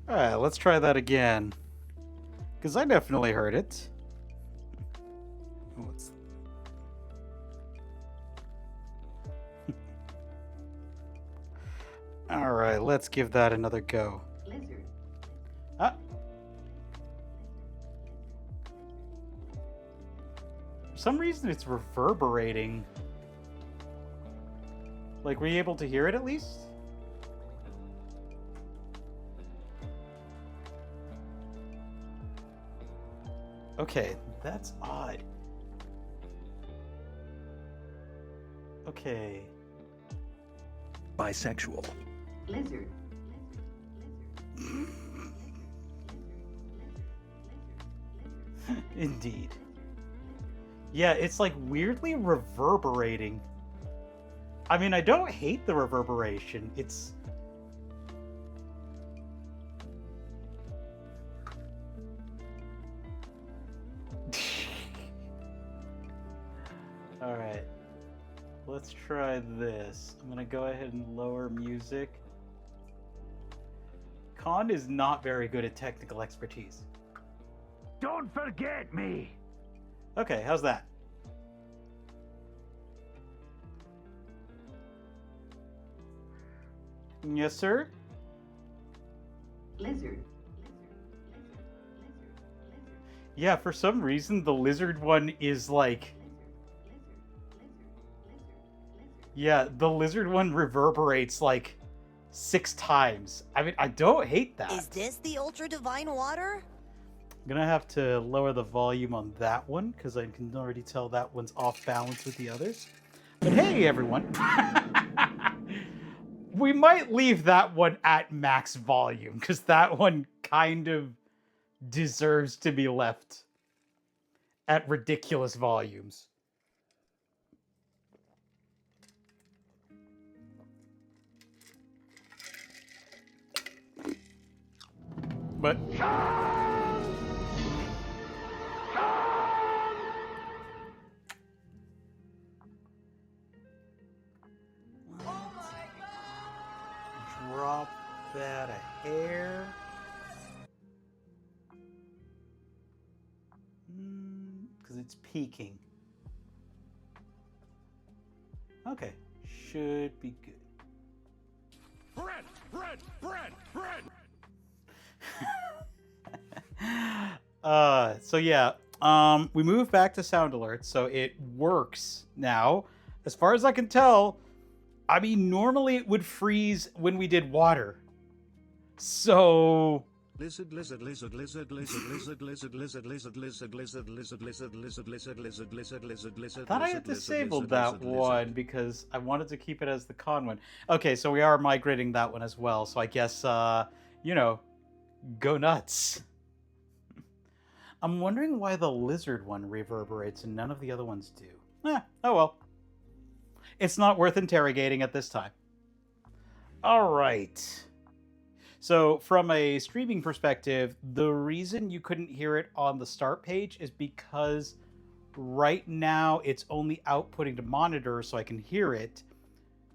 Alright, let's try that again. Because I definitely heard it. What's... Alright, let's give that another go. Lizard. Ah. For some reason it's reverberating. Like, were you able to hear it at least? Okay, that's odd. Okay. Bisexual. Lizard. Indeed. Yeah, it's like weirdly reverberating. I mean, I don't hate the reverberation. It's... Alright. Let's try this. I'm gonna go ahead and lower music. Khan is not very good at technical expertise. Don't forget me! Okay, how's that? Yes, sir? Lizard. Yeah, for some reason, the lizard one is like... Yeah, the lizard one reverberates like 6 times. I mean, I don't hate that. Is this the ultra divine water? I'm gonna have to lower the volume on that one because I can already tell that one's off balance with the others. But hey, everyone. We might leave that one at max volume because that one kind of deserves to be left at ridiculous volumes. But drop that a hair. Because it's peaking. Okay, should be good. Bread! So yeah, we moved back to sound alerts, so it works now. As far as I can tell, I mean, normally it would freeze when we did water. So Lizard. thought I had disabled that one because I wanted to keep it as the con one. Okay, so we are migrating that one as well. So I guess, you know, go nuts. I'm wondering why the lizard one reverberates and none of the other ones do. Oh well. It's not worth interrogating at this time. All right. So from a streaming perspective, the reason you couldn't hear it on the start page is because right now it's only outputting to monitor so I can hear it.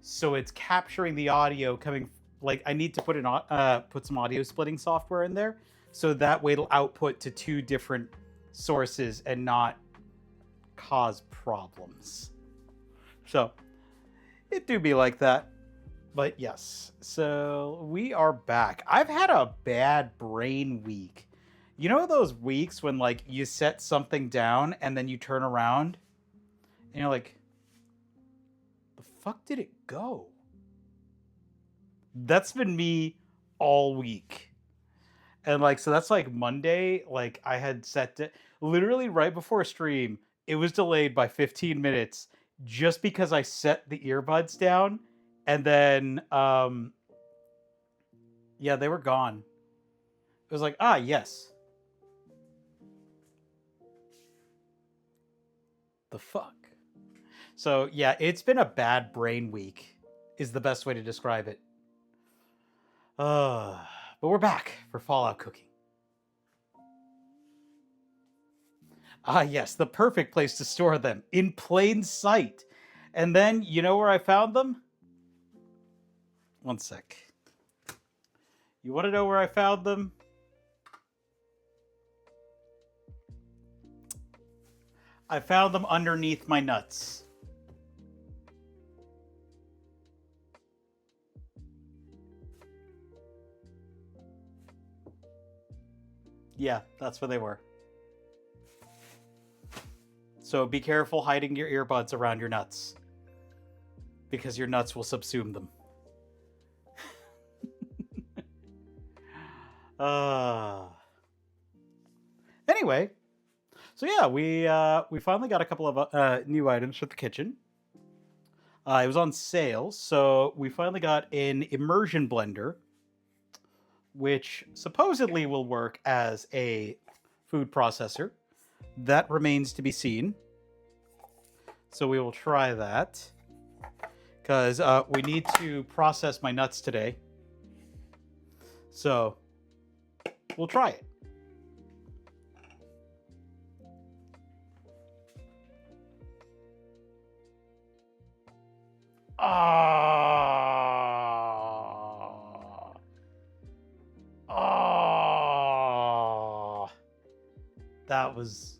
So it's capturing the audio coming, like I need to put some audio splitting software in there. So that way it'll output to 2 different sources and not cause problems. So it do be like that. But yes, so we are back. I've had a bad brain week. You know those weeks when like you set something down and then you turn around and you're like, the fuck did it go? That's been me all week. And like, so that's like Monday, like I had set it literally right before stream. It was delayed by 15 minutes just because I set the earbuds down. And then, yeah, they were gone. It was like, yes. The fuck? So, yeah, it's been a bad brain week, is the best way to describe it. But we're back for Fallout cooking. Yes, the perfect place to store them, in plain sight. And then, you know where I found them? One sec. You want to know where I found them? I found them underneath my nuts. Yeah, that's where they were. So be careful hiding your earbuds around your nuts, because your nuts will subsume them. Anyway, so yeah, we finally got a couple of new items for the kitchen. It was on sale, so we finally got an immersion blender, which supposedly will work as a food processor. That remains to be seen. So we will try that, because we need to process my nuts today. So we'll try it. That was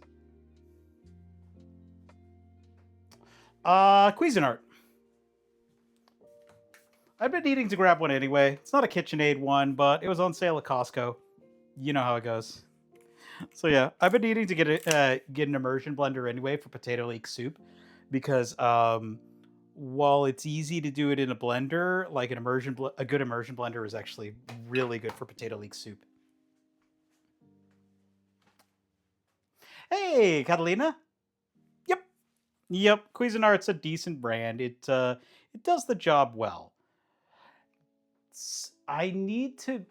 Cuisinart. I've been needing to grab one anyway. It's not a KitchenAid one, but it was on sale at Costco. You know how it goes. So yeah, I've been needing to get an immersion blender anyway for potato leek soup, because while it's easy to do it in a blender, like a good immersion blender is actually really good for potato leek soup. Hey, Catalina. Yep. Cuisinart's a decent brand. It does the job well. I need to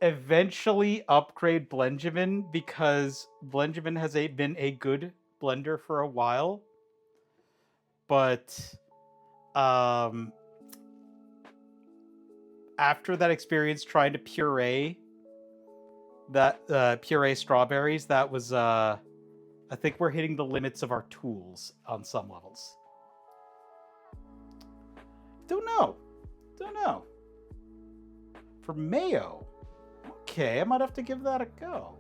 eventually upgrade Blenjamin, because Blenjamin has been a good blender for a while, but after that experience trying to puree strawberries, that was I think we're hitting the limits of our tools on some levels. Don't know. For mayo, okay, I might have to give that a go.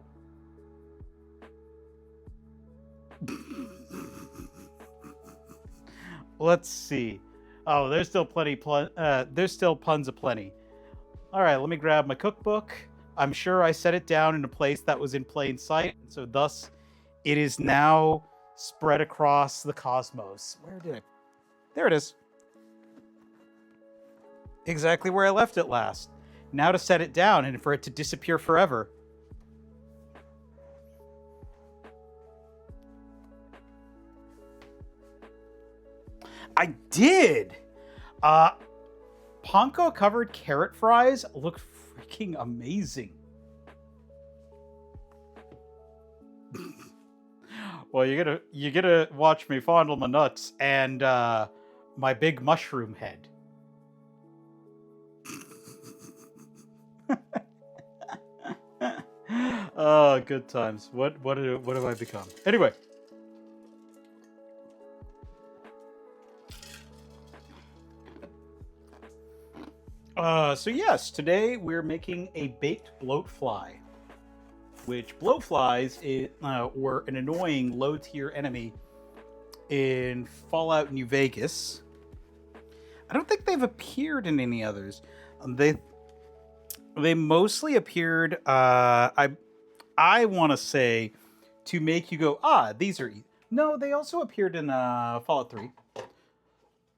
Let's see. Oh, there's still there's still puns aplenty. All right, let me grab my cookbook. I'm sure I set it down in a place that was in plain sight, so thus it is now spread across the cosmos. Where did it? There it is. Exactly where I left it last. Now to set it down and for it to disappear forever. I did! Panko covered carrot fries look freaking amazing. Well, you're gonna watch me fondle my nuts and my big mushroom head. Oh, good times. What have I become? Anyway. So yes, today we're making a baked bloatfly, which bloatflies were an annoying low-tier enemy in Fallout New Vegas. I don't think they've appeared in any others. They mostly appeared, I want to say, to make you go, these are... No, they also appeared in Fallout 3.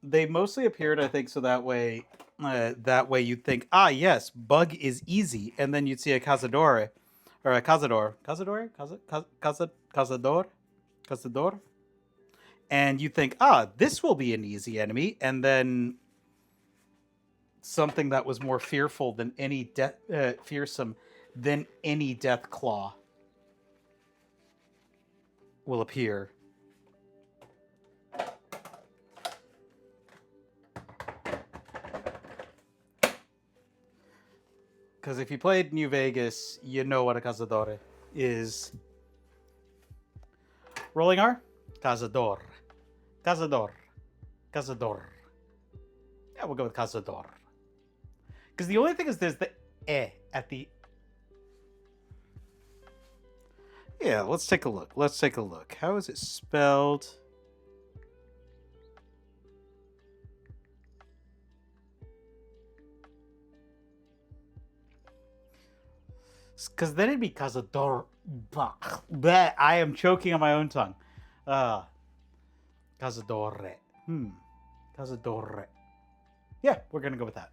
They mostly appeared, I think, so that way you'd think, yes, bug is easy, and then you'd see a cazador, or a cazador, and you think, this will be an easy enemy, and then something that was more fearsome than any death claw will appear. Because if you played New Vegas, you know what a cazador is. Rolling R? Cazador. Yeah, we'll go with cazador. Because the only thing is there's at the... Yeah, let's take a look. Let's take a look. How is it spelled? Because then it'd be Cazador. I am choking on my own tongue. Cazadore. Cazadore. Yeah, we're going to go with that.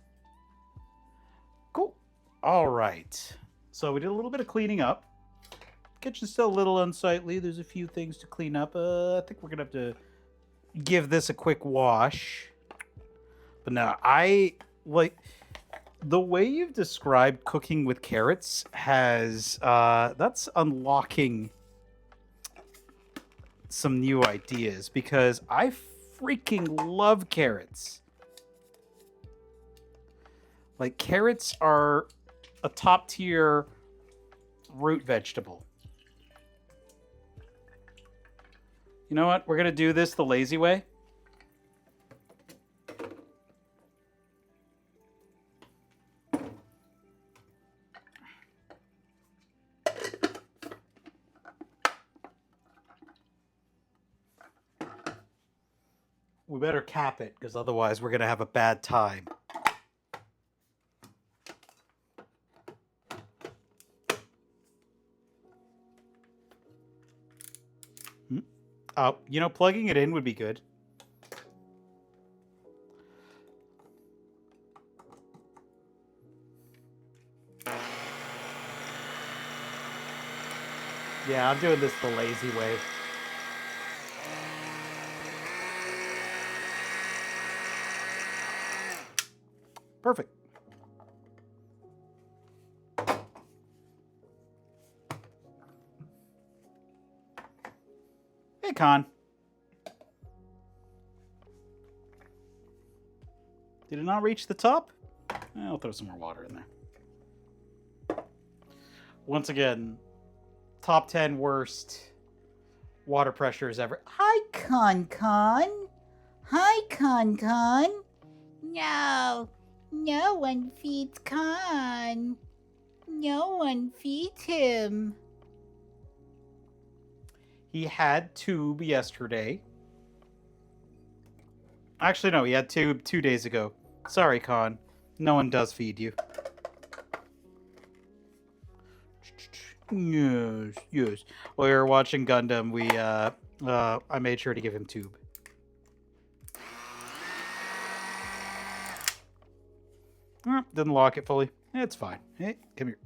Cool. All right. So we did a little bit of cleaning up. Kitchen's still a little unsightly. There's a few things to clean up. I think we're going to have to give this a quick wash. But now, the way you've described cooking with carrots has... that's unlocking some new ideas, because I freaking love carrots. Like, carrots are a top tier root vegetable. You know what? We're going to do this the lazy way. We better cap it, because otherwise we're going to have a bad time. You know, plugging it in would be good. Yeah, I'm doing this the lazy way. Perfect. Hey, Con. Did it not reach the top? I'll throw some more water in there. Once again, top 10 worst water pressures ever. Hi, Con. Hi, Con. No, no one feeds Khan. No one feeds him. He had tube yesterday. Actually, no, he had tube 2 days ago. Sorry, Con. No one does feed you. Yes. While we were watching Gundam, I made sure to give him tube. Didn't lock it fully. It's fine. Hey, come here.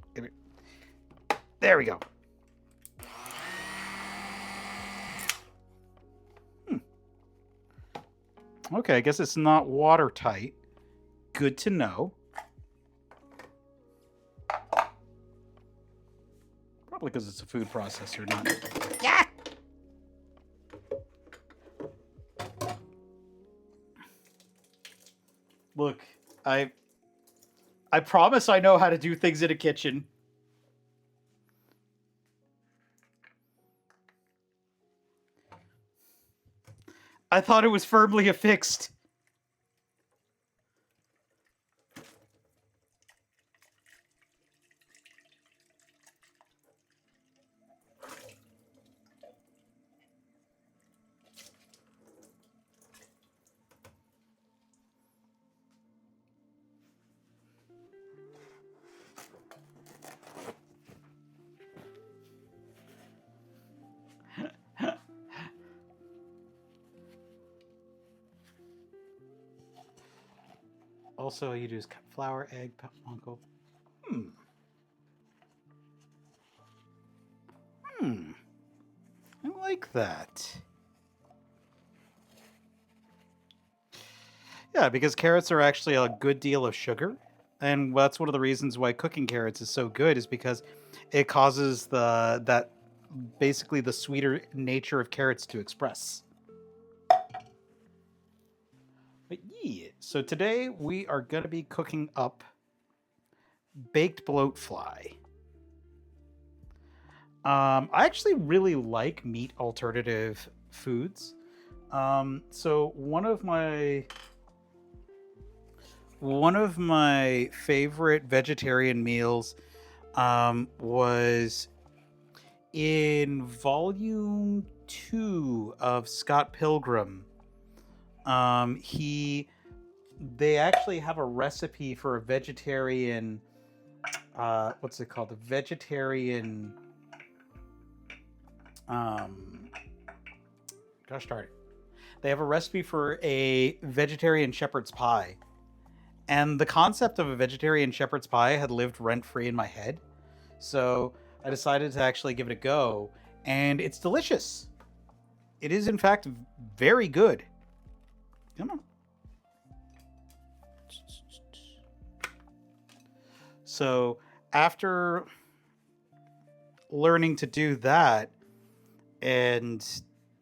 There we go. Okay, I guess it's not watertight. Good to know. Probably because it's a food processor, not... Yeah. Look, I promise I know how to do things in a kitchen. I thought it was firmly affixed. Also, you do flour, egg, uncle. I like that. Yeah, because carrots are actually a good deal of sugar. And that's one of the reasons why cooking carrots is so good, is because it causes basically the sweeter nature of carrots to express. But yeah, so today we are going to be cooking up baked bloatfly. I actually really like meat alternative foods. So one of my one of my favorite vegetarian meals was in volume 2 of Scott Pilgrim. They actually have a recipe for a vegetarian, what's it called? A vegetarian, gosh darn it. They have a recipe for a vegetarian shepherd's pie. And the concept of a vegetarian shepherd's pie had lived rent-free in my head. So I decided to actually give it a go. And it's delicious. It is, in fact, very good. Come on. So after learning to do that, and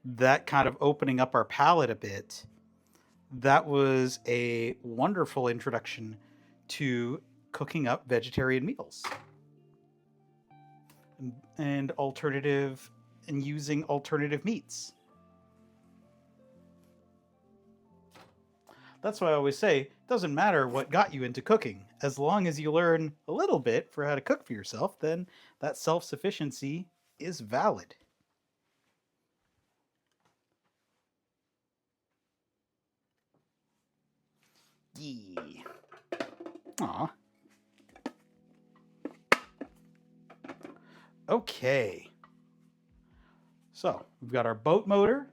that kind of opening up our palate a bit, that was a wonderful introduction to cooking up vegetarian meals and using alternative meats. That's why I always say, it doesn't matter what got you into cooking. As long as you learn a little bit for how to cook for yourself, then that self-sufficiency is valid. Yeah. Aw. Okay. So, we've got our boat motorboat.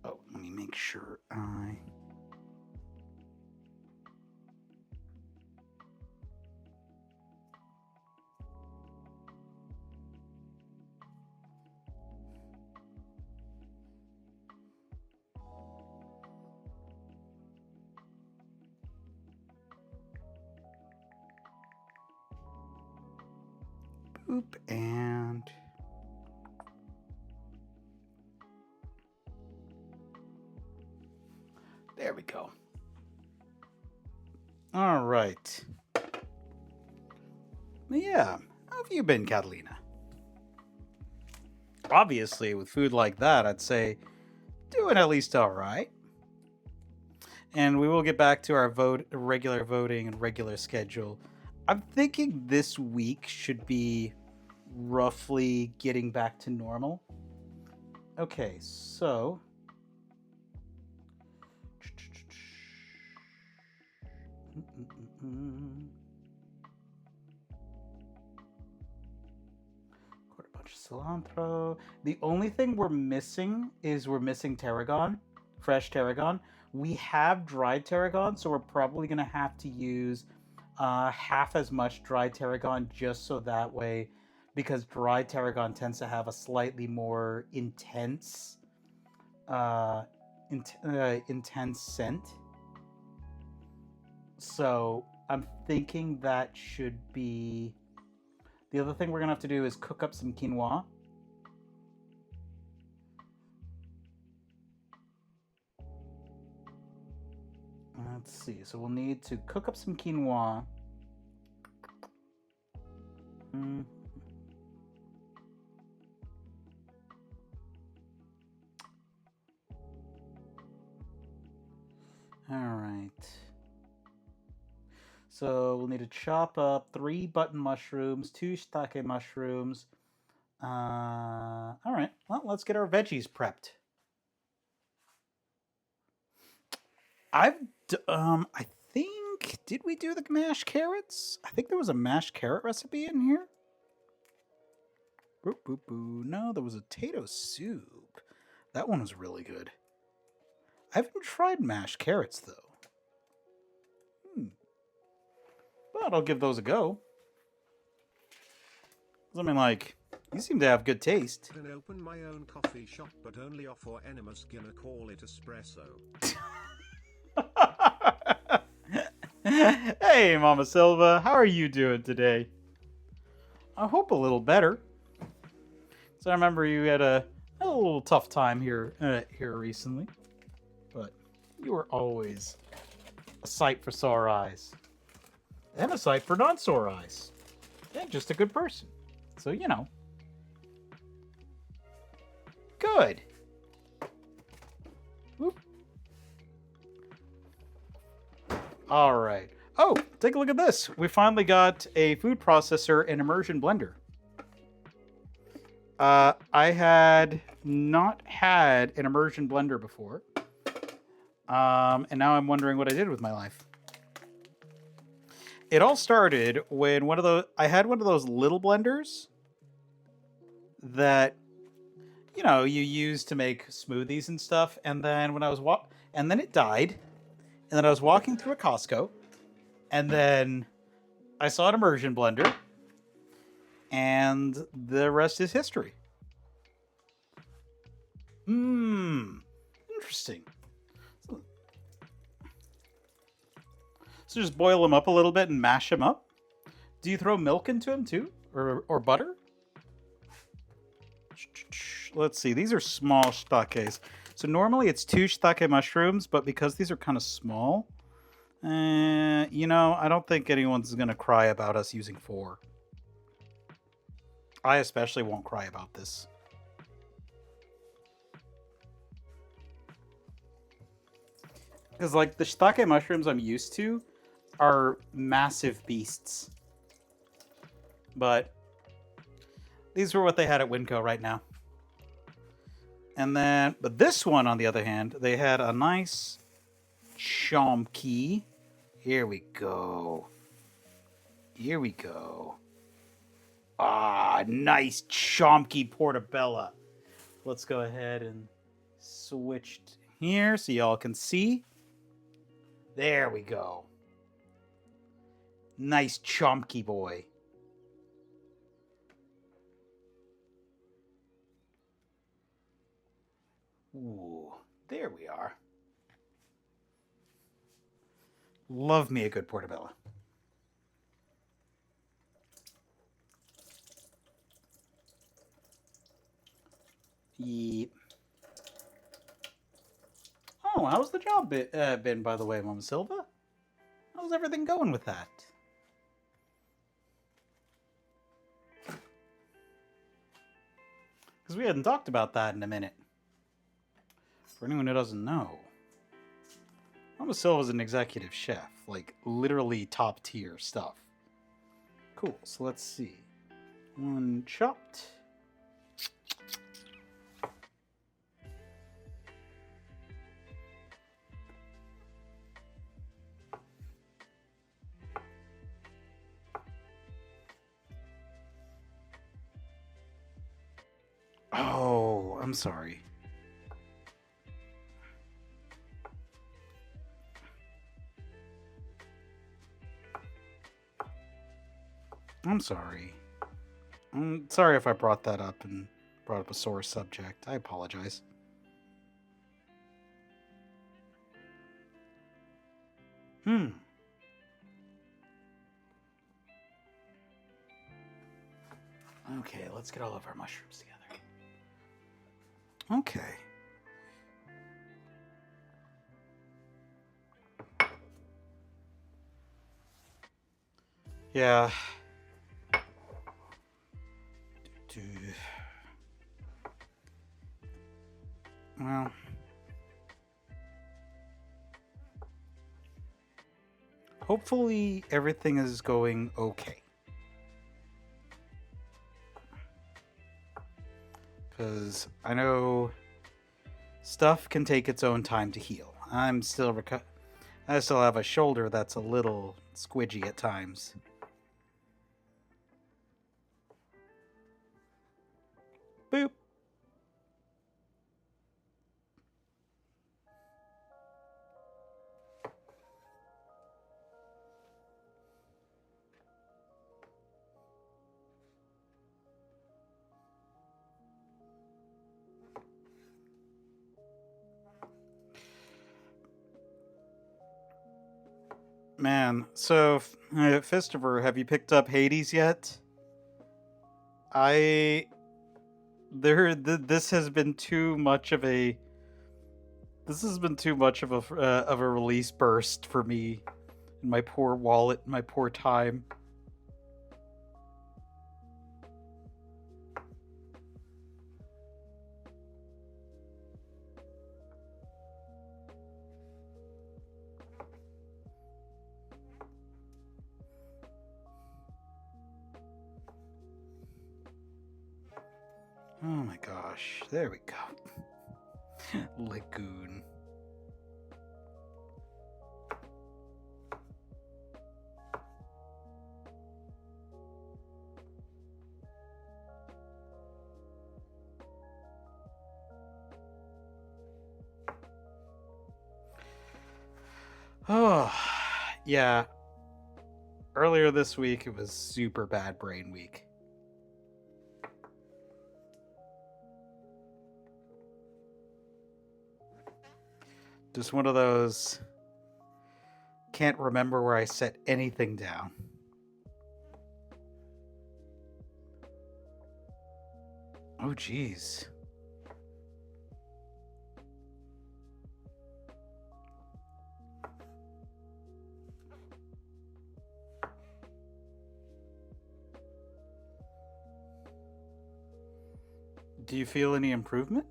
Oh, let me make sure I... Boop, and... There we go. All right. Yeah, how have you been, Catalina? Obviously, with food like that, I'd say doing at least all right. And we will get back to our regular voting and regular schedule. I'm thinking this week should be roughly getting back to normal. Okay, so... Quarter bunch of cilantro. The only thing we're missing is tarragon, fresh tarragon. We have dried tarragon, so we're probably going to have to use half as much dried tarragon just so that way, because dried tarragon tends to have a slightly more intense scent. So I'm thinking that should be... The other thing we're going to have to do is cook up some quinoa. Let's see. So we'll need to cook up some quinoa. All right. So we'll need to chop up 3 button mushrooms, 2 shiitake mushrooms. All right. Well, let's get our veggies prepped. I think, did we do the mashed carrots? I think there was a mashed carrot recipe in here. Boop, boop, boo. No, there was a potato soup. That one was really good. I haven't tried mashed carrots, though. But I'll give those a go. I mean, like, you seem to have good taste. I can open my own coffee shop, but only offer enemas. Gonna call it espresso. Hey, Mama Silva, how are you doing today? I hope a little better. So I remember you had a little tough time here recently, but you were always a sight for sore eyes. And a sight for non-sore eyes. And just a good person. So, you know. Good. All right. Oh, take a look at this. We finally got a food processor and immersion blender. I had not had an immersion blender before. And now I'm wondering what I did with my life. It all started when I had one of those little blenders that, you know, you use to make smoothies and stuff. And then when I was and then it died. And then I was walking through a Costco, and then I saw an immersion blender, and the rest is history. Interesting. So just boil them up a little bit and mash them up. Do you throw milk into them too, or butter? Let's see. These are small shiitakes. So normally it's 2 shiitake mushrooms, but because these are kind of small, you know, I don't think anyone's going to cry about us using 4. I especially won't cry about this. Because, like, the shiitake mushrooms I'm used to are massive beasts. But these were what they had at Winco right now. And then, but this one, on the other hand, they had a nice chomky. Here we go. Here we go. Ah, nice chomky portobello. Let's go ahead and switch here so y'all can see. There we go. Nice chomky boy. Ooh, there we are. Love me a good portobello. Yep. Oh, how's the job been, by the way, Mama Silva? How's everything going with that? Because we hadn't talked about that in a minute. For anyone who doesn't know, Mama Silva's an executive chef. Like, literally top tier stuff. Cool, so let's see. 1 chopped. Oh, I'm sorry. I'm sorry. I'm sorry if I brought that up and brought up a sore subject. I apologize. Okay, let's get all of our mushrooms together. Okay. Yeah. Well. Hopefully everything is going okay. Because I know stuff can take its own time to heal. I still have a shoulder that's a little squidgy at times. Boop. Man, so Fistiver, have you picked up Hades yet? This has been too much of a release burst for me, and my poor wallet, my poor time. Oh my gosh. There we go. Lagoon. Oh, yeah. Earlier this week, it was super bad brain week. Just one of those, can't remember where I set anything down. Oh, geez. Do you feel any improvement?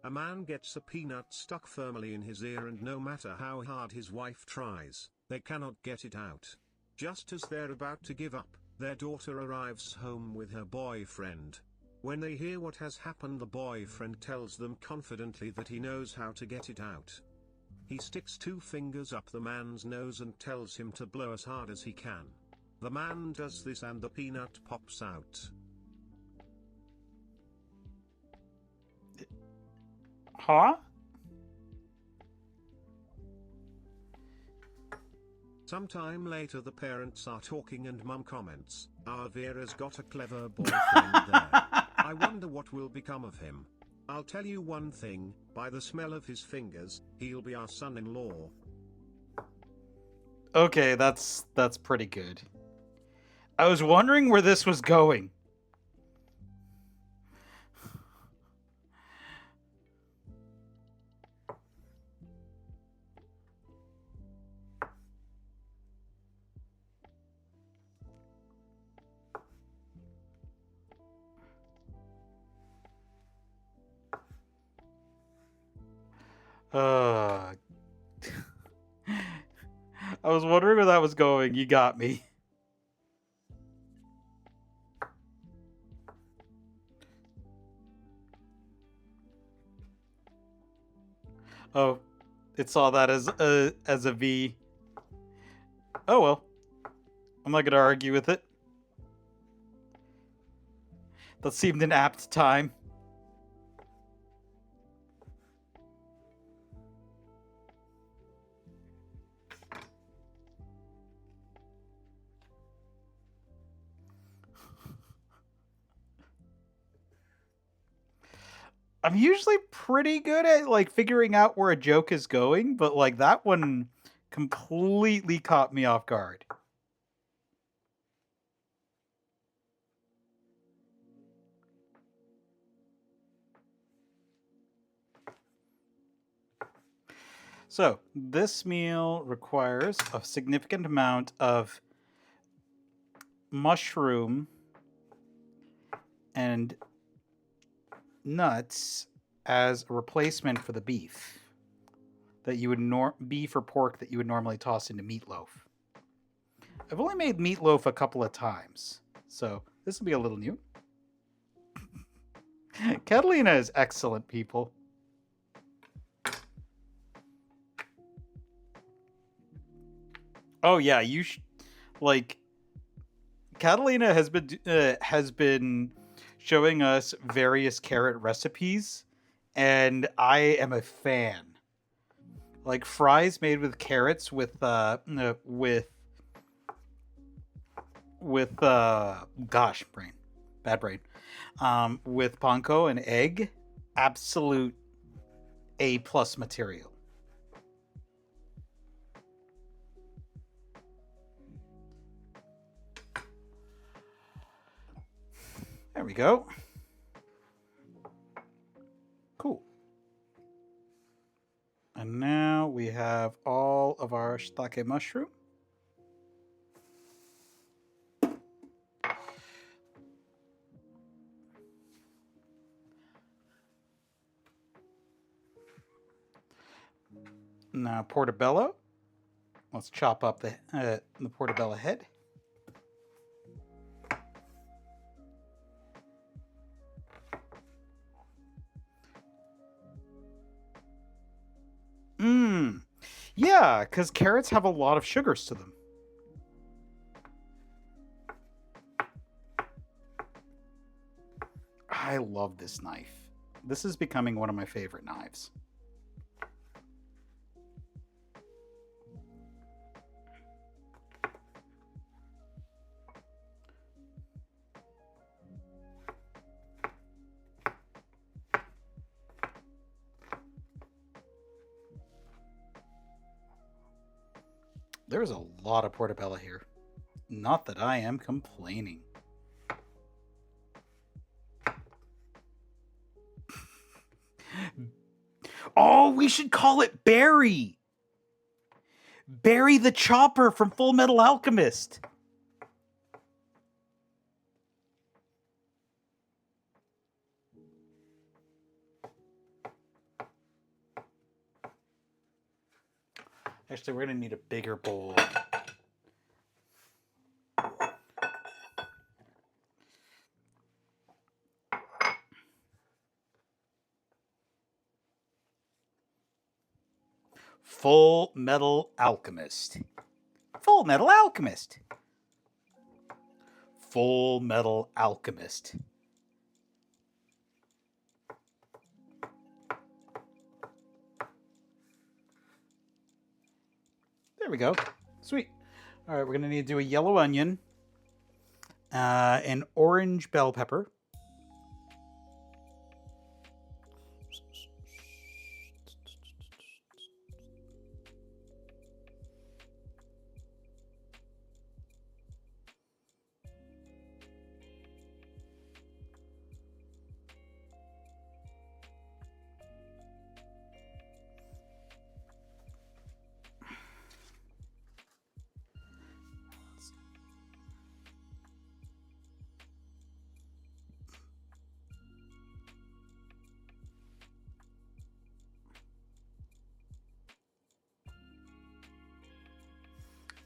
A man gets a peanut stuck firmly in his ear, and no matter how hard his wife tries, they cannot get it out. Just as they're about to give up, their daughter arrives home with her boyfriend. When they hear what has happened, the boyfriend tells them confidently that he knows how to get it out. He sticks 2 fingers up the man's nose and tells him to blow as hard as he can. The man does this and the peanut pops out. Huh? Sometime later the parents are talking and mum comments, "Our Vera's got a clever boyfriend there. I wonder what will become of him. I'll tell you one thing, by the smell of his fingers, he'll be our son-in-law." Okay, that's pretty good. I was wondering where this was going. I was wondering where that was going. You got me. Oh, it saw that as a V. Oh well. I'm not gonna argue with it. That seemed an apt time. I'm usually pretty good at like figuring out where a joke is going, but like that one completely caught me off guard. So, this meal requires a significant amount of mushroom and nuts as a replacement for the beef that you would beef or pork that you would normally toss into meatloaf. I've only made meatloaf a couple of times, so this will be a little new. Catalina is excellent, people. Oh yeah, you like Catalina has been showing us various carrot recipes, and I am a fan. Like fries made with carrots with gosh, bad brain, with panko and egg, absolute A+ material. There we go. Cool. And now we have all of our shiitake mushroom. Now, portobello. Let's chop up the portobello head. Mmm. Yeah, because carrots have a lot of sugars to them. I love this knife. This is becoming one of my favorite knives. There's a lot of portobello here. Not that I am complaining. Oh, we should call it Barry! Barry the Chopper from Full Metal Alchemist! Actually, we're going to need a bigger bowl. Full Metal Alchemist. Full Metal Alchemist. Full Metal Alchemist. There we go. Sweet. All right, we're going to need to do a yellow onion, an orange bell pepper,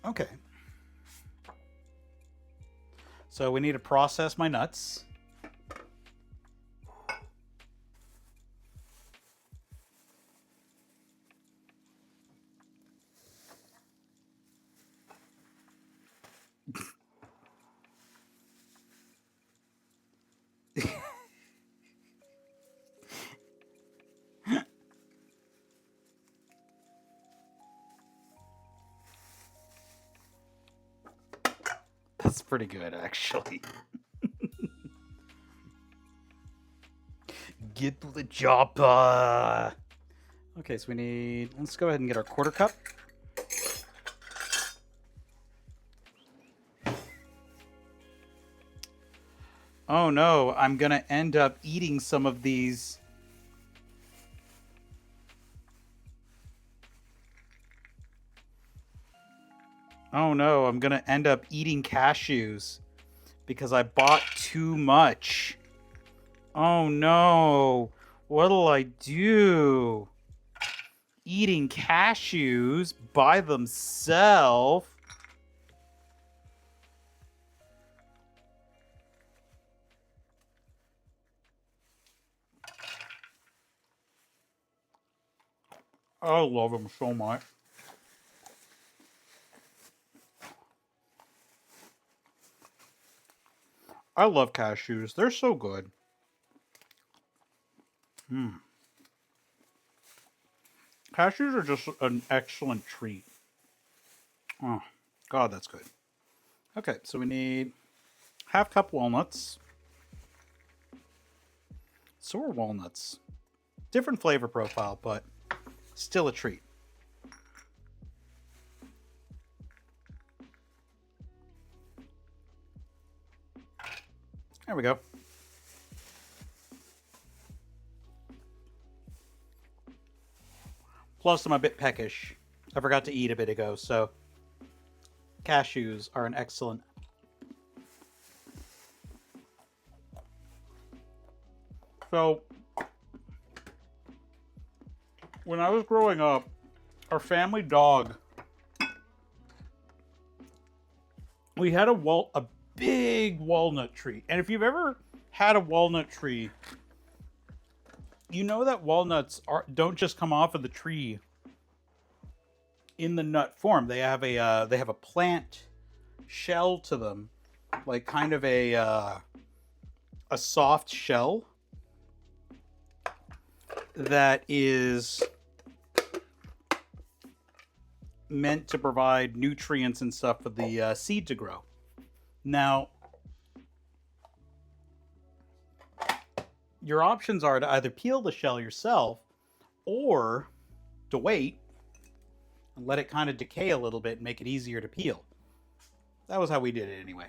Okay. So we need to process my nuts. That's pretty good, actually. Get the chopper. Okay, so we need... Let's go ahead and get our quarter cup. Oh no, I'm gonna end up eating some of these. Oh no, I'm gonna end up eating cashews because I bought too much. Oh no, what'll I do? Eating cashews by themselves? I love them so much. I love cashews. They're so good. Cashews are just an excellent treat. Oh, God, that's good. Okay, so we need half cup walnuts. So are walnuts. Different flavor profile, but still a treat. There we go. Plus, I'm a bit peckish. I forgot to eat a bit ago, so cashews are an excellent. So, when I was growing up, I our family dog. We had a big walnut tree. And if you've ever had a walnut tree, you know that walnuts don't just come off of the tree in the nut form. They have a plant shell to them, like kind of a soft shell that is meant to provide nutrients and stuff for the seed to grow. Now, your options are to either peel the shell yourself or to wait and let it kind of decay a little bit and make it easier to peel. That was how we did it anyway.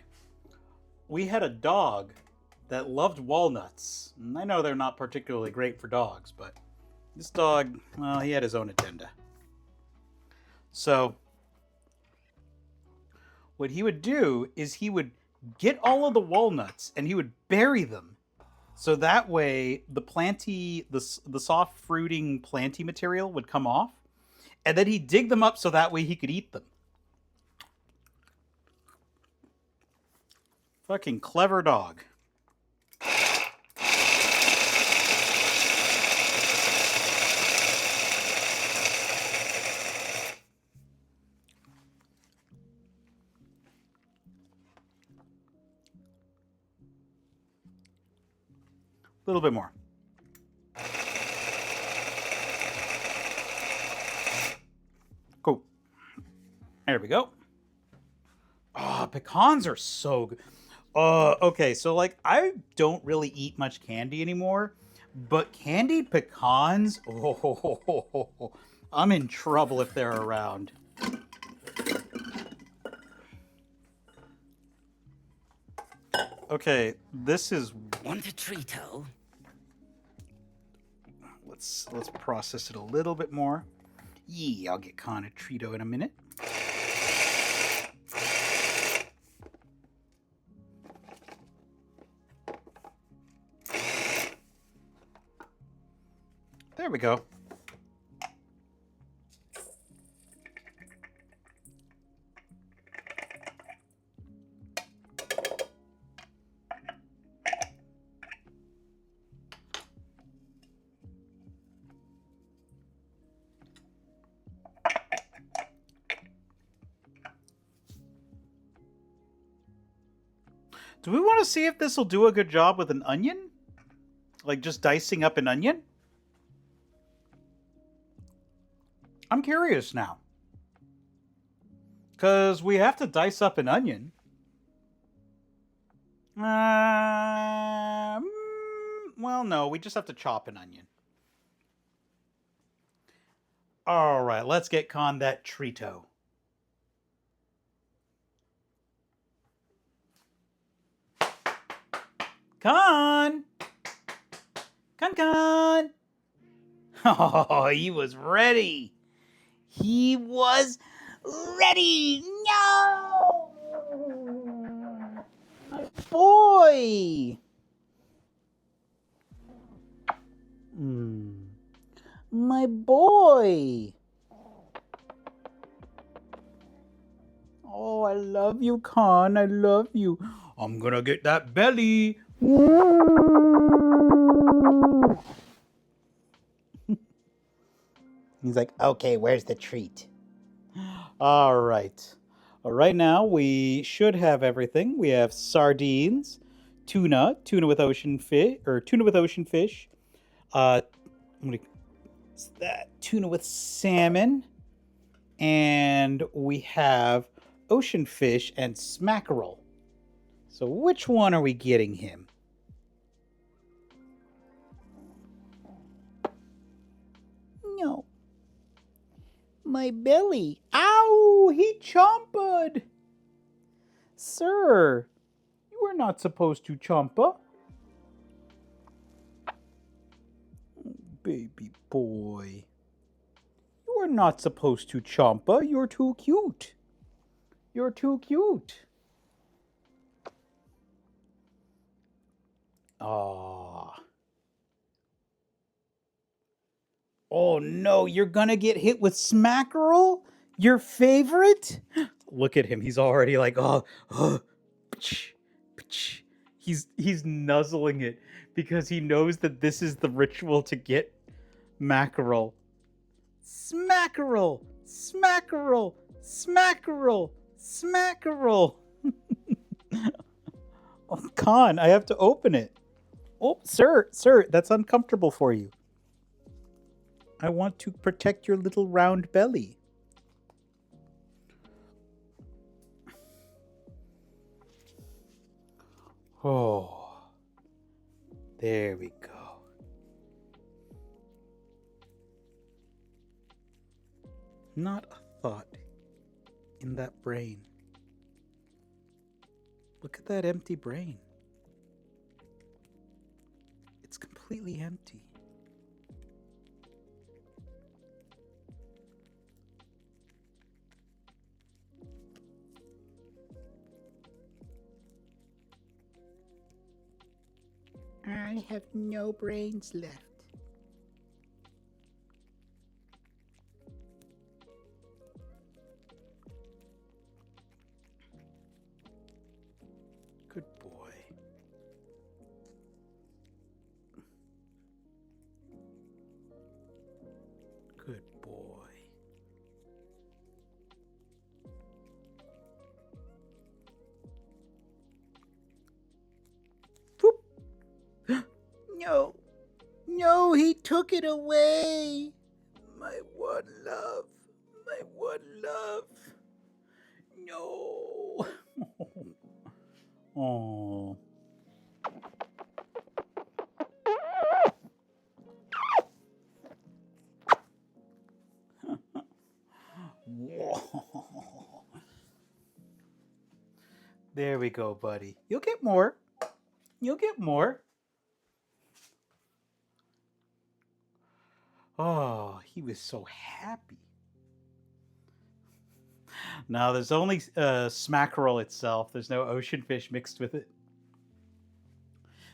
We had a dog that loved walnuts. And I know they're not particularly great for dogs, but this dog, well, he had his own agenda. So what he would do is he would get all of the walnuts and he would bury them. So that way the soft fruiting planty material would come off. And then he'd dig them up so that way he could eat them. Fucking clever dog. A little bit more. Cool. There we go. Oh, pecans are so good. Okay, so like I don't really eat much candy anymore, but candied pecans, I'm in trouble if they're around. Okay, this is... Want a treat-o? Let's process it a little bit more. Yeah, I'll get Con a treat-o in a minute. There we go. Do we want to see if this will do a good job with an onion? Like just dicing up an onion? I'm curious now. Because we have to dice up an onion. Well, no, we just have to chop an onion. All right, let's get Con that treat-o. Con! Con! Oh, he was ready. He was ready. No! My boy. My boy. Oh, I love you, Con. I love you. I'm gonna get that belly. He's like, okay, where's the treat? All right. Right now, we should have everything. We have sardines, tuna with ocean fish, tuna with salmon, and we have ocean fish and smackerel. So which one are we getting him? No. My belly. Ow! He chomped! Sir, you are not supposed to chompa. Baby boy. You are not supposed to chompa. You're too cute. You're too cute. Ah. Oh no, you're gonna get hit with smackerel? Your favorite? Look at him. He's already like, oh, pch, pch. He's nuzzling it because he knows that this is the ritual to get mackerel. Smackerel! Smackerel! Smackerel! Smackerel! Oh, Con, I have to open it. Oh, sir, that's uncomfortable for you. I want to protect your little round belly. Oh, there we go. Not a thought in that brain. Look at that empty brain. It's completely empty. I have no brains left. Good boy. Good boy. No. No, he took it away. My one love. My one love. No. Oh. There we go, buddy. You'll get more. You'll get more. Oh, he was so happy. Now, there's only smackerel itself. There's no ocean fish mixed with it.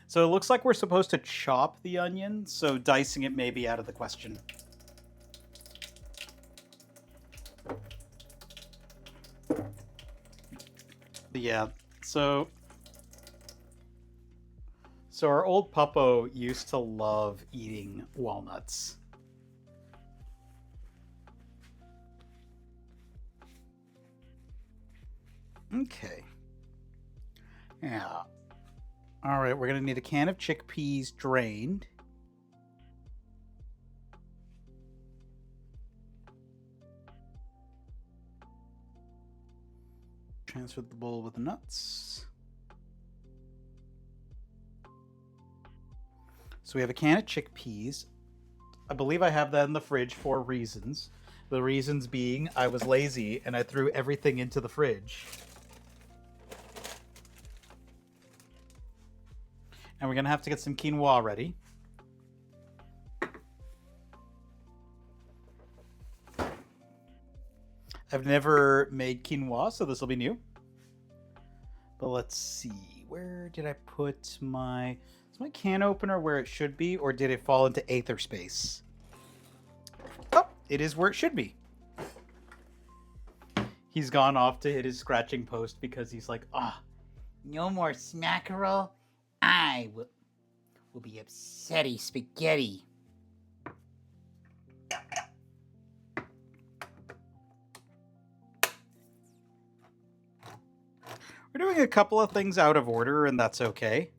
So it looks like we're supposed to chop the onion, so dicing it may be out of the question. But yeah, so our old puppo used to love eating walnuts. Okay. Yeah. All right, we're going to need a can of chickpeas drained. Transfer the bowl with the nuts. So we have a can of chickpeas. I believe I have that in the fridge for reasons. The reasons being I was lazy and I threw everything into the fridge. And we're going to have to get some quinoa ready. I've never made quinoa, so this will be new. But let's see. Where did I put my... Is my can opener where it should be, or did it fall into aether space? Oh, it is where it should be. He's gone off to hit his scratching post because he's like, No more smackerel. I will be upsetty spaghetti. we're doing a couple of things out of order, and that's okay.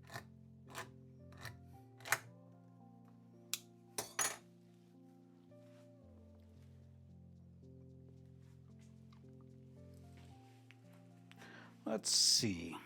Let's see.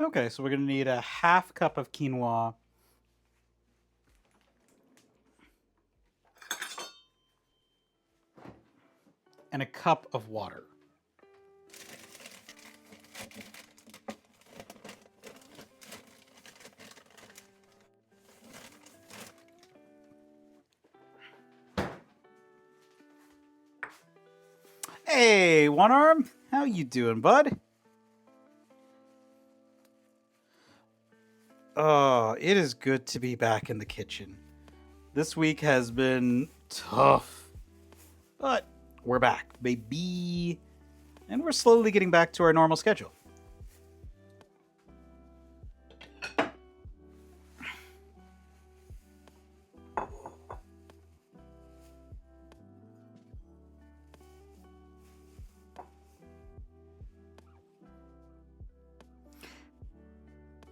Okay, so we're going to need a half cup of quinoa. And a cup of water. Hey, One Arm, how you doing, bud? Oh, it is good to be back in the kitchen. This week has been tough, but we're back, baby. And we're slowly getting back to our normal schedule.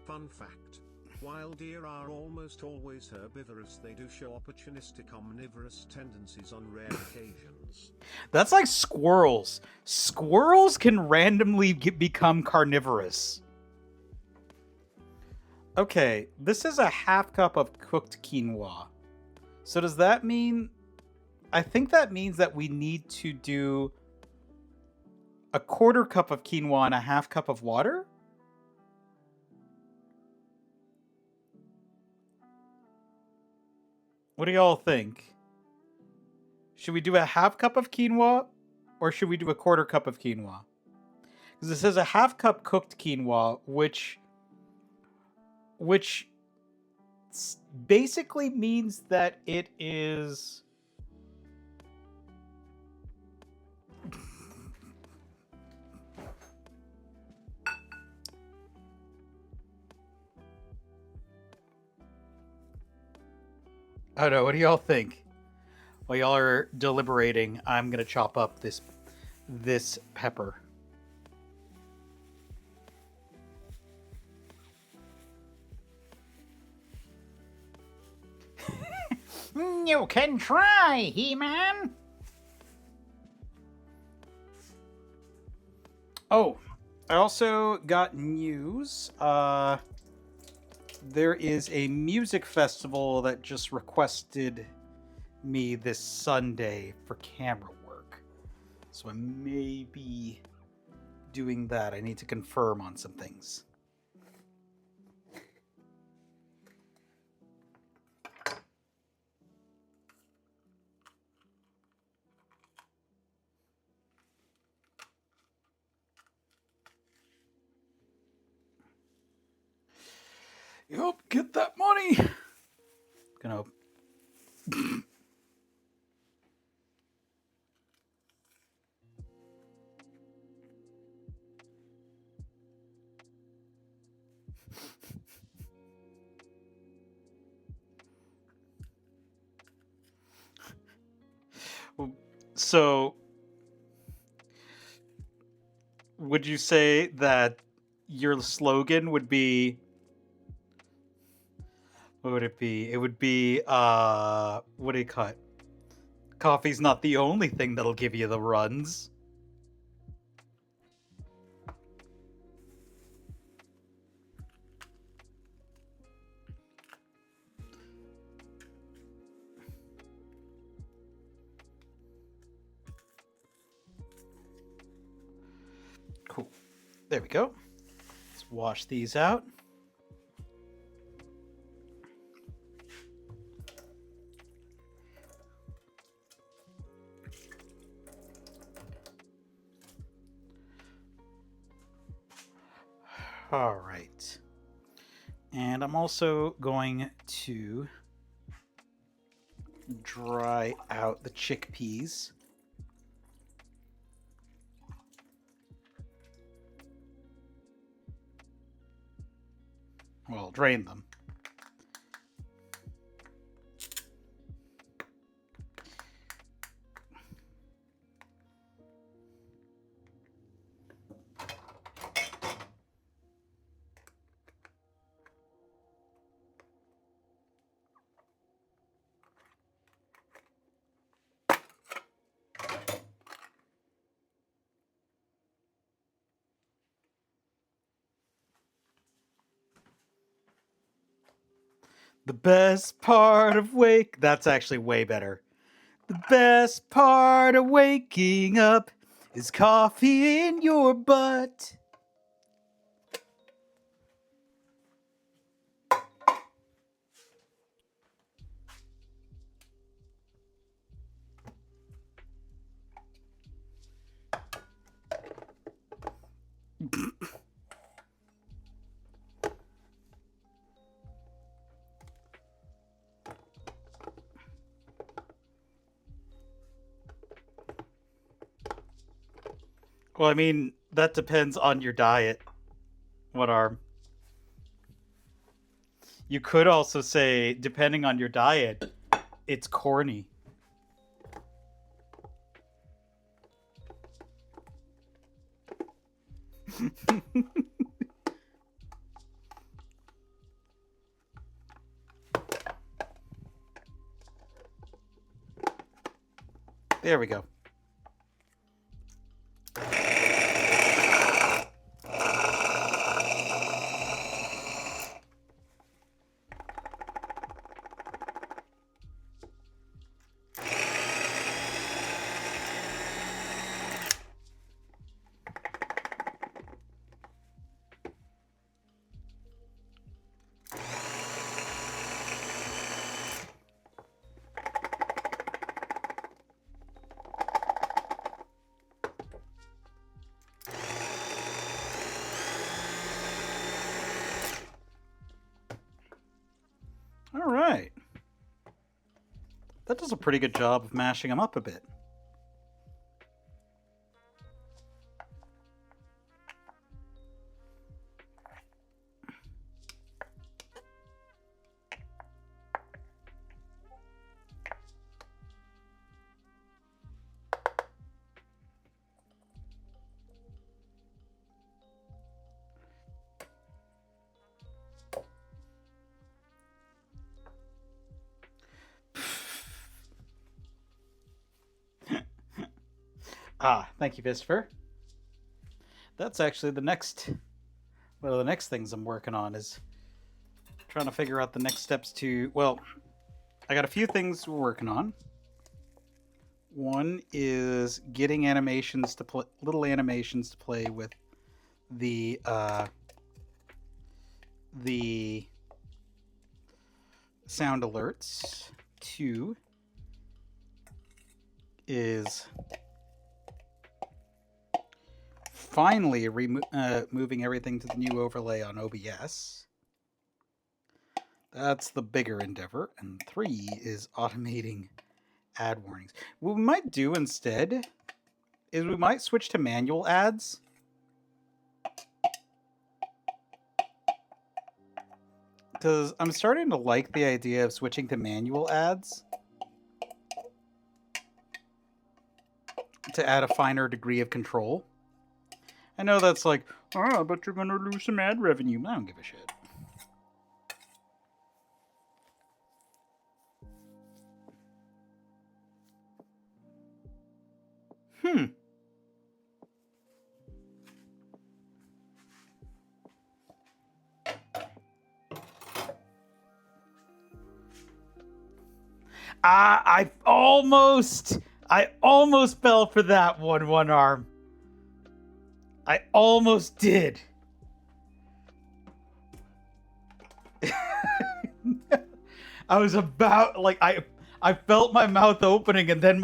Fun fact. Wild deer are almost always herbivorous. They do show opportunistic omnivorous tendencies on rare occasions. That's like squirrels. Squirrels can randomly become carnivorous. Okay, this is a half cup of cooked quinoa. So does that mean... I think that means that we need to do a quarter cup of quinoa and a half cup of water? What do y'all think? Should we do a half cup of quinoa or should we do a quarter cup of quinoa? Because it says a half cup cooked quinoa, which basically means that it is... I don't know, what do y'all think? While y'all are deliberating, I'm gonna chop up this pepper. You can try, He-Man. Oh, I also got news. There is a music festival that just requested me this Sunday for camera work. So I may be doing that. I need to confirm on some things. Yup, get that money. Gonna... So, would you say that your slogan would be... What would it be? It would be, what do you call it? Coffee's not the only thing that'll give you the runs. Cool. There we go. Let's wash these out. All right. And I'm also going to dry out the chickpeas. Well, drain them. The best part of wake... That's actually way better. The best part of waking up is coffee in your butt. Well, I mean, that depends on your diet. What arm? You could also say, depending on your diet, it's corny. There we go. All right. That does a pretty good job of mashing them up a bit. Thank you, Christopher. That's actually the next... One of the next things I'm working on is trying to figure out the next steps to... Well, I got a few things we're working on. One is getting animations to play... Little animations to play with the sound alerts. Two is... finally moving everything to the new overlay on OBS. That's the bigger endeavor. And 3 is automating ad warnings. What we might do instead is we might switch to manual ads. Because I'm starting to like the idea of switching to manual ads to add a finer degree of control. I know that's like, oh, but you're going to lose some ad revenue. I don't give a shit. I almost fell for that one arm. I almost did. I was about, like, I felt my mouth opening, and then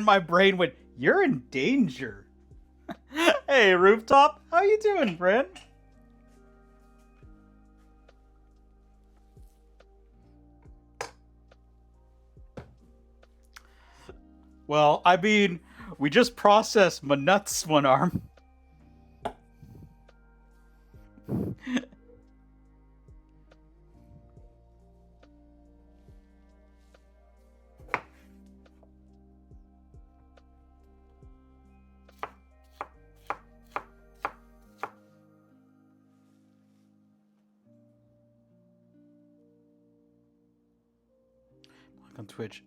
my brain went, "You're in danger." Hey, Rooftop, how you doing, friend? Well, I mean, we just processed my nuts one arm. On Twitch.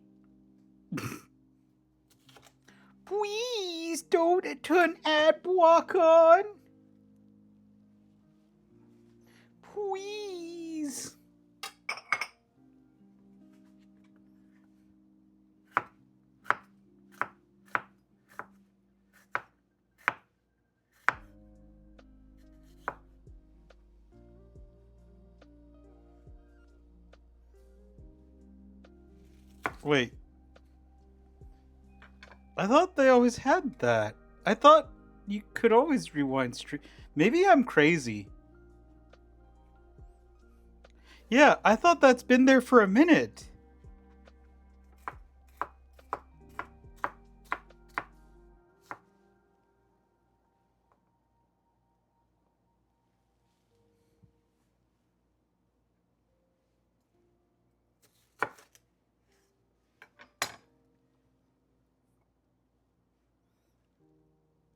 Please don't turn ad block on. Please. Wait. I thought they always had that. I thought you could always rewind stream. Maybe I'm crazy. Yeah, I thought that's been there for a minute.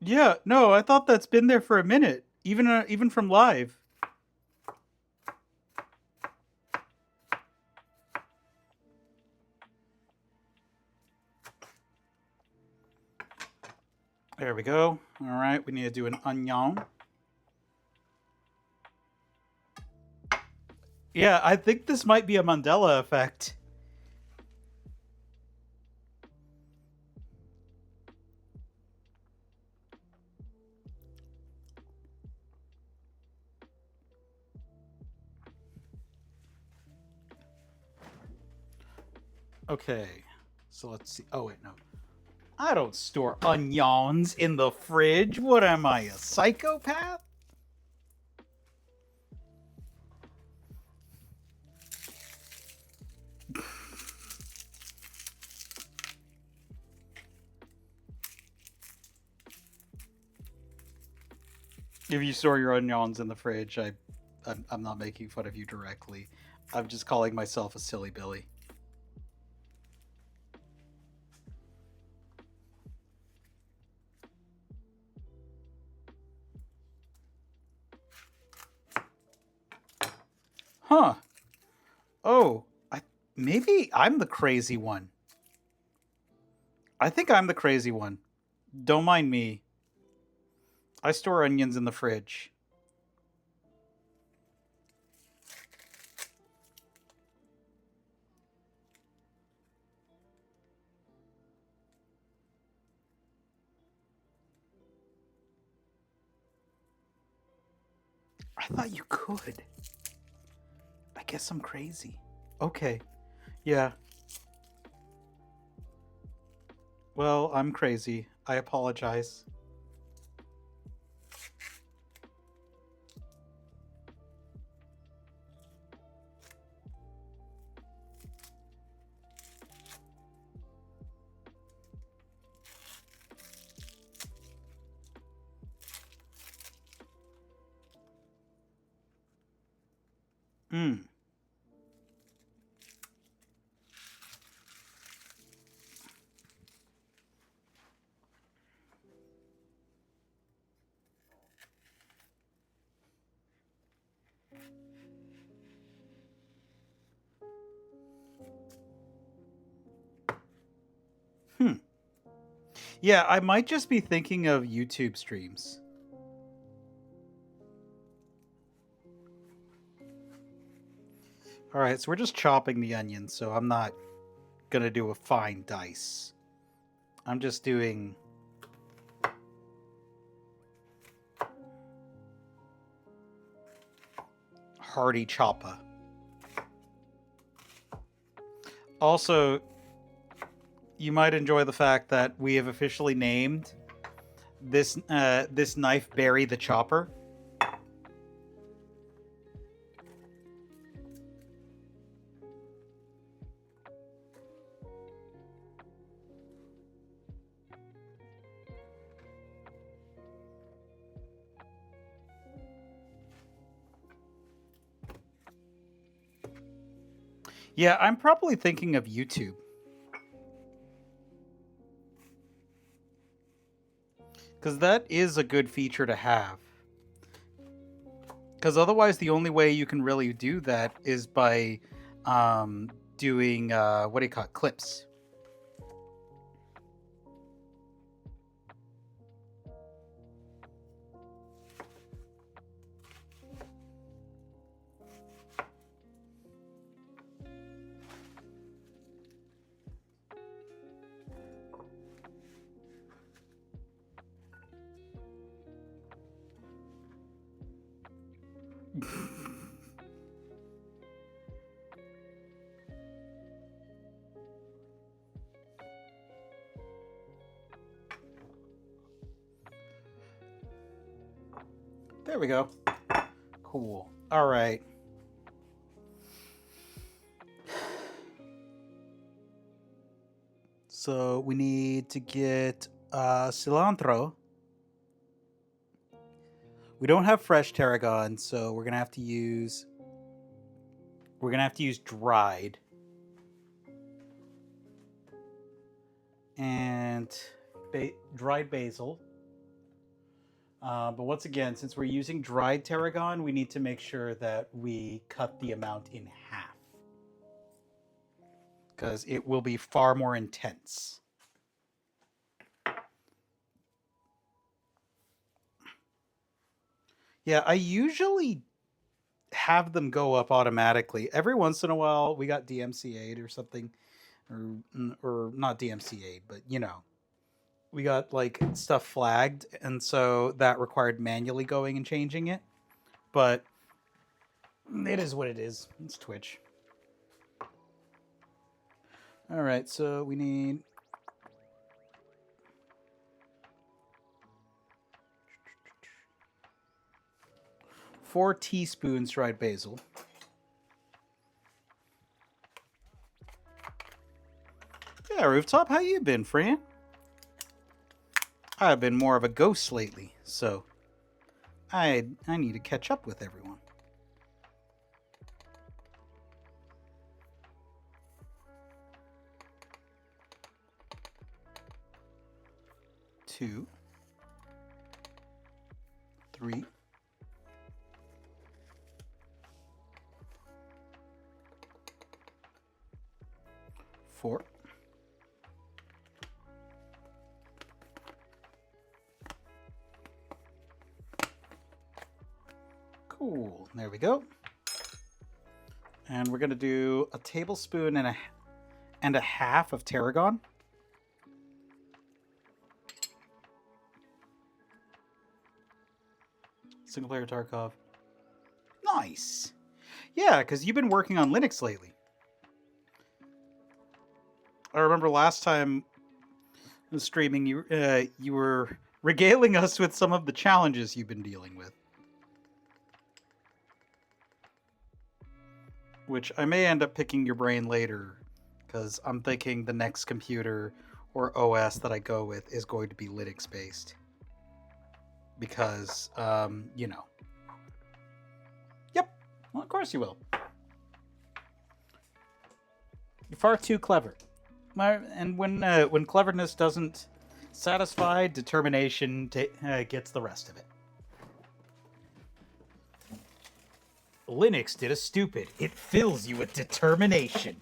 Yeah, no, I thought that's been there for a minute, even from live. There we go. All right, we need to do an onion. Yeah, I think this might be a Mandela effect. Okay, so let's see. Oh, wait, no. I don't store onions in the fridge. What am I, a psychopath? If you store your onions in the fridge, I'm not making fun of you directly. I'm just calling myself a silly Billy. Huh. Oh, maybe I'm the crazy one. I think I'm the crazy one. Don't mind me. I store onions in the fridge. I thought you could. I guess I'm crazy. Okay. Yeah. Well, I'm crazy. I apologize. Hmm. Hmm. Yeah, I might just be thinking of YouTube streams. Alright, so we're just chopping the onions, so I'm not gonna do a fine dice. I'm just doing... hearty choppa. Also, you might enjoy the fact that we have officially named this this knife Barry the Chopper. Yeah, I'm probably thinking of YouTube. Because that is a good feature to have. Because otherwise, the only way you can really do that is by doing, what do you call it, clips. There we go. Cool. All right. So we need to get cilantro. We don't have fresh tarragon, so we're gonna have to use dried. And dried basil. But once again, since we're using dried tarragon, we need to make sure that we cut the amount in half, because it will be far more intense. Yeah, I usually have them go up automatically. Every once in a while, we got DMCA'd or something, or not DMCA'd, but you know, we got like stuff flagged, and so that required manually going and changing it. But it is what it is. It's Twitch. All right, so we need 4 teaspoons dried basil. Yeah, Rooftop, how you been, friend? I've been more of a ghost lately, so I need to catch up with everyone. Two, 3, 4. Cool. There we go. And we're gonna do a tablespoon and a half of tarragon. Single player Tarkov. Nice. Yeah, because you've been working on Linux lately. I remember last time I was streaming, you were regaling us with some of the challenges you've been dealing with, which I may end up picking your brain later, because I'm thinking the next computer or OS that I go with is going to be Linux based. Because, you know. Yep. Well, of course you will. You're far too clever. And when cleverness doesn't satisfy, determination gets the rest of it. Linux did a stupid. It fills you with determination.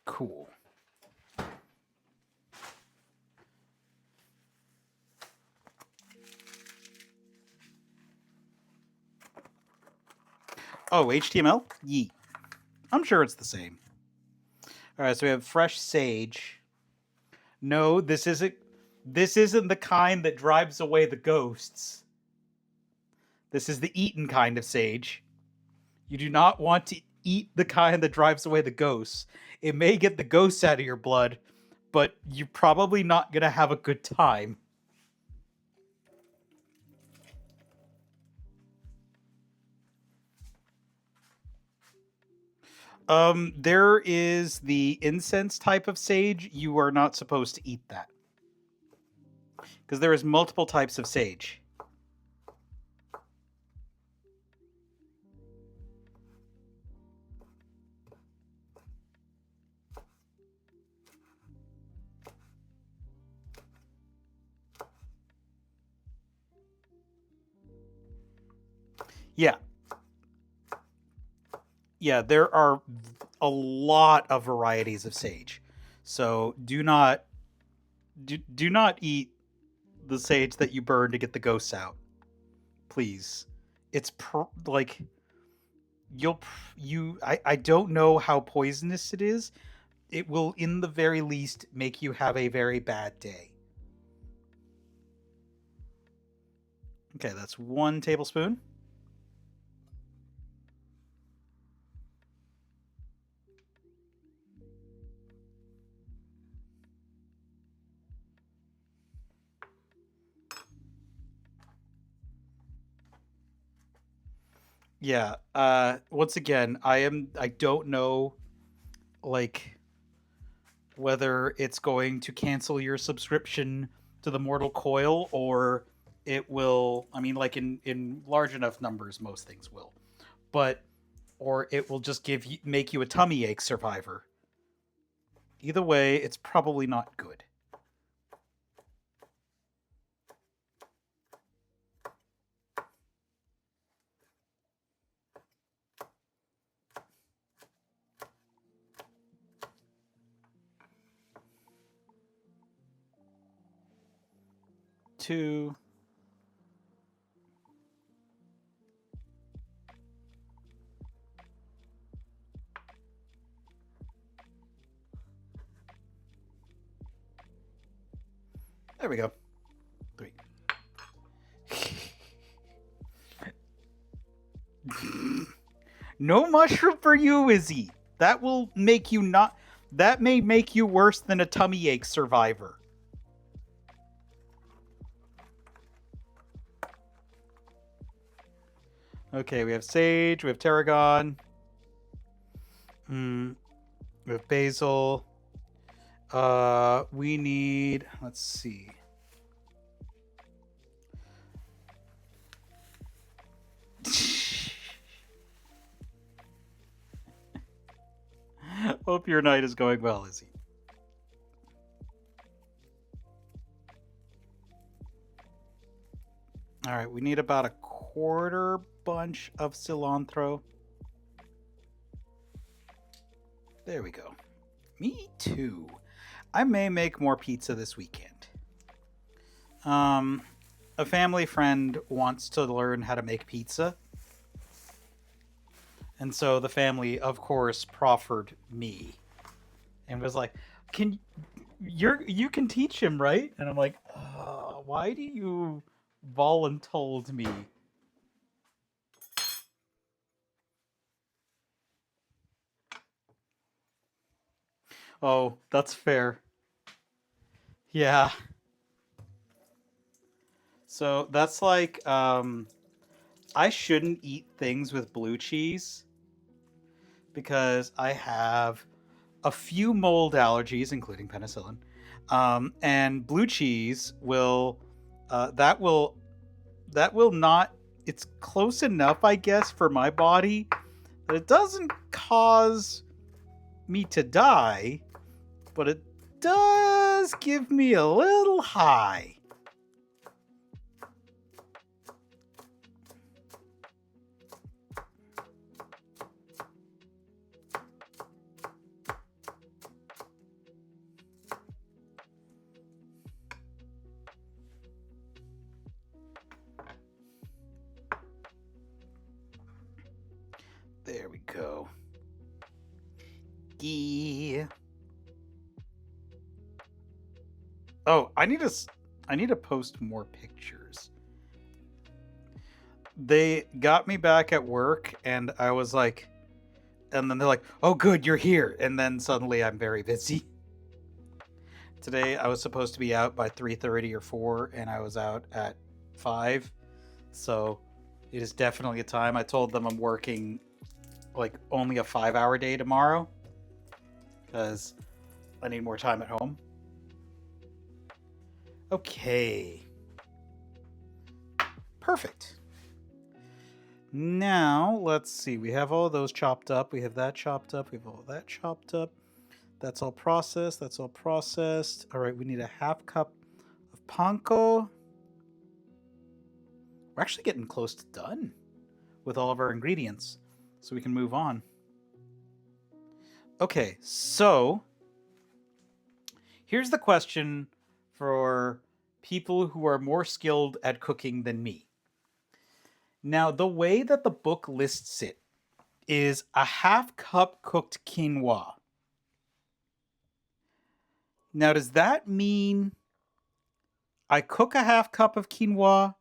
Cool. Oh, HTML? Yeet. I'm sure it's the same. All right, so we have fresh sage. No, this isn't the kind that drives away the ghosts. This is the eaten kind of sage. You do not want to eat the kind that drives away the ghosts. It may get the ghosts out of your blood, but you're probably not going to have a good time. There is the incense type of sage. You are not supposed to eat that, because there is multiple types of sage. Yeah. Yeah, there are a lot of varieties of sage. So do not eat the sage that you burn to get the ghosts out. Please. It's like I don't know how poisonous it is. It will in the very least make you have a very bad day. Okay, that's 1 tablespoon. Yeah. Once again, I don't know, like, whether it's going to cancel your subscription to the Mortal Coil, or it will, I mean, like, in large enough numbers most things will. But or it will just make you a tummy ache survivor. Either way, it's probably not good. Two. There we go. Three. No mushroom for you, Izzy. That will make you not. That may make you worse than a tummy ache survivor. Okay, we have sage, we have tarragon. We have basil. We need. Let's see. Hope your night is going well, Izzy. All right, we need about a quarter bunch of cilantro. There we go. Me too. I may make more pizza this weekend. A family friend wants to learn how to make pizza. And so the family, of course, proffered me and was like, you can teach him, right? And I'm like, why do you voluntold me? Oh, that's fair. Yeah. So that's like, I shouldn't eat things with blue cheese because I have a few mold allergies, including penicillin. And blue cheese will, that will not, it's close enough, I guess, for my body that it doesn't cause me to die, but it does give me a little high. There we go. Yeah. Oh, I need to post more pictures. They got me back at work and I was like, and then they're like, "Oh good, you're here." And then suddenly I'm very busy. Today I was supposed to be out by 3:30 or 4 and I was out at 5. So it is definitely a time. I told them I'm working like only a 5-hour day tomorrow because I need more time at home. Okay. Perfect. Now, let's see. We have all those chopped up. We have that chopped up. We have all that chopped up. That's all processed. That's all processed. All right, we need a half cup of panko. We're actually getting close to done with all of our ingredients, so we can move on. Okay, so here's the question for people who are more skilled at cooking than me. Now, the way that the book lists it is a half cup cooked quinoa. Now, does that mean I cook a half cup of quinoa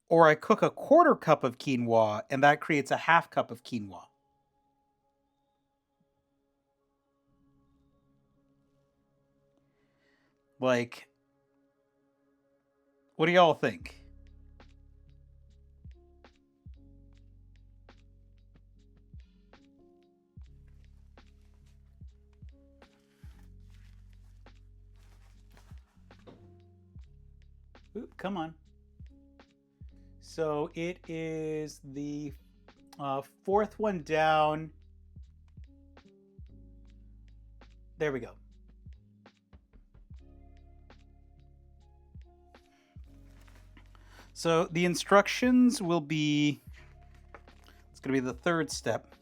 or I cook a quarter cup of quinoa and that creates a half cup of quinoa? Like, what do y'all think? Ooh, come on. So it is the fourth one down. There we go. So the instructions will be, it's going to be the third step.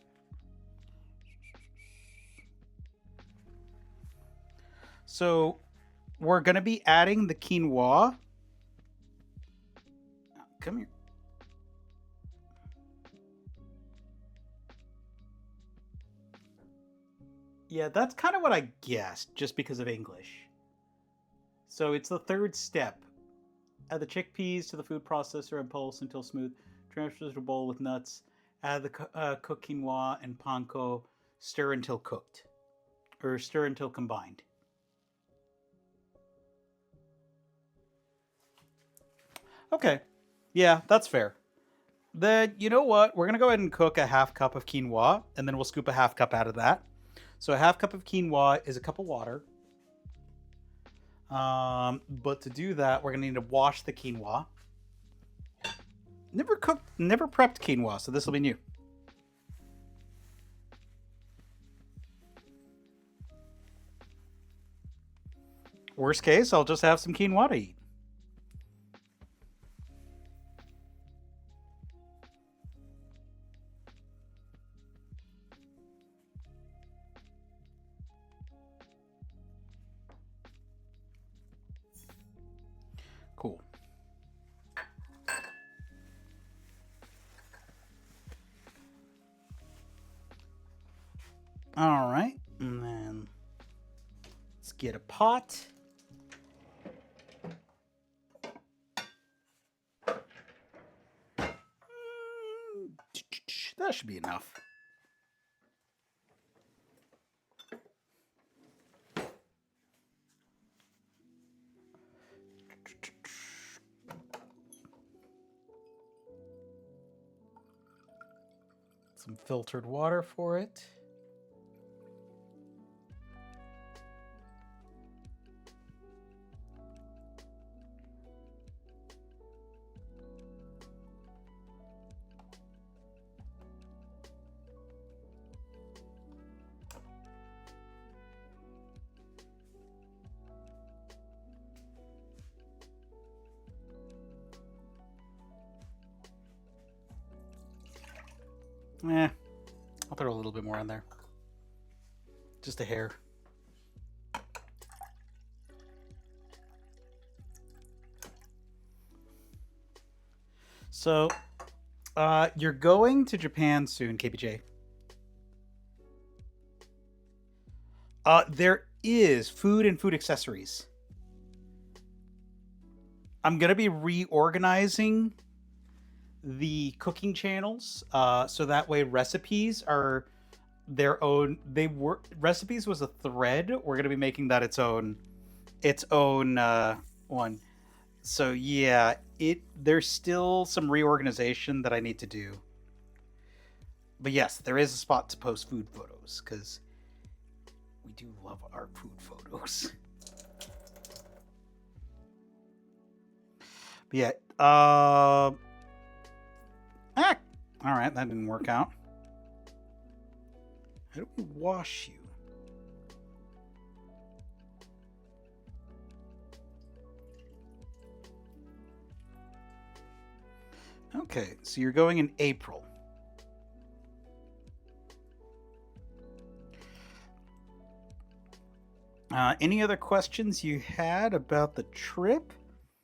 So we're going to be adding the quinoa. Come here. Yeah, that's kind of what I guessed, just because of English. So it's the third step. Add the chickpeas to the food processor and pulse until smooth. Transfer to a bowl with nuts. Add the cooked quinoa and panko. Stir until cooked. Or stir until combined. Okay. Yeah, that's fair. Then, you know what? We're going to go ahead and cook a half cup of quinoa, and then we'll scoop a half cup out of that. So a half cup of quinoa is a cup of water. But to do that, we're going to need to wash the quinoa. Never prepped quinoa, so this will be new. Worst case, I'll just have some quinoa to eat. Cool. All right, and then let's get a pot. That should be enough. Some filtered water for it. I'll throw a little bit more in there. Just a hair. So, you're going to Japan soon, KPJ. There is food and food accessories. I'm going to be reorganizing the cooking channels, so that way recipes are their own. Recipes was a thread. We're going to be making that its own one. So yeah, there's still some reorganization that I need to do. But yes, there is a spot to post food photos, because we do love our food photos. But yeah, all right, that didn't work out. How do we wash you? Okay, so you're going in April. Any other questions you had about the trip?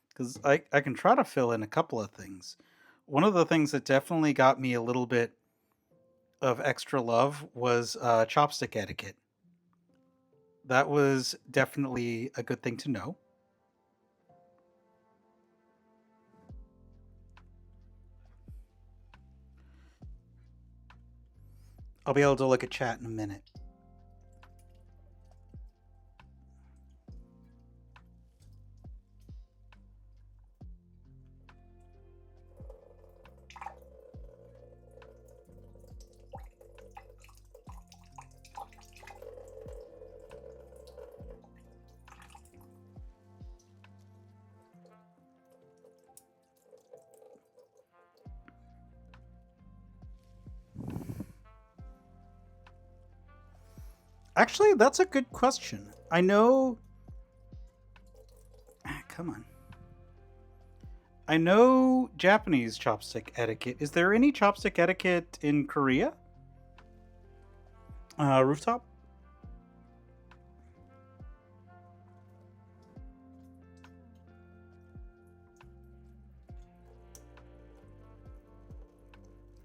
Because I can try to fill in a couple of things. One of the things that definitely got me a little bit of extra love was chopstick etiquette. That was definitely a good thing to know. I'll be able to look at chat in a minute. Actually, that's a good question. I know. Come on. I know Japanese chopstick etiquette. Is there any chopstick etiquette in Korea? Rooftop?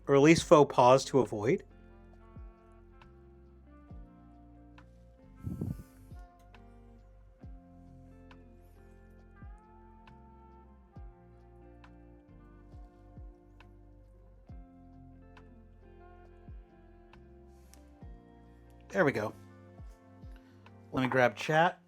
Or at least faux pas to avoid? There we go. Let me grab chat.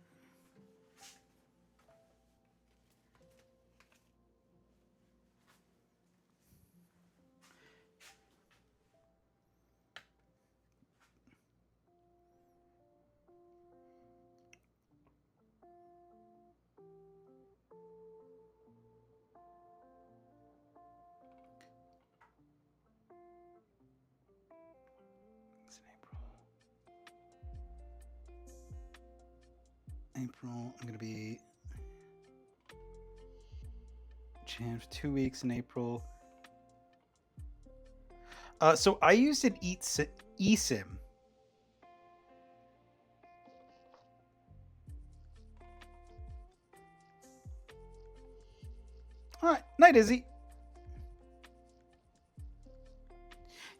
It's in April. I'm going to be Jan for 2 weeks in April. So I used an eSIM. All right, night, Izzy.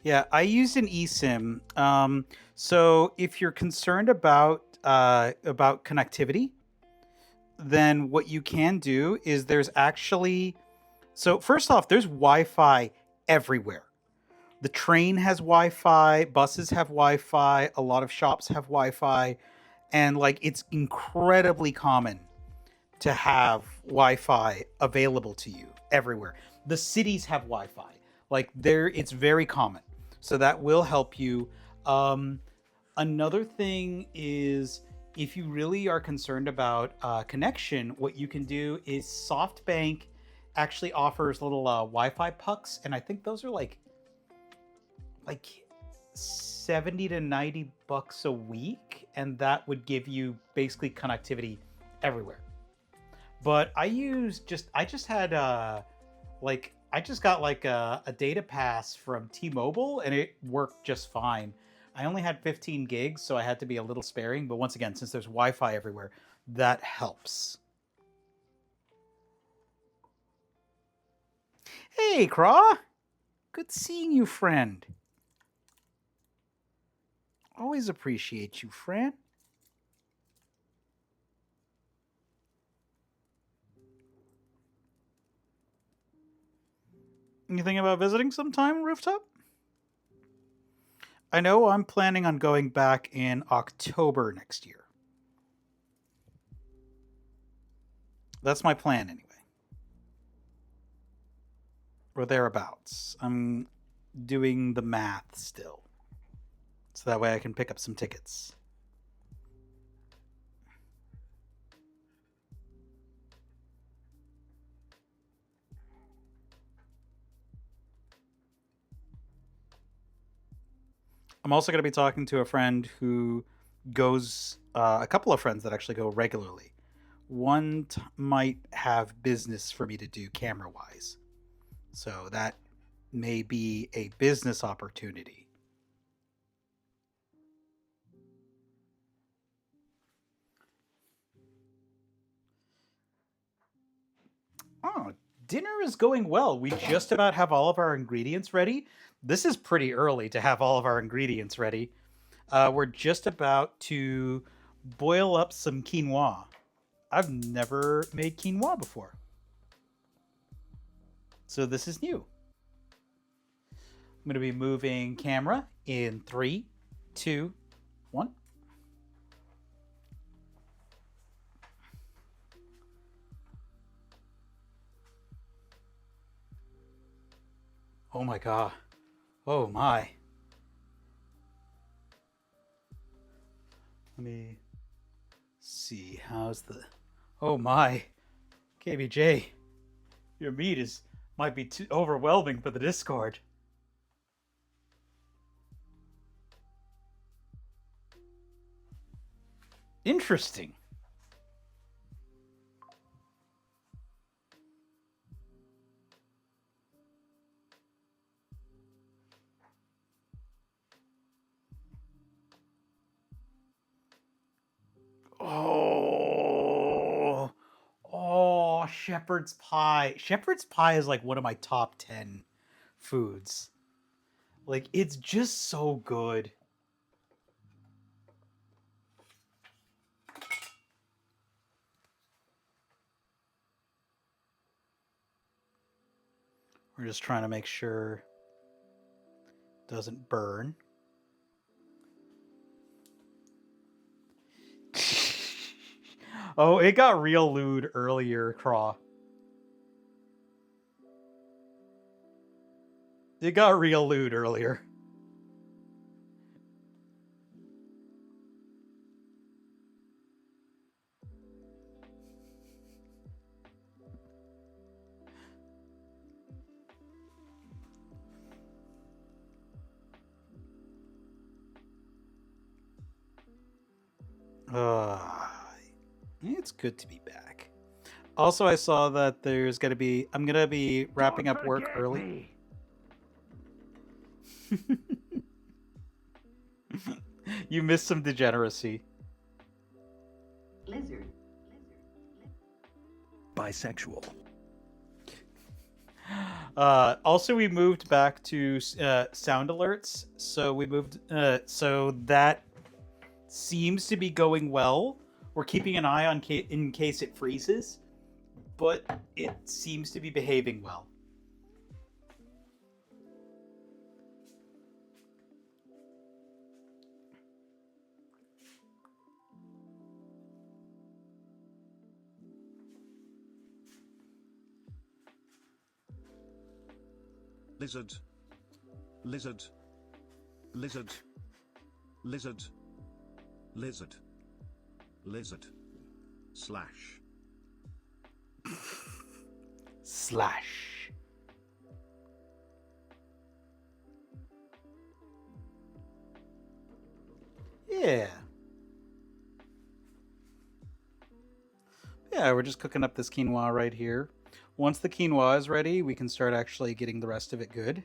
Yeah, I use an eSIM. So if you're concerned about connectivity, then what you can do is there's actually, so first off, there's Wi-Fi everywhere. The train has Wi-Fi, buses have Wi-Fi, a lot of shops have Wi-Fi, and like it's incredibly common to have Wi-Fi available to you everywhere. The cities have Wi-Fi. Like it's very common. So that will help you. Another thing is if you really are concerned about connection, what you can do is SoftBank actually offers little Wi-Fi pucks, and I think those are like 70 to 90 bucks a week, and that would give you basically connectivity everywhere. But I just got like a data pass from T-Mobile, and it worked just fine. I only had 15 gigs, so I had to be a little sparing. But once again, since there's Wi-Fi everywhere, that helps. Hey, Craw! Good seeing you, friend. Always appreciate you, friend. You thinking about visiting sometime, Rooftop? I know I'm planning on going back in October next year. That's my plan anyway. Or thereabouts. I'm doing the math still. So that way I can pick up some tickets. I'm also going to be talking to a friend who goes, a couple of friends that actually go regularly. One might have business for me to do camera-wise. So that may be a business opportunity. Oh, dinner is going well. We just about have all of our ingredients ready. This is pretty early to have all of our ingredients ready. We're just about to boil up some quinoa. I've never made quinoa before. So this is new. I'm going to be moving camera in 3, 2, 1. Oh my god. Oh my. Let me see. How's the... Oh my. KBJ. Your meat might be too overwhelming for the Discord. Interesting. Oh, oh, shepherd's pie. Shepherd's pie is like one of my top 10 foods. Like, it's just so good. We're just trying to make sure it doesn't burn. Oh, it got real lewd earlier, Craw. It got real lewd earlier. It's good to be back. Also, I saw that I'm gonna be wrapping up work early. You missed some degeneracy. Lizard. Bisexual. Also, we moved back to sound alerts, so we moved. So that seems to be going well. We're keeping an eye on in case it freezes, but it seems to be behaving well. Lizard. Lizard. Lizard. Lizard. Lizard. Lizard. Slash. Slash. Yeah. Yeah, we're just cooking up this quinoa right here. Once the quinoa is ready, we can start actually getting the rest of it good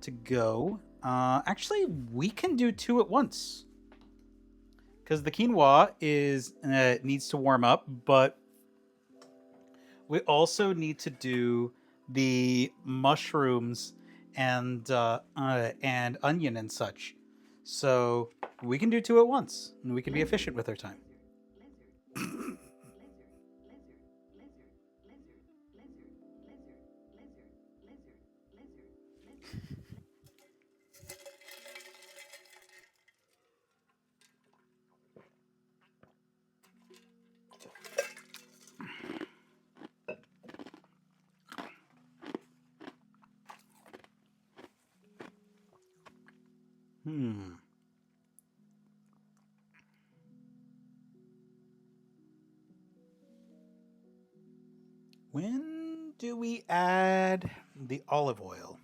to go. Actually, we can do two at once. Because the quinoa needs to warm up, but we also need to do the mushrooms and onion and such. So we can do two at once, and we can be efficient with our time. When do we add the olive oil?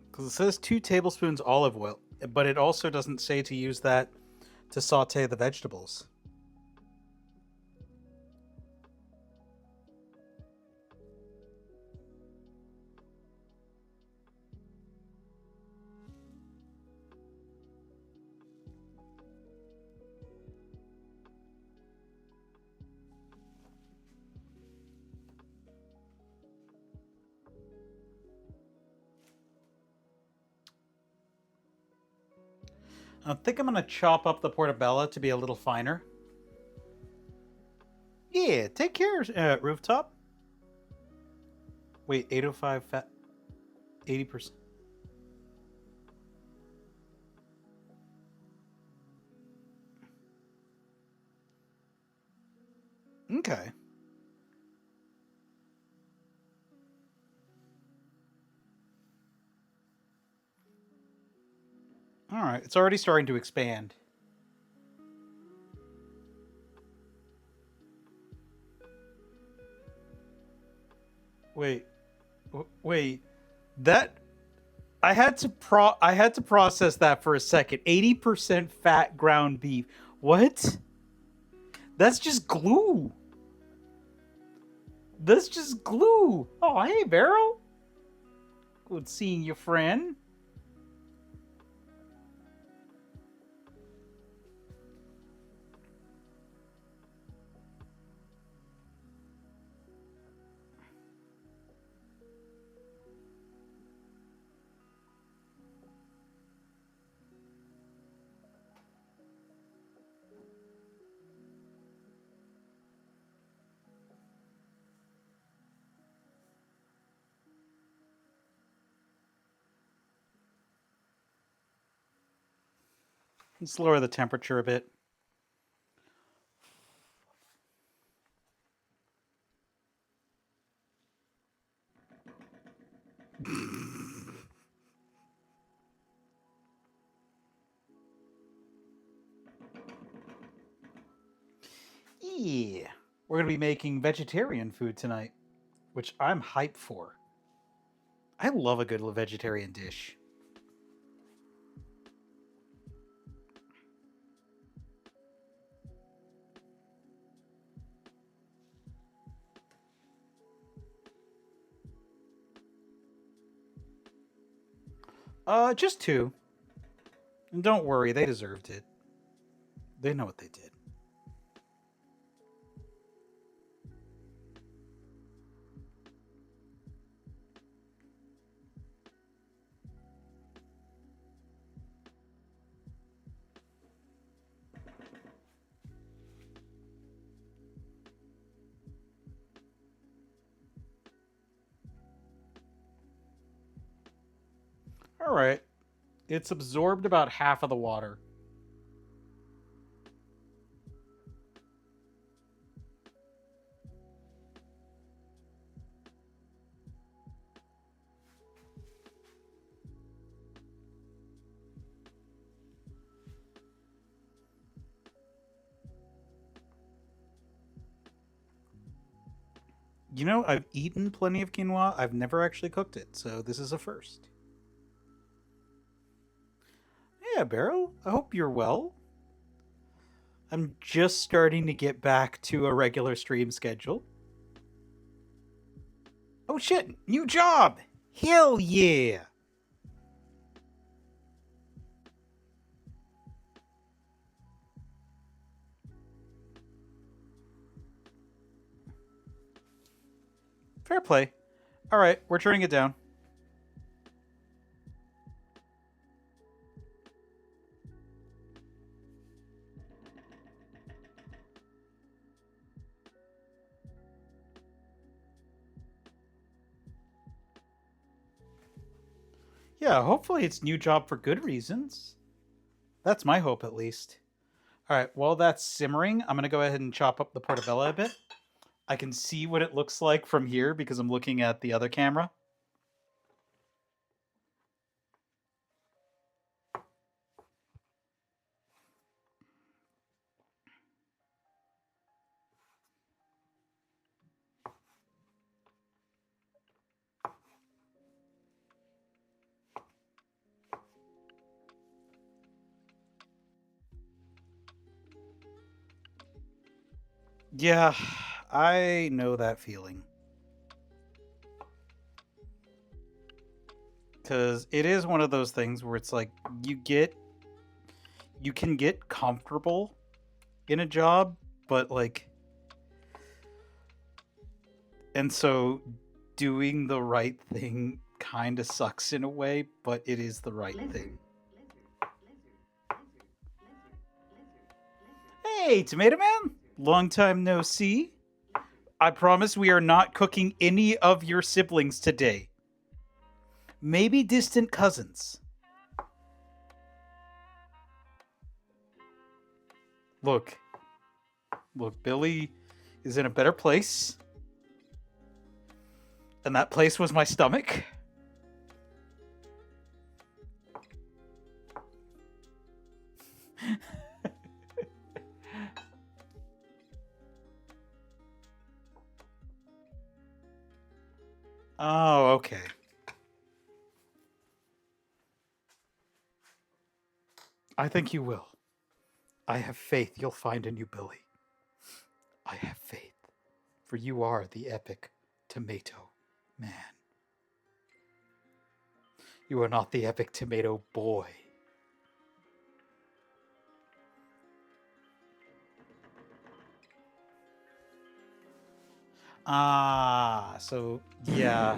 Because it says 2 tablespoons olive oil, but it also doesn't say to use that to saute the vegetables. I think I'm going to chop up the portobello to be a little finer. Yeah, take care, Rooftop. Wait, 805 fat, 80%. Okay. All right, it's already starting to expand. Wait. That I had to process that for a second. 80% fat ground beef. What? That's just glue. That's just glue. Oh, hey, Beryl. Good seeing you, friend. Let's lower the temperature a bit. Yeah. We're going to be making vegetarian food tonight, which I'm hyped for. I love a good vegetarian dish. Just two. And don't worry, they deserved it. They know what they did. All right. It's absorbed about half of the water. You know, I've eaten plenty of quinoa. I've never actually cooked it, so this is a first. Yeah, Beryl, I hope you're well. I'm just starting to get back to a regular stream schedule. Oh shit, new job! Hell yeah! Fair play. Alright, we're turning it down. Yeah, hopefully it's new job for good reasons. That's my hope, at least. Alright, while that's simmering, I'm going to go ahead and chop up the portobello a bit. I can see what it looks like from here because I'm looking at the other camera. Yeah, I know that feeling. Because it is one of those things where it's like you can get comfortable in a job, but like, and so doing the right thing kind of sucks in a way, but it is the right thing. Hey, Tomato Man! Long time no see. I promise we are not cooking any of your siblings today. Maybe distant cousins. Look, Billy is in a better place. And that place was my stomach. Oh, okay. I think you will. I have faith you'll find a new Billy. I have faith, for you are the epic tomato man. You are not the epic tomato boy. Ah, so yeah.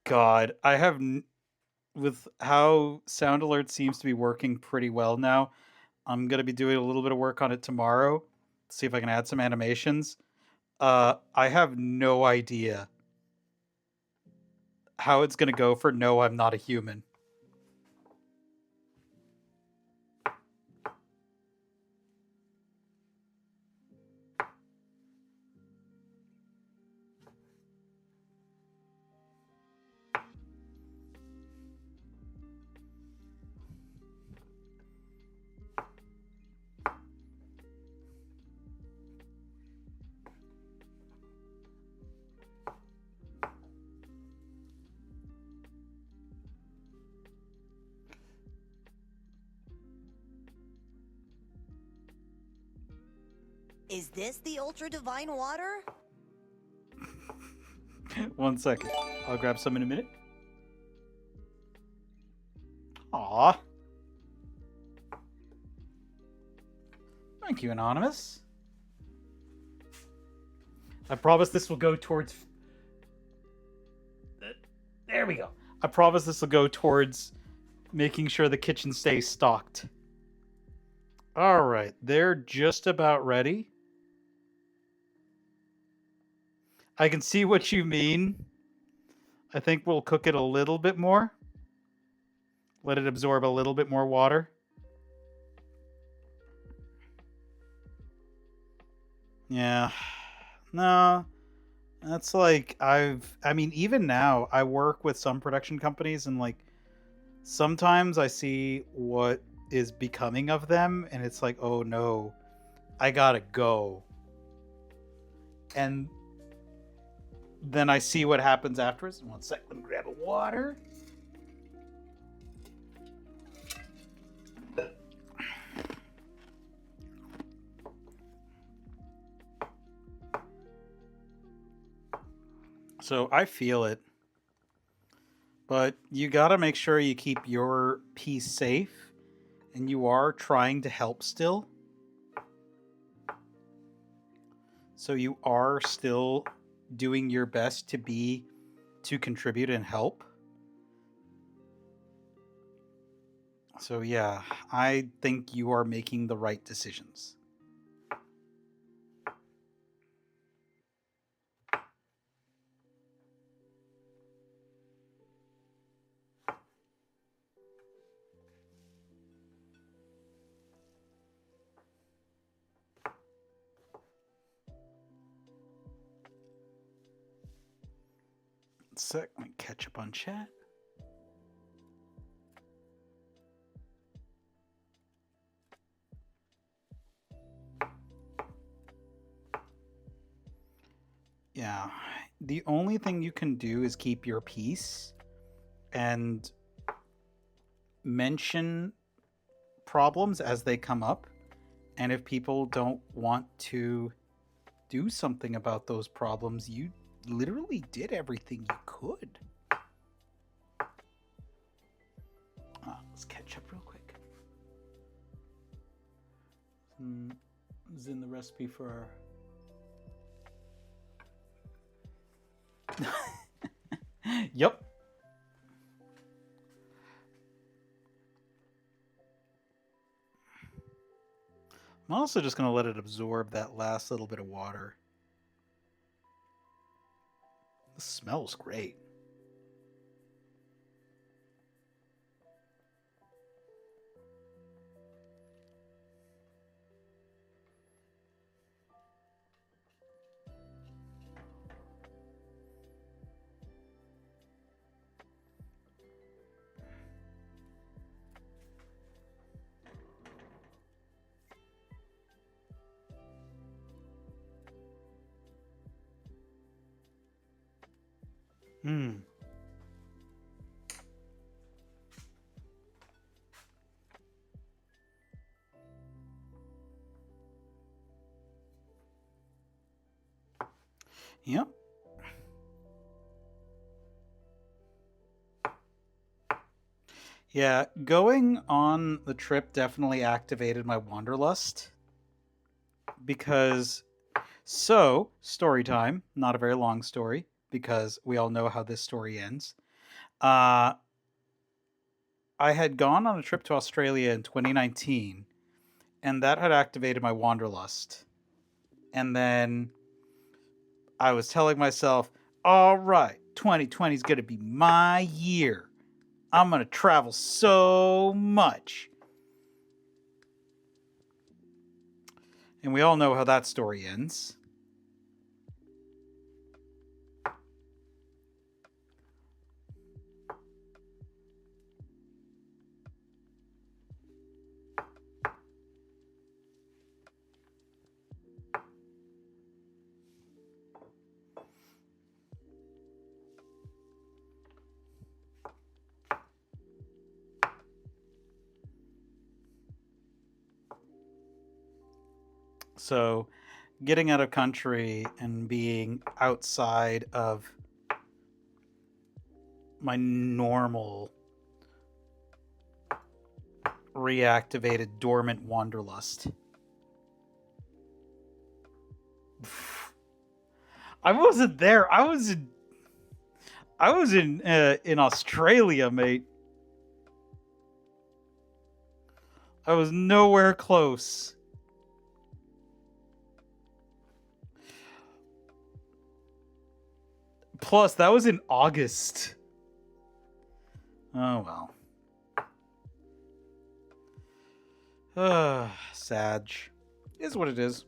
God, with how Sound Alert seems to be working pretty well now, I'm gonna be doing a little bit of work on it tomorrow. See if I can add some animations. I have no idea how it's gonna go for No, I'm Not a Human. Is this the ultra divine water? 1 second. I'll grab some in a minute. Aw. Thank you, Anonymous. I promise this will go towards... There we go. I promise this will go towards making sure the kitchen stays stocked. Alright, they're just about ready. I can see what you mean. I think we'll cook it a little bit more. Let it absorb a little bit more water. Yeah. No. That's like, I mean, even now, I work with some production companies, and like, sometimes I see what is becoming of them, and it's like, oh no, I gotta go. And then I see what happens afterwards. 1 sec, let me grab a water. So I feel it. But you gotta make sure you keep your piece safe, and you are trying to help still. So you are still doing your best to contribute and help. So yeah, I think you are making the right decisions. Sec, let me catch up on chat. Yeah, the only thing you can do is keep your peace and mention problems as they come up. And if people don't want to do something about those problems, you literally did everything you could. Let's catch up real quick. This is in the recipe for Yep. I'm also just going to let it absorb that last little bit of water. This smells great. Hmm. Yep. Yeah, going on the trip definitely activated my wanderlust because story time, not a very long story because we all know how this story ends. Uh I had gone on a trip to Australia in 2019 and that had activated my wanderlust. And then I was telling myself, "All right, 2020 is going to be my year. I'm going to travel so much." And we all know how that story ends. So, getting out of country and being outside of my normal reactivated dormant wanderlust. I wasn't there. I was in Australia, mate. I was nowhere close. Plus, that was in August. Oh well. Sag. Is what it is.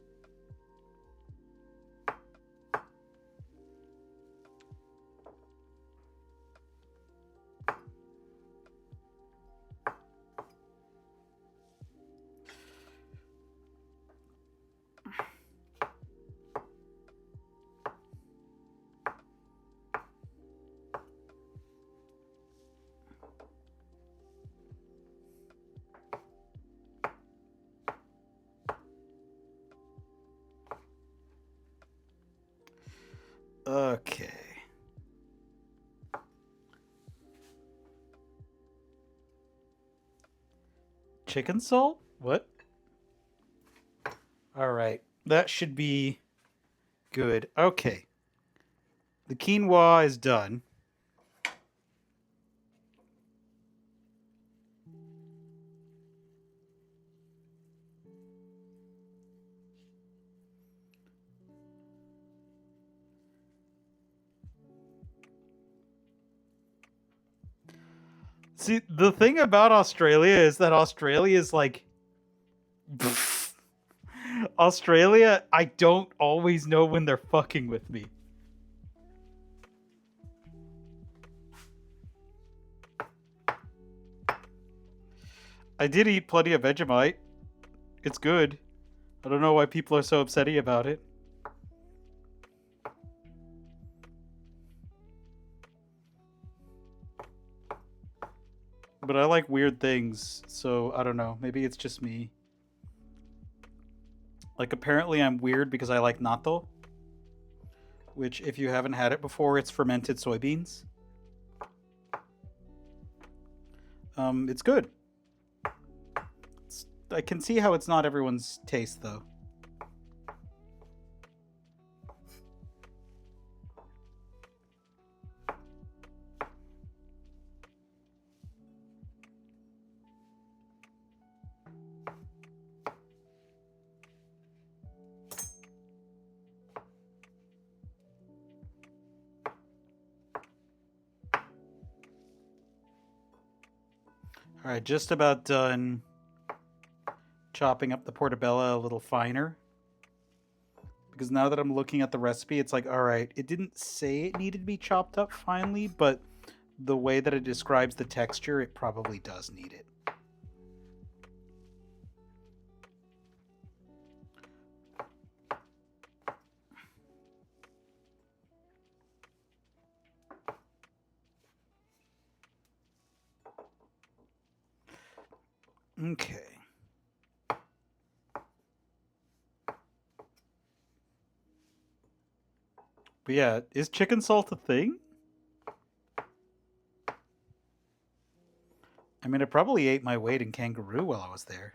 Okay. Chicken soul? What? Alright. That should be good. Okay. The quinoa is done. See, the thing about Australia is that Australia is like... Australia, I don't always know when they're fucking with me. I did eat plenty of Vegemite. It's good. I don't know why people are so upsetty about it. But I like weird things, so I don't know. Maybe it's just me. Like, apparently I'm weird because I like natto. Which, if you haven't had it before, it's fermented soybeans. It's good. I can see how it's not everyone's taste, though. Alright, just about done chopping up the portobello a little finer. Because now that I'm looking at the recipe, it's like, alright, it didn't say it needed to be chopped up finely, but the way that it describes the texture, it probably does need it. Okay. But yeah, is chicken salt a thing? I mean, I probably ate my weight in kangaroo while I was there.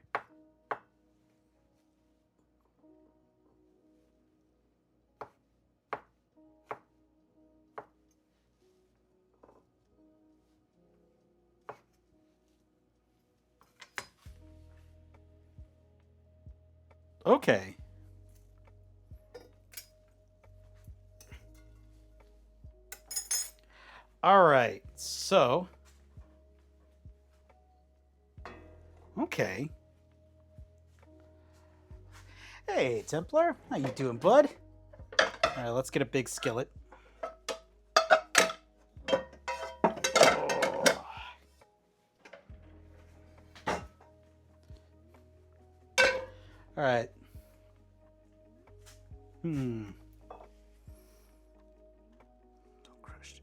Okay. All right. So. Okay. Hey, Templar. How you doing, bud? All right, let's get a big skillet. All right. Don't crush it.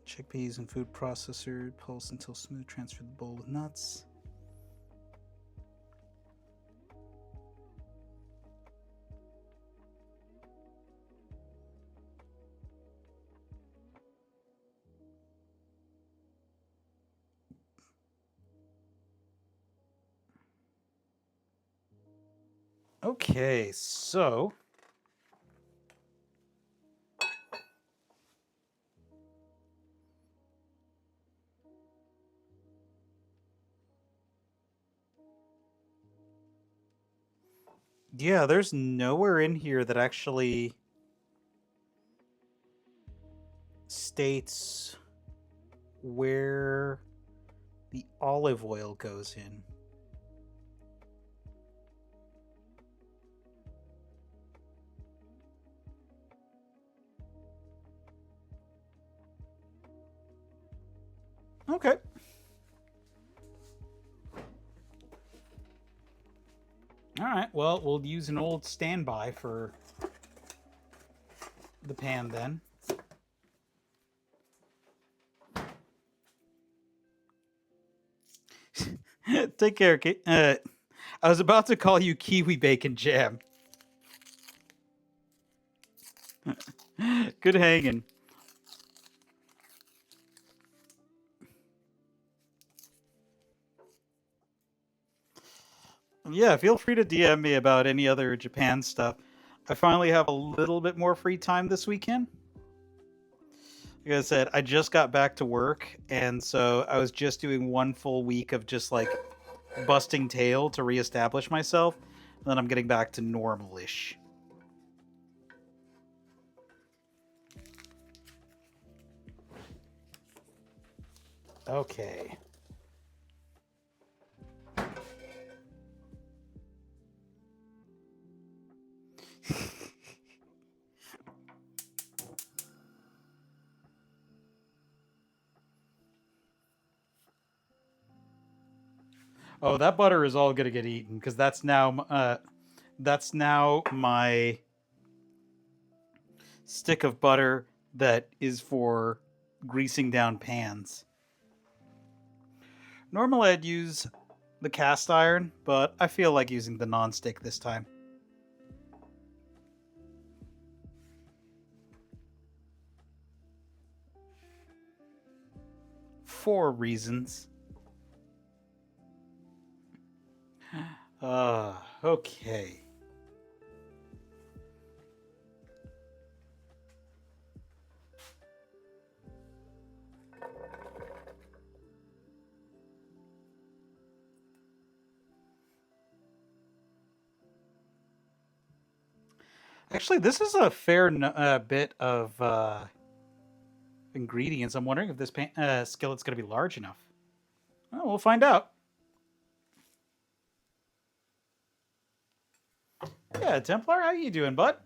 Chickpeas and food processor. Pulse until smooth. Transfer the bowl with nuts. Okay, so yeah, there's nowhere in here that actually states where the olive oil goes in. Okay. All right, well, we'll use an old standby for the pan then. Take care, Kate. I was about to call you Kiwi Bacon Jam. Good hanging. Yeah, feel free to DM me about any other Japan stuff. I finally have a little bit more free time this weekend. Like I said, I just got back to work, and so I was just doing one full week of just like busting tail to reestablish myself. And then I'm getting back to normal-ish. Okay. Oh, that butter is all gonna get eaten because that's now my stick of butter that is for greasing down pans. Normally I'd use the cast iron, but I feel like using the non-stick this time. For reasons. Okay. Actually, this is a fair bit of ingredients. I'm wondering if this skillet's going to be large enough. Well, we'll find out. Yeah, Templar, how you doing, bud?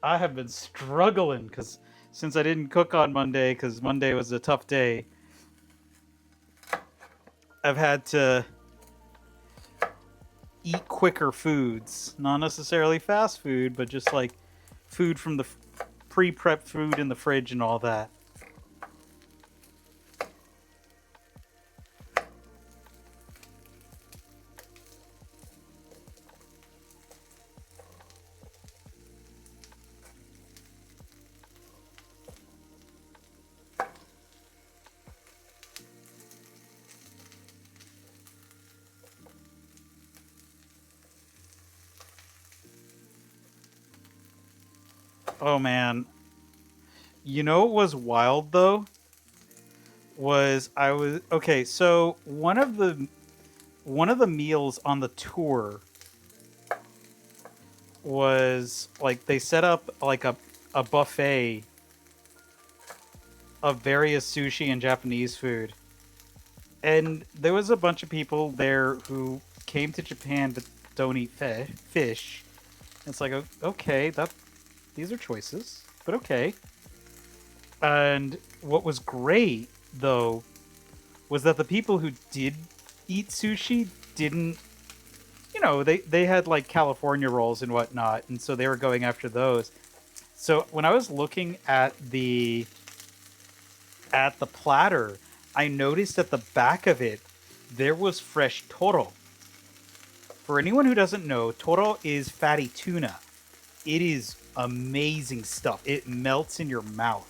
I have been struggling because since I didn't cook on Monday, because Monday was a tough day, I've had to eat quicker foods. Not necessarily fast food, but just like food from the pre-prep food in the fridge and all that. Oh man. You know what was wild though? Okay, so one of the meals on the tour was like they set up like a buffet of various sushi and Japanese food. And there was a bunch of people there who came to Japan but don't eat fish. It's like, okay, these are choices, but okay. And what was great though was that the people who did eat sushi didn't, they had like California rolls and whatnot, and so they were going after those. So when I was looking at the platter, I noticed at the back of it there was fresh toro. For anyone who doesn't know, toro is fatty tuna. It is amazing stuff. It melts in your mouth.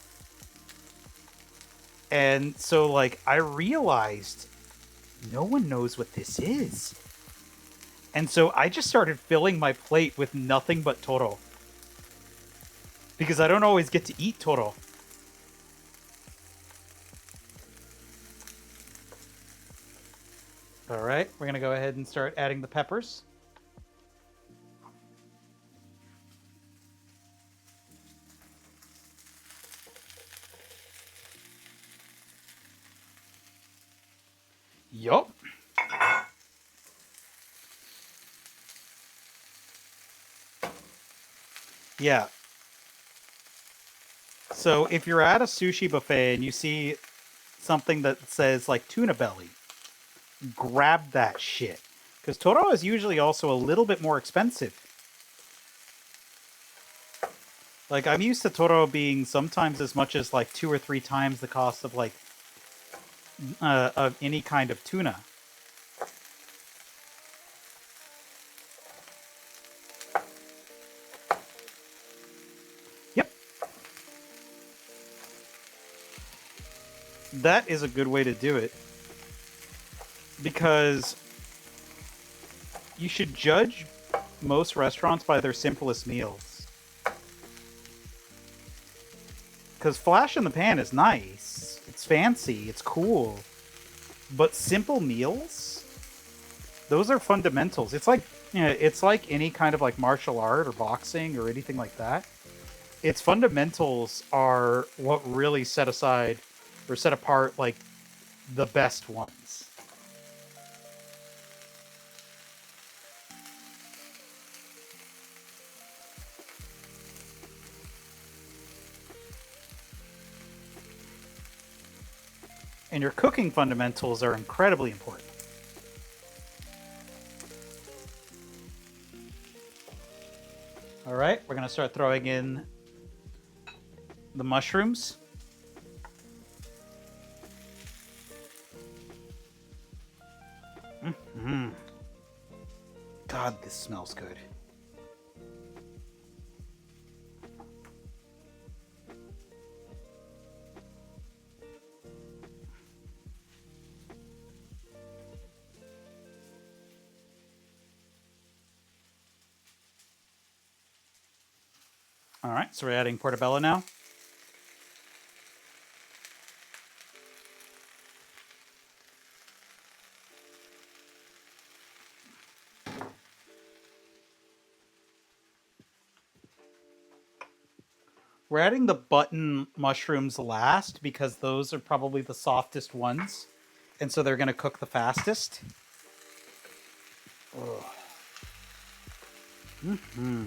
And so like I realized no one knows what this is. And so I just started filling my plate with nothing but toro. Because I don't always get to eat toro. All right, we're going to go ahead and start adding the peppers. Yup. Yeah. So if you're at a sushi buffet and you see something that says like tuna belly, grab that shit. Because toro is usually also a little bit more expensive. Like I'm used to toro being sometimes as much as like 2 or 3 times the cost of like of any kind of tuna. Yep. That is a good way to do it. Because you should judge most restaurants by their simplest meals. Because flash in the pan is nice. It's fancy. It's cool. But simple meals? Those are fundamentals. It's like, it's like any kind of like martial art or boxing or anything like that. Its fundamentals are what really set aside or set apart like the best ones. And your cooking fundamentals are incredibly important. All right, we're going to start throwing in the mushrooms. Mm-hmm. God, this smells good. All right, so we're adding portobello now. We're adding the button mushrooms last because those are probably the softest ones. And so they're going to cook the fastest. Mm-hmm.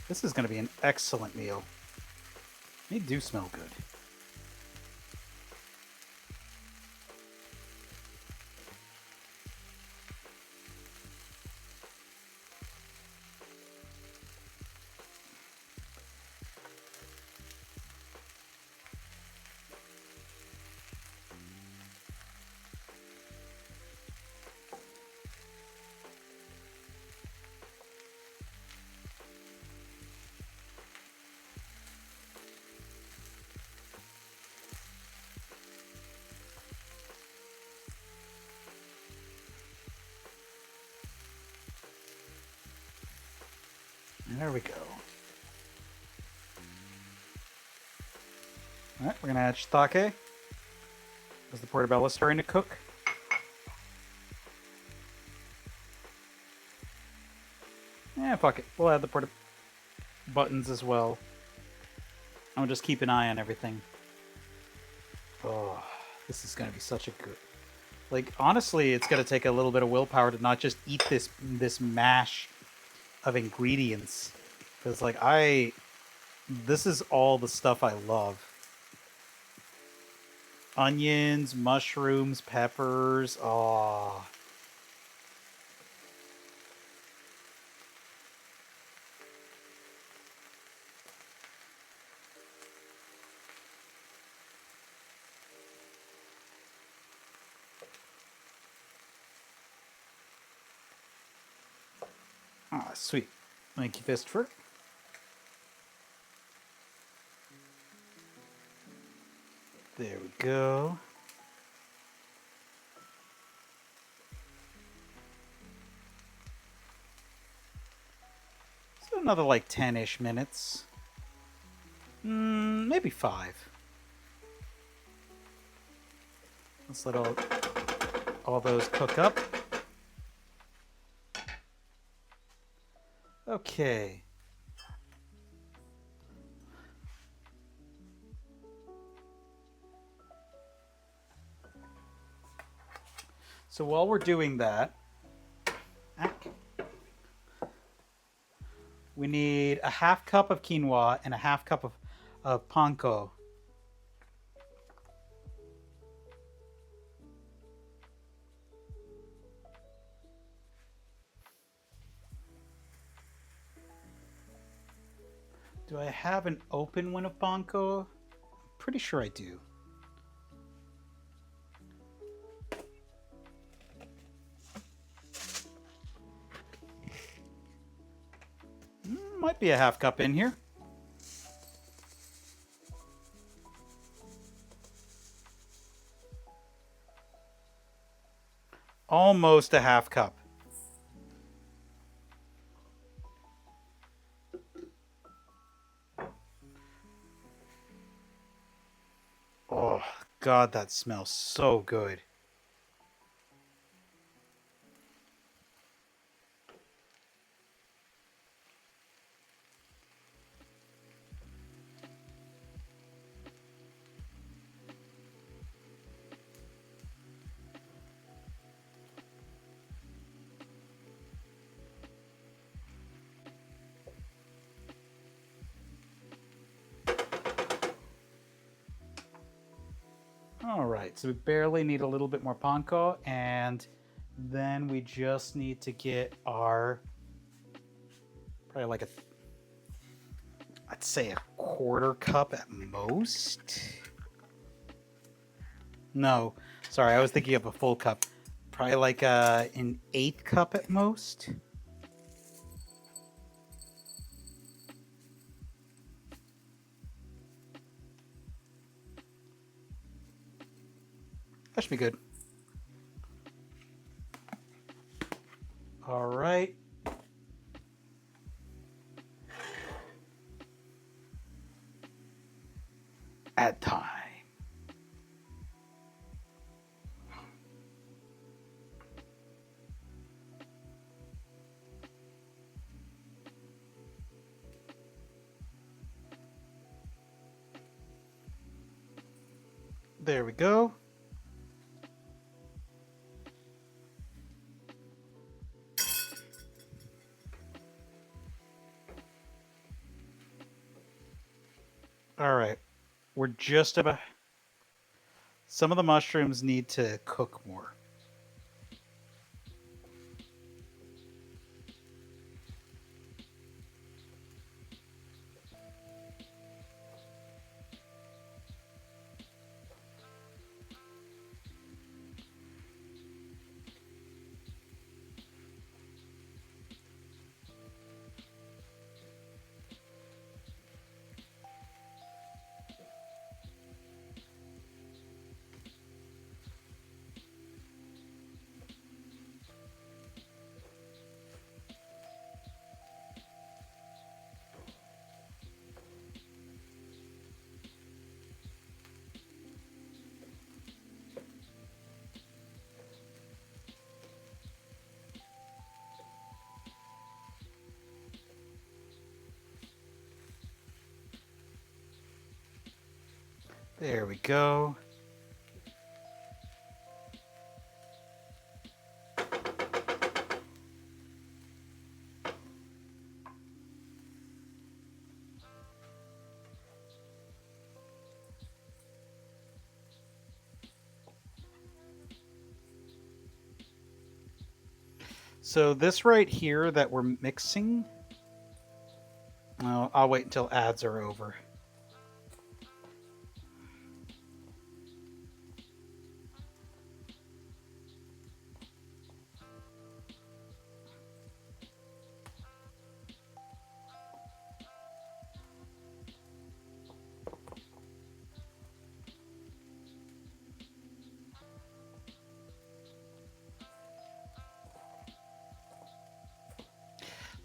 This is going to be an excellent meal. They do smell good. There we go. Alright, we're gonna add shiitake. Is the portobello starting to cook? Yeah, fuck it. We'll add the buttons as well. I'm gonna just keep an eye on everything. Oh, this is gonna be such a good... Like, honestly, it's gonna take a little bit of willpower to not just eat this mash of ingredients. Because, like, this is all the stuff I love. Onions, mushrooms, peppers. Oh. Ah, sweet. Thank you, Fistford. There we go. So another like 10-ish minutes. Maybe 5. Let's let all those cook up. Okay. So while we're doing that, we need a half cup of quinoa and a half cup of panko. Do I have an open one of panko? Pretty sure I do. Might be a half cup in here. Almost a half cup. Oh, God, that smells so good. All right, so we barely need a little bit more panko, and then we just need to get our, probably like I'd say a quarter cup at most. No, sorry, I was thinking of a full cup. Probably like an 1/8 cup at most. That should be good. All right. Add time. There we go. All right. We're just about... Some of the mushrooms need to cook more. There we go. So this right here that we're mixing, I'll wait until ads are over.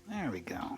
There we go.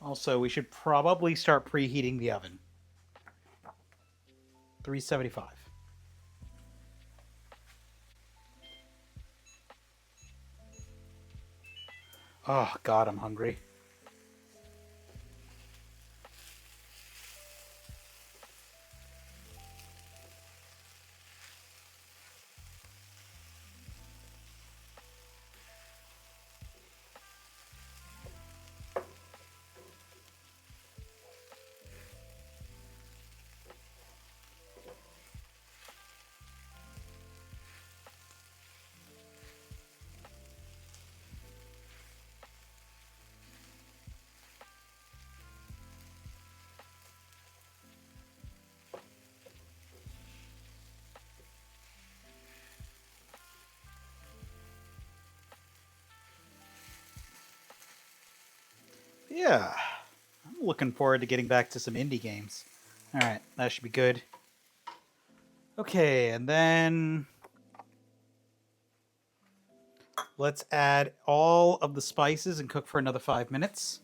Also, we should probably start preheating the oven. 375. Oh, God, I'm hungry. Yeah, I'm looking forward to getting back to some indie games. All right, that should be good. Okay, and then let's add all of the spices and cook for another 5 minutes.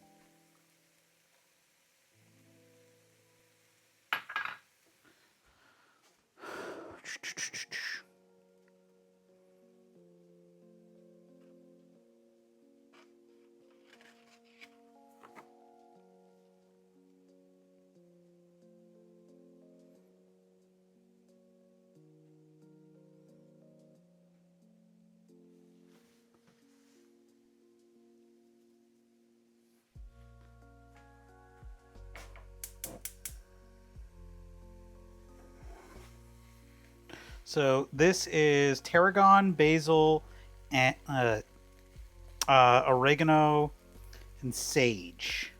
So this is tarragon, basil, and oregano, and sage.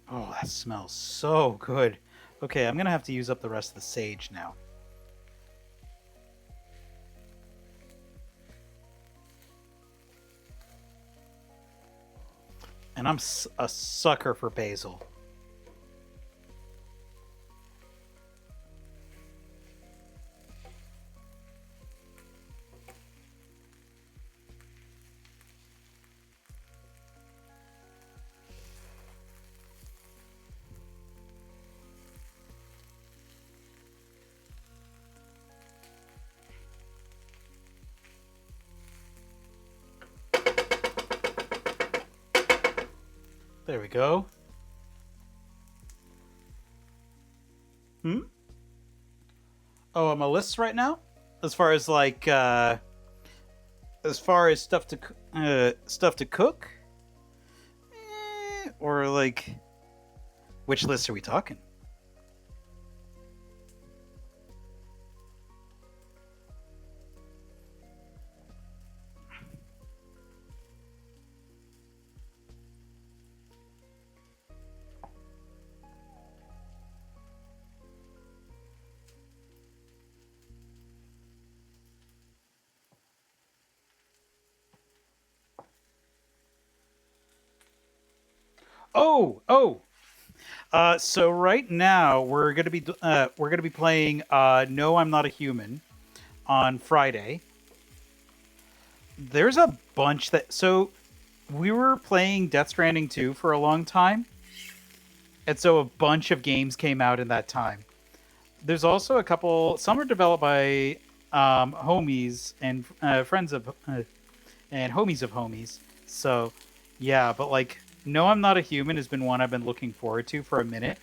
Oh, that smells so good. Okay, I'm gonna have to use up the rest of the sage now. And I'm a sucker for basil. There we go. Oh, on my list right now? As far as like as far as stuff to cook? Or like which list are we talking? Oh. So right now we're gonna be playing No, I'm Not a Human on Friday. There's a bunch that we were playing Death Stranding 2 for a long time, and so a bunch of games came out in that time. There's also a couple. Some are developed by homies and friends of and homies of homies. So yeah, but like No, I'm Not a Human has been one I've been looking forward to for a minute.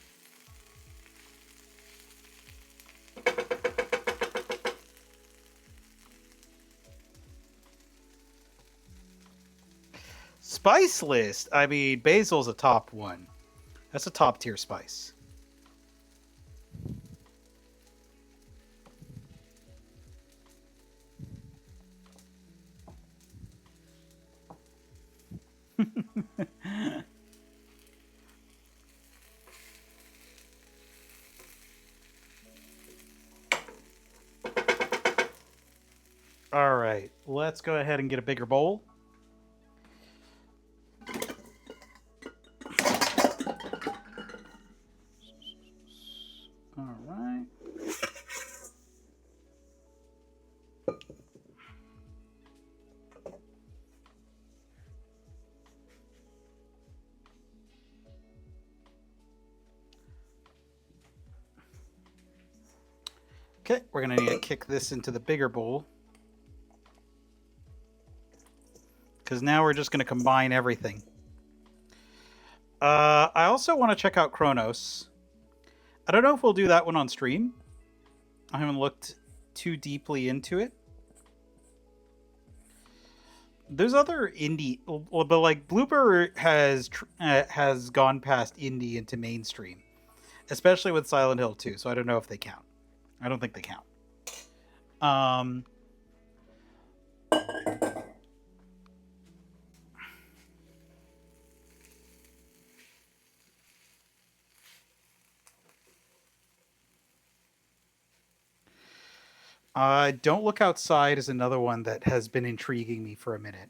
Spice list. I mean, basil's a top one. That's a top tier spice. All right, let's go ahead and get a bigger bowl. All right. Okay, we're gonna need to kick this into the bigger bowl. Because now we're just gonna combine everything. I also want to check out Kronos. I don't know if we'll do that one on stream. I haven't looked too deeply into it. There's other indie, but like Blooper has gone past indie into mainstream, especially with Silent Hill 2. So I don't know if they count. I don't think they count. Don't Look Outside is another one that has been intriguing me for a minute.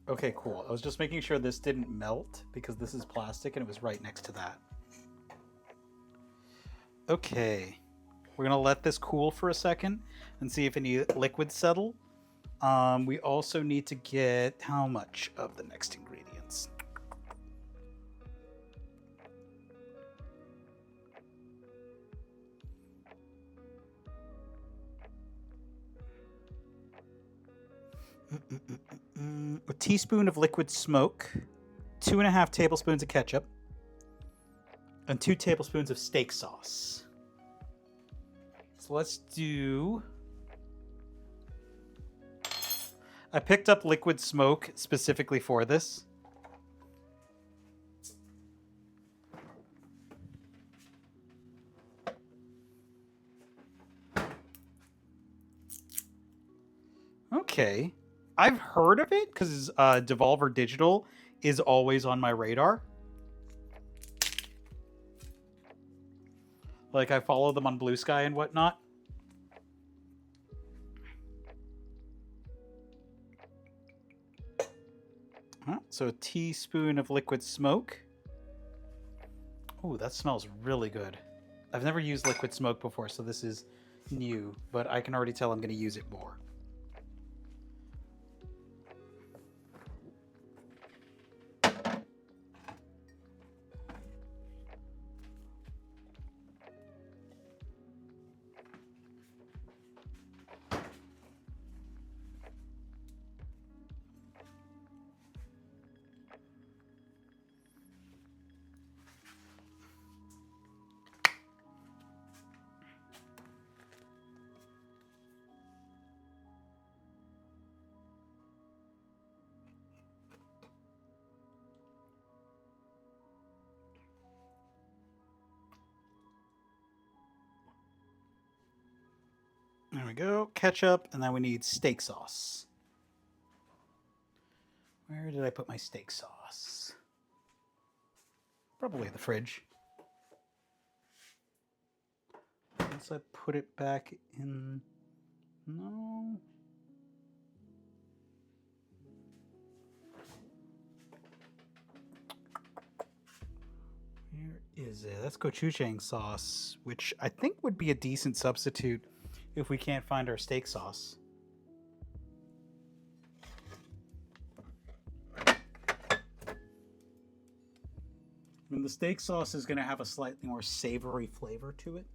Okay, cool. I was just making sure this didn't melt because this is plastic and it was right next to that. Okay. We're going to let this cool for a second and see if any liquids settle. We also need to get how much of the next ingredients? A teaspoon of liquid smoke, 2.5 tablespoons of ketchup, and 2 tablespoons of steak sauce. So let's do... I picked up liquid smoke specifically for this. Okay. I've heard of it because Devolver Digital is always on my radar. Like, I follow them on Blue Sky and whatnot. So a teaspoon of liquid smoke. Oh, that smells really good. I've never used liquid smoke before, so this is new, but I can already tell I'm going to use it more. There we go. Ketchup, and then we need steak sauce. Where did I put my steak sauce? Probably the fridge. Once I put it back in No. Where is it? That's gochujang sauce, which I think would be a decent substitute if we can't find our steak sauce. And the steak sauce is going to have a slightly more savory flavor to it.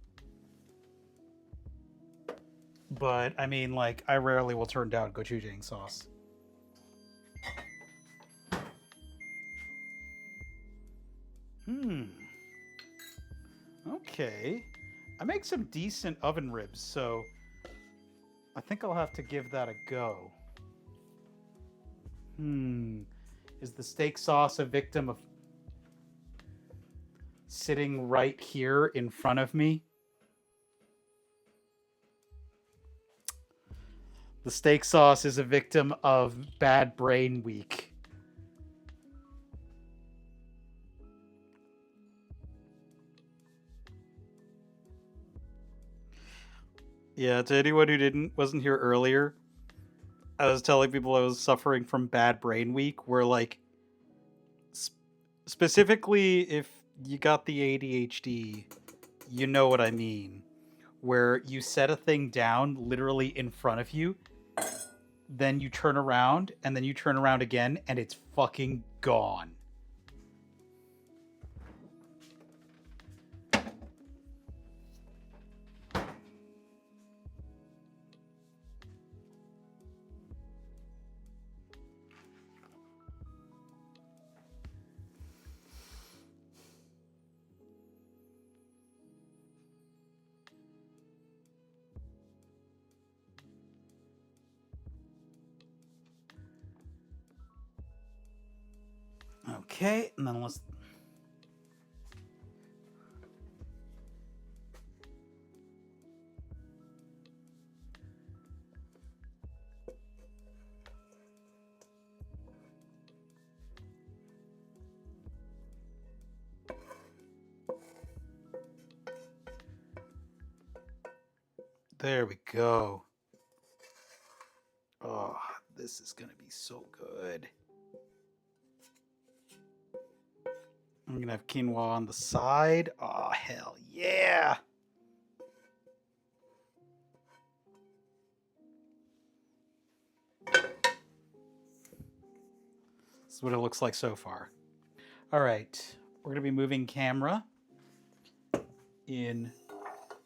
But, I mean, like, I rarely will turn down gochujang sauce. Okay. I make some decent oven ribs, so I think I'll have to give that a go. Is the steak sauce a victim of sitting right here in front of me? The steak sauce is a victim of bad brain week. Yeah, to anyone who wasn't here earlier, I was telling people I was suffering from bad brain week, where like specifically if you got the ADHD, you know what I mean. Where you set a thing down literally in front of you, then you turn around, and then you turn around again, and it's fucking gone. Okay, and then let's... There we go. Oh, this is gonna be so good. I'm gonna have quinoa on the side. Oh, hell yeah! This is what it looks like so far. All right, we're gonna be moving camera in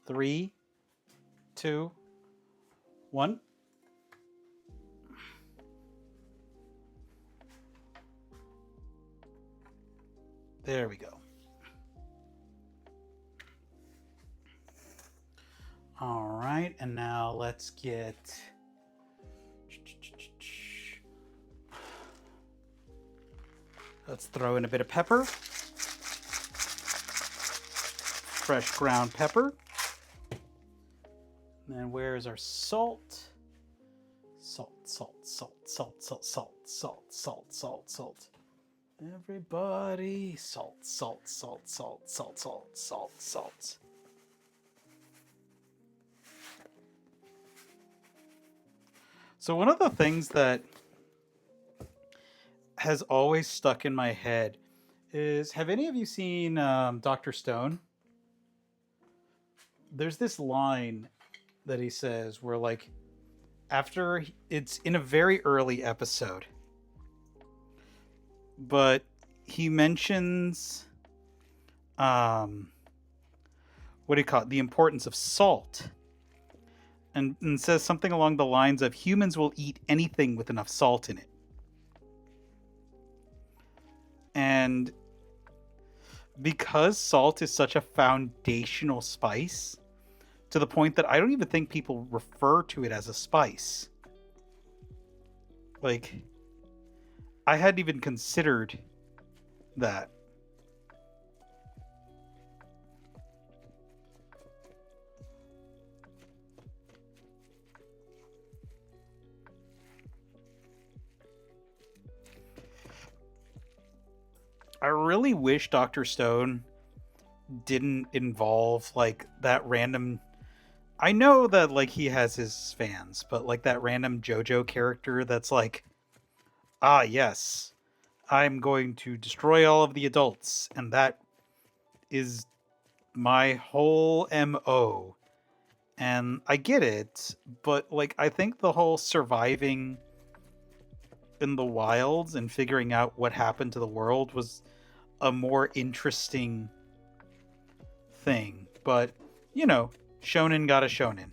3, 2, 1. There we go. All right, and now let's get... Let's throw in a bit of pepper. Fresh ground pepper. And then where's our salt? Salt, salt, salt, salt, salt, salt, salt, salt, salt, salt. Everybody, salt, salt, salt, salt, salt, salt, salt, salt. So one of the things that has always stuck in my head is, have any of you seen Dr. Stone? There's this line that he says where, like, after it's in a very early episode, but he mentions what do you call it, the importance of salt, and says something along the lines of humans will eat anything with enough salt in it. And because salt is such a foundational spice, to the point that I don't even think people refer to it as a spice. Like, I hadn't even considered that. I really wish Dr. Stone didn't involve, like, that random I know that like he has his fans, but like that random JoJo character that's like, ah, yes, I'm going to destroy all of the adults, and that is my whole MO. And I get it, but like I think the whole surviving in the wilds and figuring out what happened to the world was a more interesting thing. But, you know, shonen got a shonen.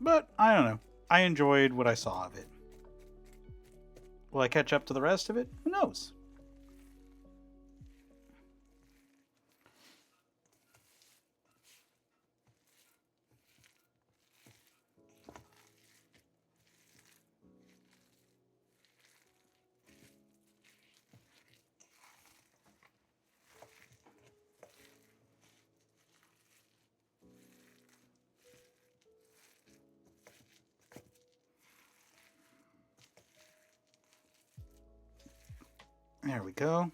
But I don't know. I enjoyed what I saw of it. Will I catch up to the rest of it? Who knows? There we go.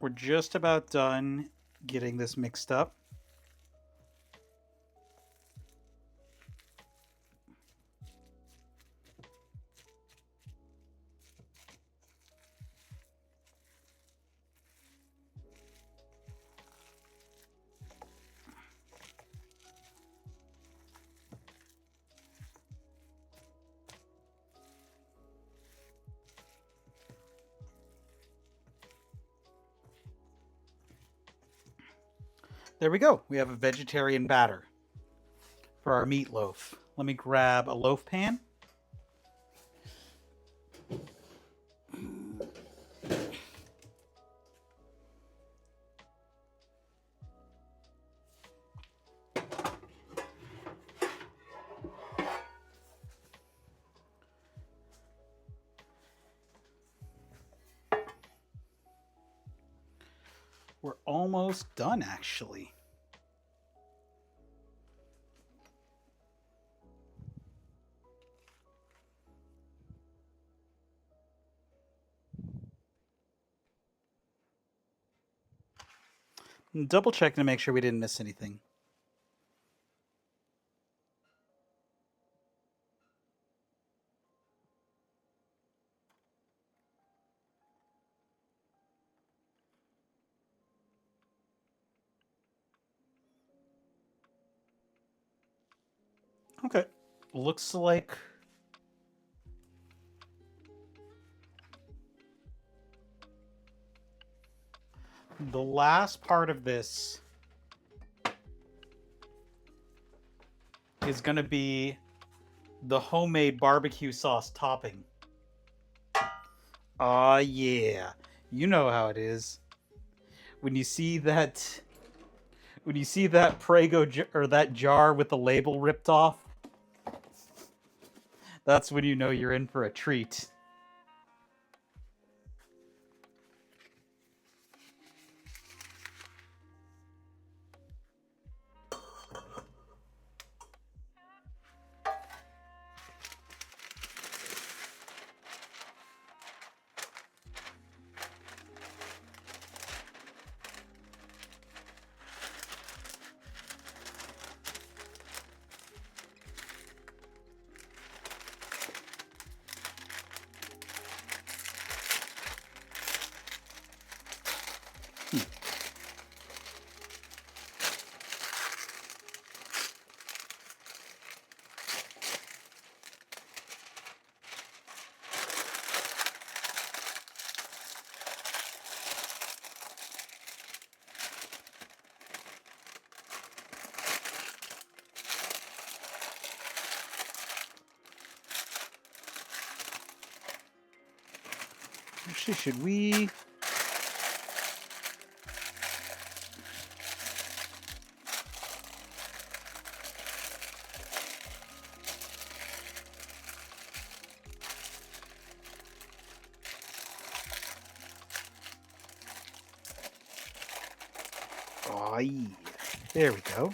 We're just about done getting this mixed up. There we go. We have a vegetarian batter for our meatloaf. Let me grab a loaf pan. We're almost done, actually. Double checking to make sure we didn't miss anything. Okay. Looks like the last part of this is going to be the homemade barbecue sauce topping. Ah, yeah. You know how it is. When you see that Prego or that jar with the label ripped off, that's when you know you're in for a treat. Actually, should we... Oh, yeah. There we go.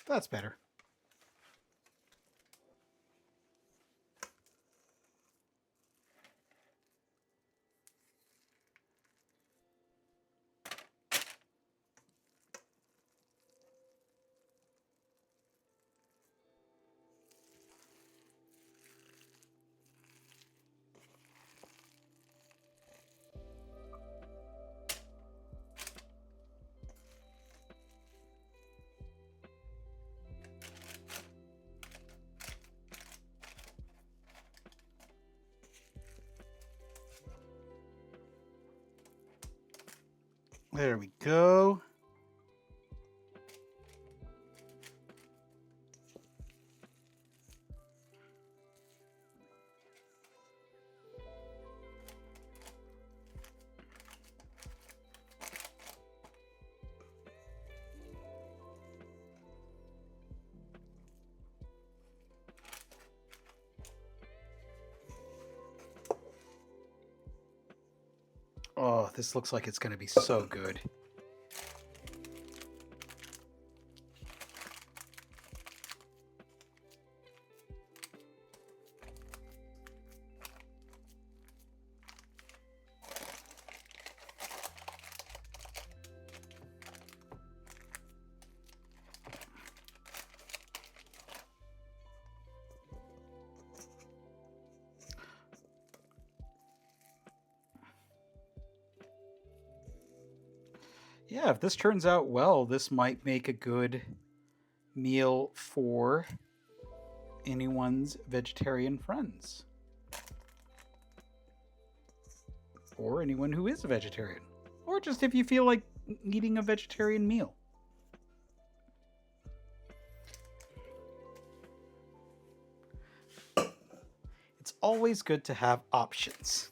That's better. There we go. Oh, this looks like it's going to be so good. Yeah, if this turns out well, this might make a good meal for anyone's vegetarian friends. Or anyone who is a vegetarian. Or just if you feel like eating a vegetarian meal. It's always good to have options.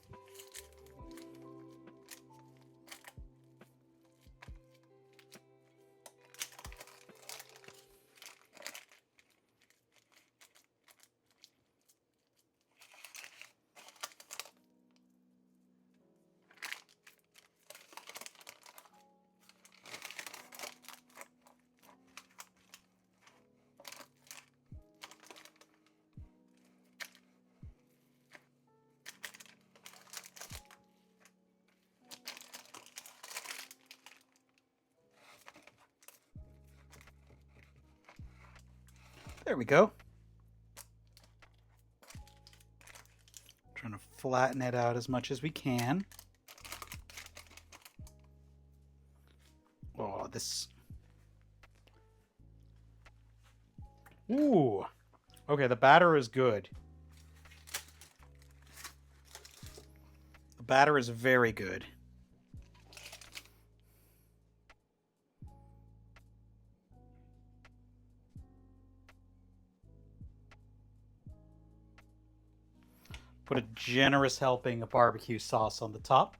There we go. Trying to flatten it out as much as we can. Oh, this... Ooh. Okay, the batter is good. The batter is very good. Put a generous helping of barbecue sauce on the top.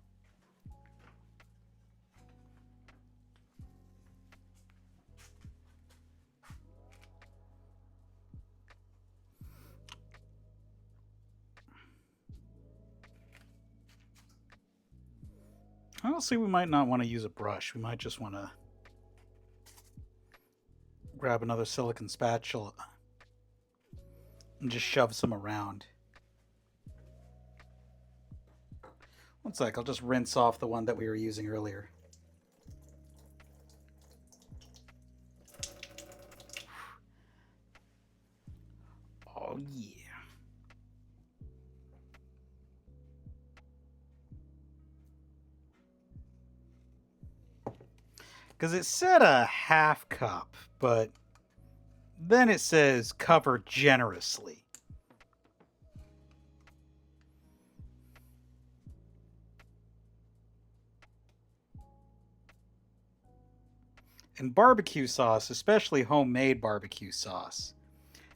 Honestly, we might not want to use a brush. We might just want to grab another silicone spatula and just shove some around. One sec, I'll just rinse off the one that we were using earlier. Oh, yeah. Because it said a half cup, but then it says cover generously. And barbecue sauce, especially homemade barbecue sauce,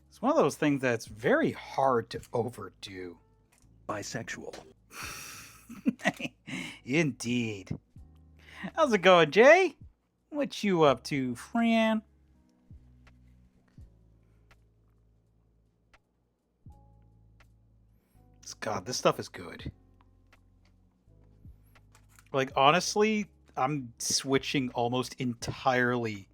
it's one of those things that's very hard to overdo. Bisexual. Indeed. How's it going, Jay? What you up to, Fran? God, this stuff is good. Like, honestly, I'm switching almost entirely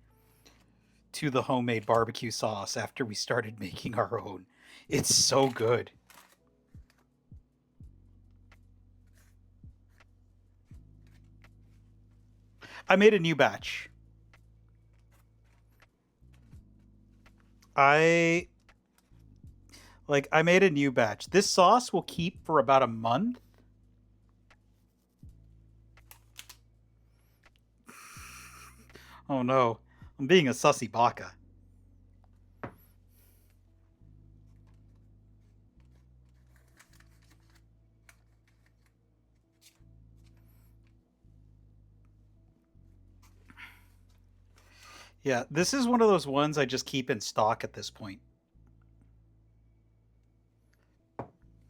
to the homemade barbecue sauce after we started making our own. It's so good. I made a new batch. I made a new batch. This sauce will keep for about a month. Oh no, I'm being a sussy baka. Yeah, this is one of those ones I just keep in stock at this point.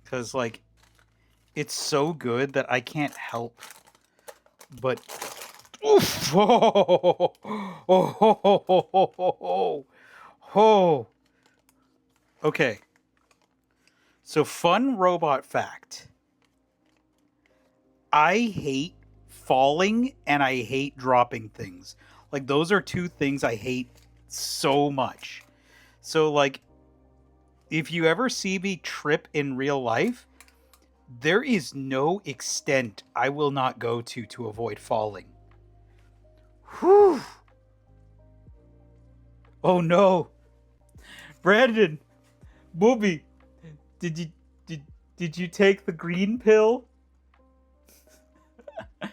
Because, like, it's so good that I can't help but... Oof! Oh, oh, oh, oh, oh, oh, oh. Okay. So, fun robot fact. I hate falling and I hate dropping things. Like, those are two things I hate so much. So, like, if you ever see me trip in real life, there is no extent I will not go to avoid falling. Whew. Oh no. Brandon, Booby, did you take the green pill?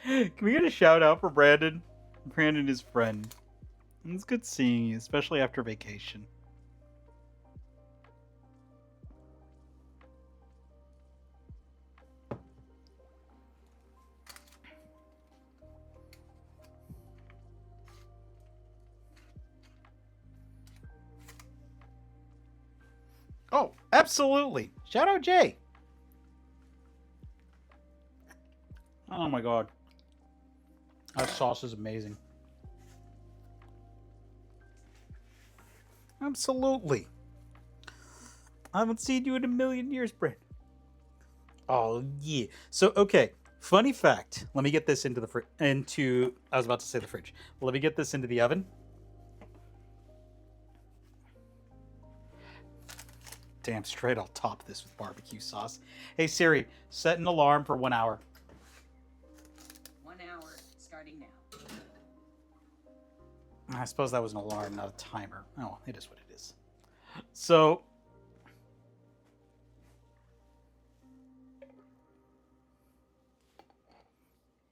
Can we get a shout out for Brandon? Brandon is friend. It's good seeing you, especially after vacation. Oh, absolutely. Shout out Jay. Oh my god. That sauce is amazing. Absolutely. I haven't seen you in a million years, Brent. Oh, yeah. So, okay. Funny fact. Let me get this into the I was about to say the fridge. Let me get this into the oven. Damn straight, I'll top this with barbecue sauce. Hey, Siri, set an alarm for 1 hour. 1 hour, starting now. I suppose that was an alarm, not a timer. Oh, it is what it is. So...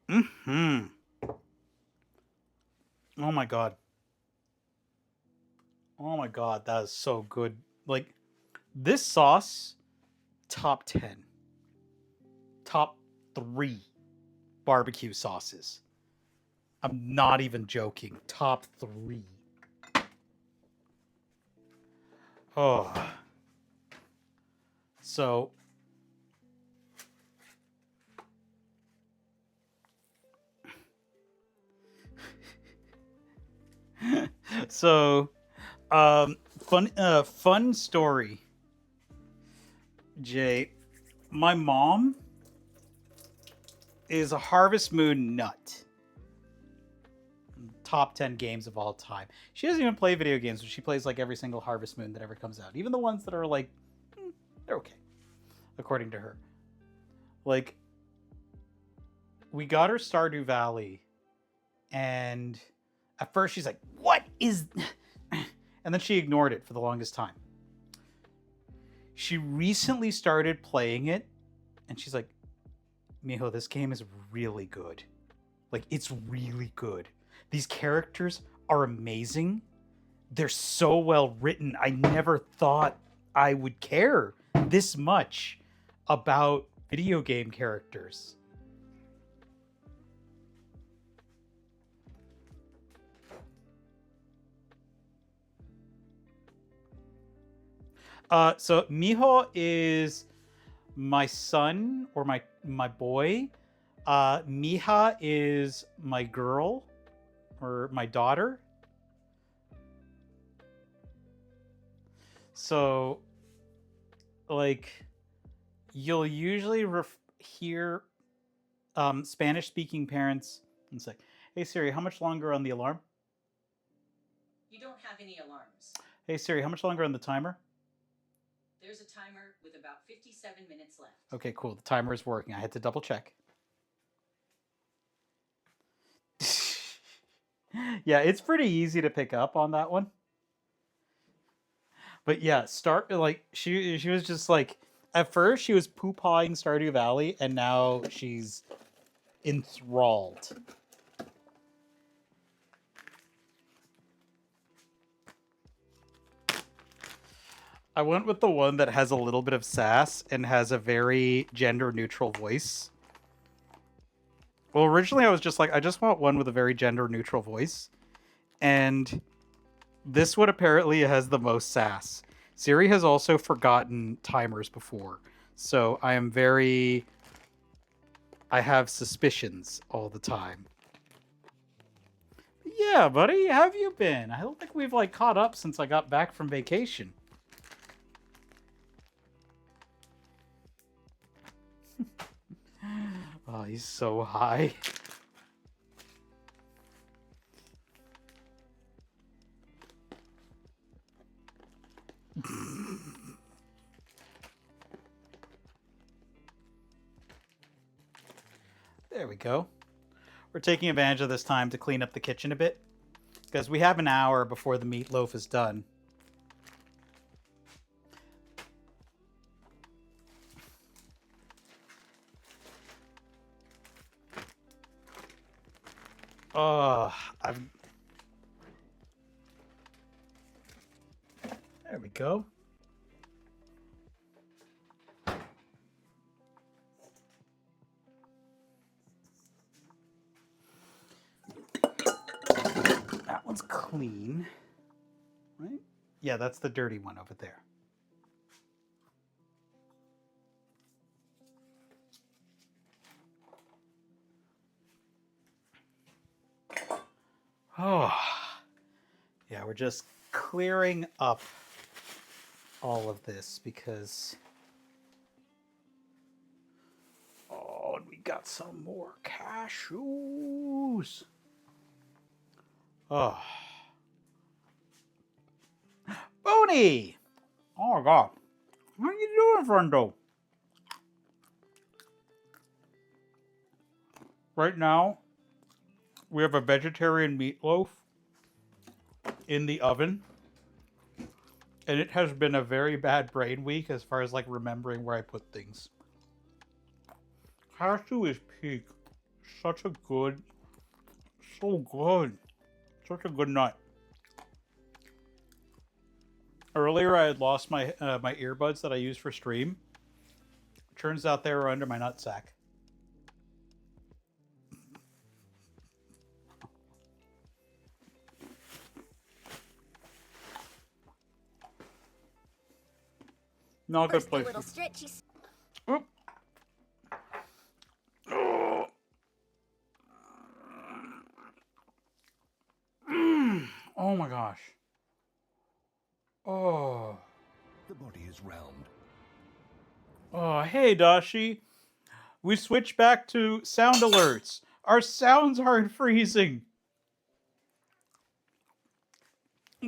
Oh my god. Oh my god, that is so good. Like, this sauce, top 10. Top 3 barbecue sauces. I'm not even joking. Top 3. Oh. So... So, fun story, Jay. My mom is a Harvest Moon nut. Top 10 games of all time. She doesn't even play video games, but she plays like every single Harvest Moon that ever comes out. Even the ones that are like, they're okay, according to her. Like, we got her Stardew Valley, and at first she's like, what is... And then she ignored it for the longest time. She recently started playing it, and she's like, Mijo, this game is really good. Like, it's really good. These characters are amazing. They're so well written. I never thought I would care this much about video game characters. So Miho is my son or my boy. Miha is my girl or my daughter. So, like, you'll usually hear Spanish-speaking parents and say, "Hey Siri, how much longer on the alarm?" You don't have any alarms. "Hey Siri, how much longer on the timer?" There's a timer with about 57 minutes left. Okay, cool. The timer is working. I had to double check. Yeah, it's pretty easy to pick up on that one. But yeah, she was just like, at first she was poo-pawing Stardew Valley, and now she's enthralled. I went with the one that has a little bit of sass and has a very gender-neutral voice. Well, originally I was just like, I just want one with a very gender-neutral voice. And this one apparently has the most sass. Siri has also forgotten timers before. So I have suspicions all the time. Yeah, buddy, how have you been? I don't think we've like caught up since I got back from vacation. Oh, he's so high. There we go. We're taking advantage of this time to clean up the kitchen a bit, because we have an hour before the meatloaf is done. Oh, there we go. That one's clean, right? Yeah, that's the dirty one over there. Oh, yeah, we're just clearing up all of this because... Oh, and we got some more cashews. Oh. Booney! Oh my god. How you doing, friendo? Right now, we have a vegetarian meatloaf in the oven. And it has been a very bad brain week as far as like remembering where I put things. Cashew is peak. Such a good, so good. Such a good nut. Earlier, I had lost my my earbuds that I use for stream. Turns out they were under my nutsack. Not a good place. Little stretchy. Oop. Oh my gosh. Oh. The body is round. Oh, hey, Dashi. We switched back to sound alerts. Our sounds aren't freezing.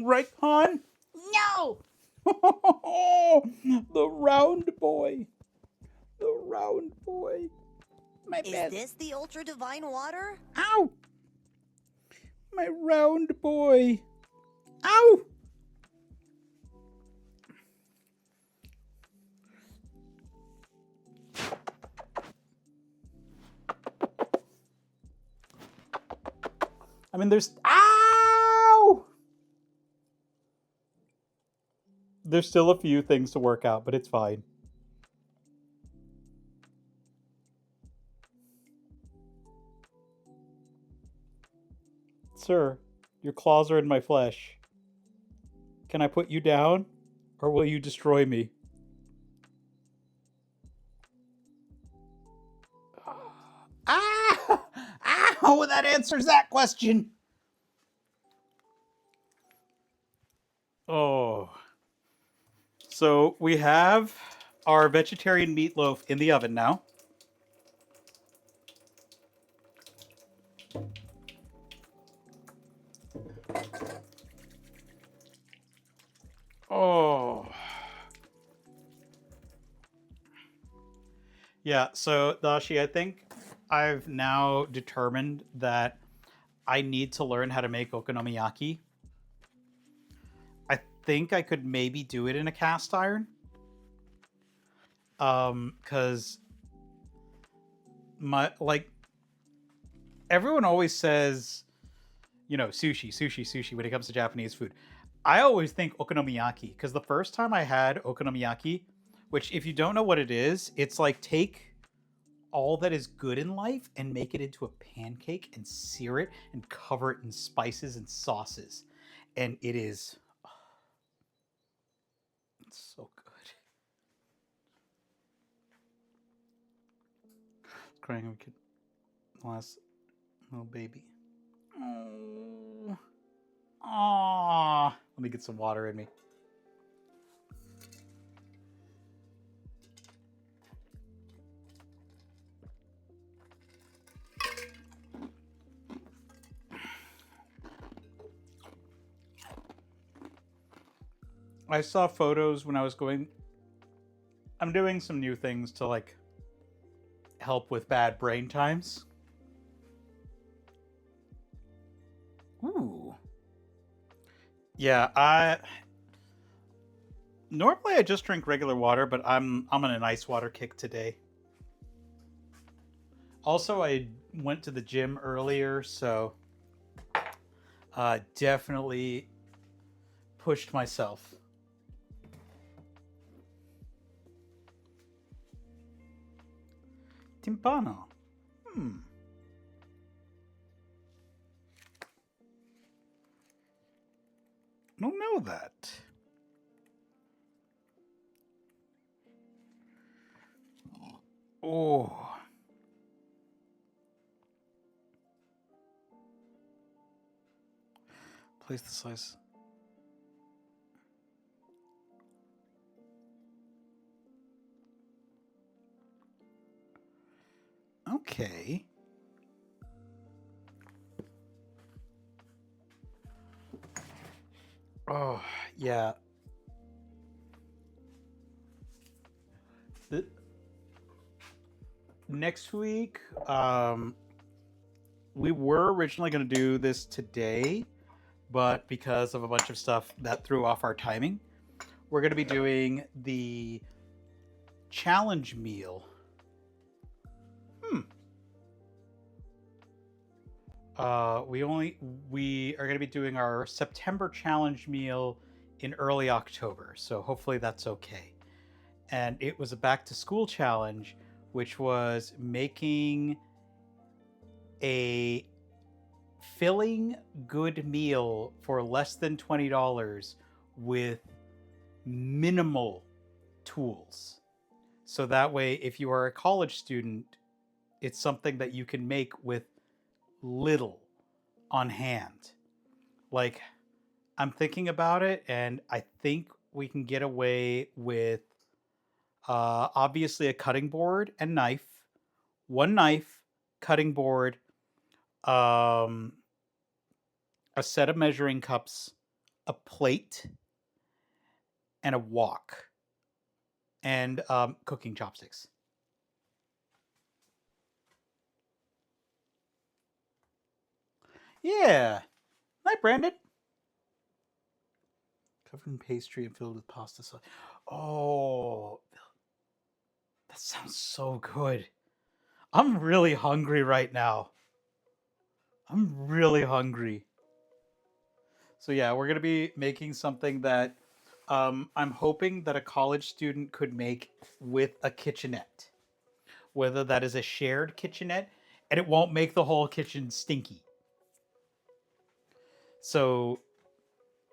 Right, hon? No! The round boy. The round boy. My Is bad. this the ultra divine water? Ow! My round boy. Ow! I mean, there's... Ow! There's still a few things to work out, but it's fine. Sir, your claws are in my flesh. Can I put you down? Or will you destroy me? Ah! Ow! That answers that question. Oh. So we have our vegetarian meatloaf in the oven now. Oh. Yeah, so Dashi, I think I've now determined that I need to learn how to make okonomiyaki. I think I could maybe do it in a cast iron. Cuz my like everyone always says, sushi when it comes to Japanese food. I always think okonomiyaki because the first time I had okonomiyaki, which if you don't know what it is, it's like take all that is good in life and make it into a pancake and sear it and cover it in spices and sauces. And it is it's so good. It's crying a kid. Last little baby. Oh. Aww. Let me get some water in me. I saw photos when I was going. I'm doing some new things to like help with bad brain times. Ooh. Yeah, normally I just drink regular water, but I'm on an ice water kick today. Also, I went to the gym earlier, so definitely pushed myself. Timpano. Don't know that. Oh. Place the slice. Okay. Oh, yeah. Next week, we were originally going to do this today, but because of a bunch of stuff that threw off our timing, we're going to be doing the challenge meal. We are going to be doing our September challenge meal in early October, so hopefully that's okay. And it was a back to school challenge, which was making a filling good meal for less than $20 with minimal tools. So that way, if you are a college student, it's something that you can make with little on hand. Like, I'm thinking about it, and I think we can get away with obviously a cutting board and knife, one knife, cutting board, a set of measuring cups, a plate, and a wok, and cooking chopsticks. Yeah. Night, Brandon. Covered in pastry and filled with pasta sauce. Oh, that sounds so good. I'm really hungry right now. I'm really hungry. So yeah, we're gonna be making something that I'm hoping that a college student could make with a kitchenette, whether that is a shared kitchenette, and it won't make the whole kitchen stinky. So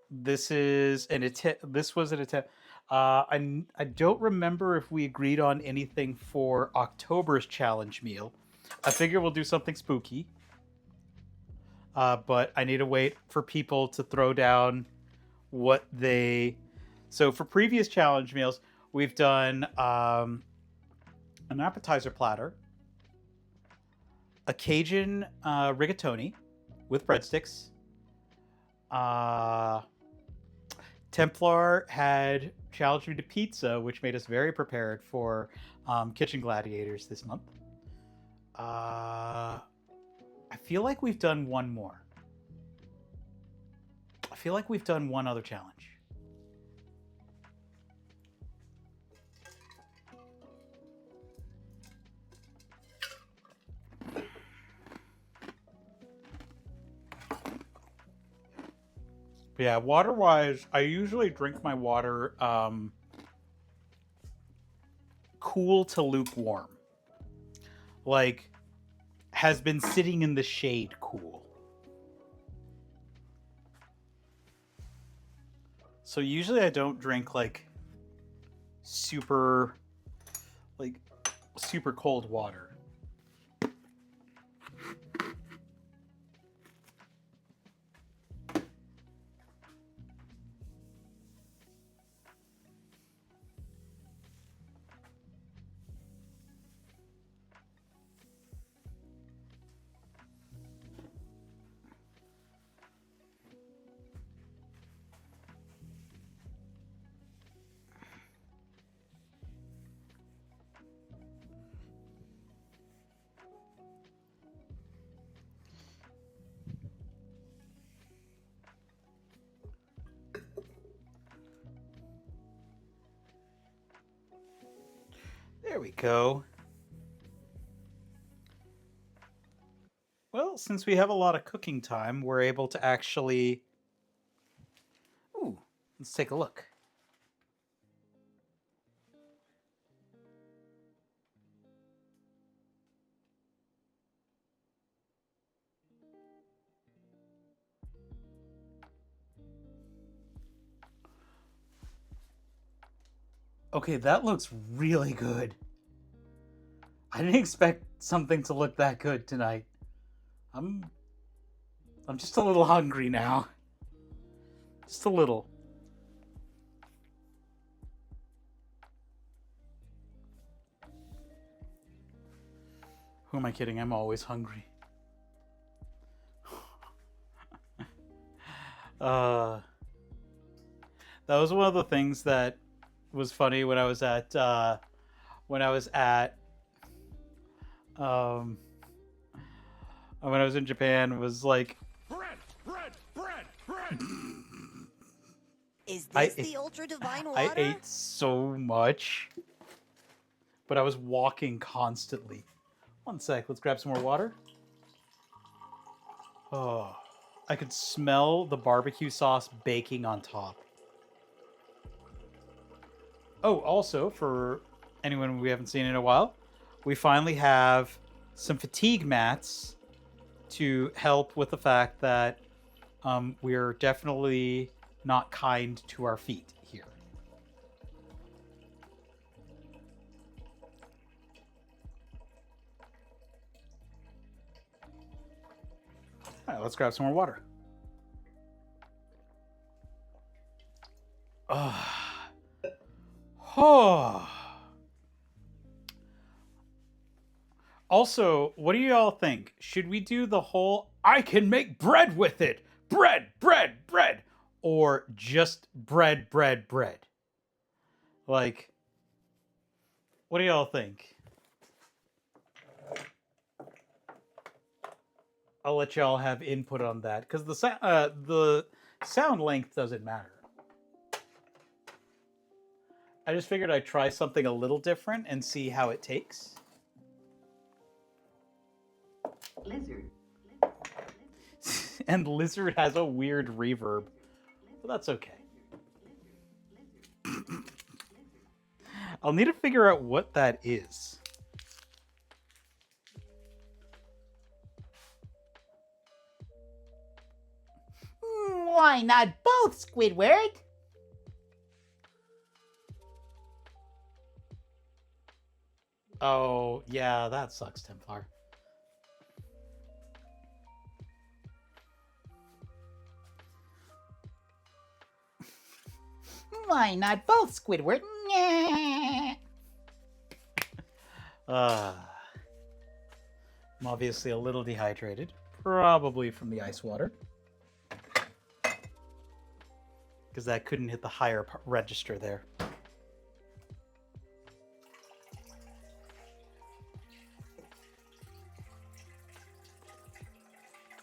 this is an attempt. This was an attempt. I don't remember if we agreed on anything for October's challenge meal. I figure we'll do something spooky. But I need to wait for people to throw down what they... So for previous challenge meals, we've done an appetizer platter, a Cajun rigatoni with breadsticks. Templar had challenged me to pizza, which made us very prepared for Kitchen Gladiators this month. I feel like we've done one more. I feel like we've done one other challenge. But yeah, water-wise, I usually drink my water cool to lukewarm. Like, has been sitting in the shade cool. So usually I don't drink like super cold water. There we go. Well, since we have a lot of cooking time, we're able to actually... Ooh, let's take a look. Okay, that looks really good. I didn't expect something to look that good tonight. I'm just a little hungry now. Just a little. Who am I kidding? I'm always hungry. That was one of the things that was funny when I was at when I was in Japan. Was like Bread! Is this the ultra divine water? I ate so much, but I was walking constantly. One sec, let's grab some more water. Oh, I could smell the barbecue sauce baking on top. Oh, also, for anyone we haven't seen in a while, we finally have some fatigue mats to help with the fact that we're definitely not kind to our feet here. All right, let's grab some more water. Oh. Also, what do y'all think? Should we do the whole I can make bread with it? Bread! Or just bread? Like, what do y'all think? I'll let y'all have input on that, because the sound length doesn't matter. I just figured I'd try something a little different and see how it takes. Lizard. And Lizard has a weird reverb. But that's okay. I'll need to figure out what that is. Why not both, Squidward? Oh, yeah, that sucks, Templar. Why not both, Squidward? Nyeh. I'm obviously a little dehydrated, probably from the ice water. Because that couldn't hit the higher register there.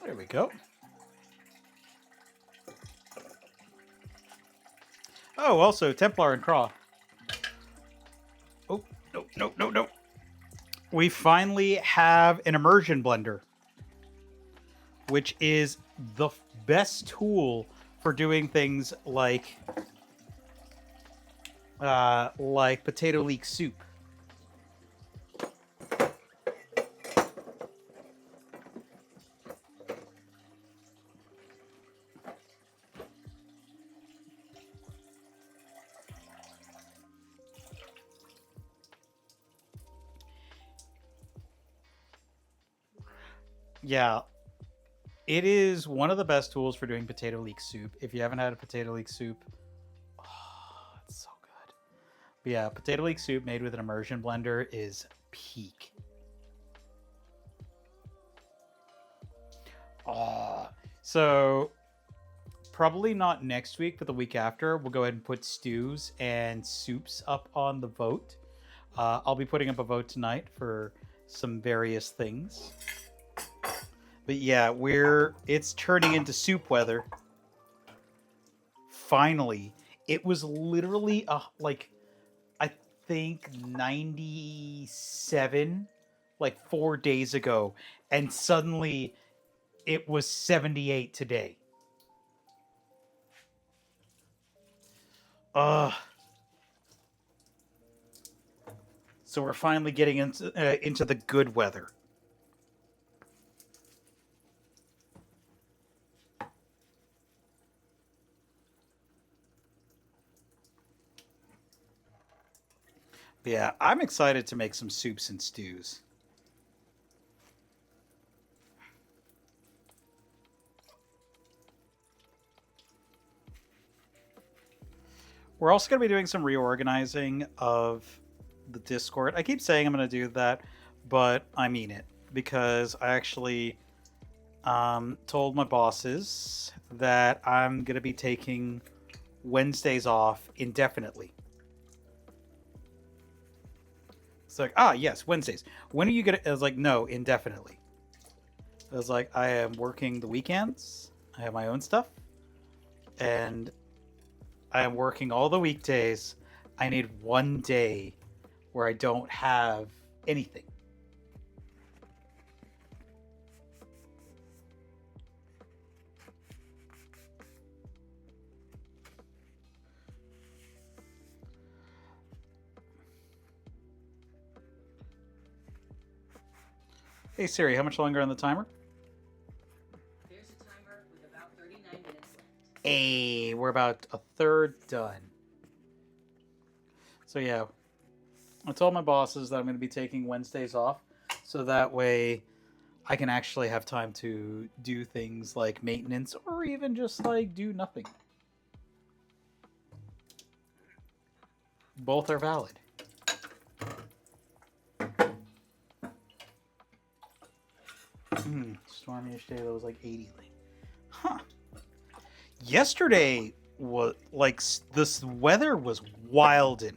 There we go. Oh, also, Templar and Craw. Oh, no, no, no, no. We finally have an immersion blender, which is the best tool for doing things like potato leek soup. Yeah, it is one of the best tools for doing potato leek soup. If you haven't had a potato leek soup, oh, it's so good. But yeah, potato leek soup made with an immersion blender is peak. So probably not next week, but the week after, we'll go ahead and put stews and soups up on the vote. I'll be putting up a vote tonight for some various things. But yeah, it's turning into soup weather. Finally. It was literally I think 97 like 4 days ago, and suddenly it was 78 today. So we're finally getting into the good weather. Yeah, I'm excited to make some soups and stews. We're also going to be doing some reorganizing of the Discord. I keep saying I'm going to do that, but I mean it, because I actually told my bosses that I'm going to be taking Wednesdays off indefinitely. It's like, yes, Wednesdays. When are you going to... I was like, no, indefinitely. I was like, I am working the weekends. I have my own stuff. And I am working all the weekdays. I need one day where I don't have anything. Hey Siri, how much longer on the timer? There's a timer with about 39 minutes left. Hey, we're about a third done. So yeah, I told my bosses that I'm going to be taking Wednesdays off, so that way I can actually have time to do things like maintenance, or even just like do nothing. Both are valid. Stormiest day that was like 80. Huh. Yesterday was like, this weather was wildin'.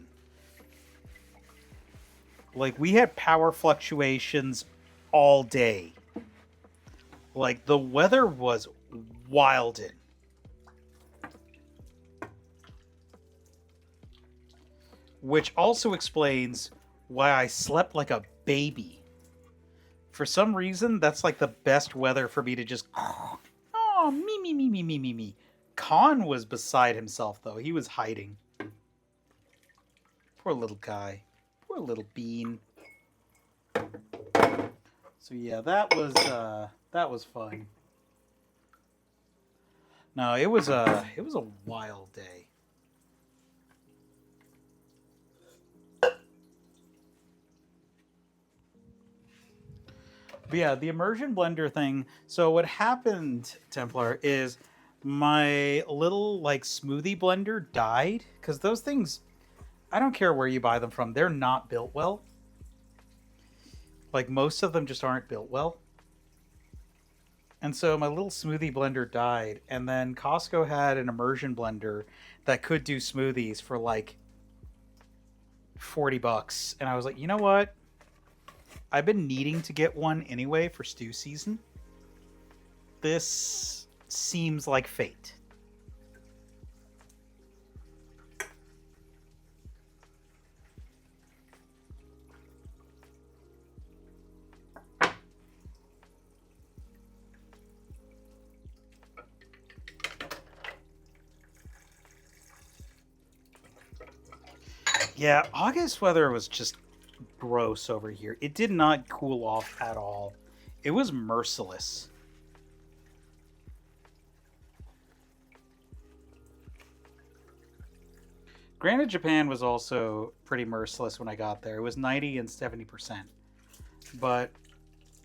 Like, we had power fluctuations all day. Like, the weather was wildin'. Which also explains why I slept like a baby. For some reason, that's like the best weather for me to just... Oh, me. Khan was beside himself, though. He was hiding. Poor little guy. Poor little bean. So yeah, that was fun. No, it was a wild day. But yeah, the immersion blender thing. So what happened, Templar, is my little like smoothie blender died because those things, I don't care where you buy them from, they're not built well. Like most of them just aren't built well. And so my little smoothie blender died, and then Costco had an immersion blender that could do smoothies for like $40. And I was like, you know what? I've been needing to get one anyway for stew season. This seems like fate. Yeah, August weather was just gross over here. It did not cool off at all. It was merciless. Granted, Japan was also pretty merciless when I got there. It was 90 and 70%. But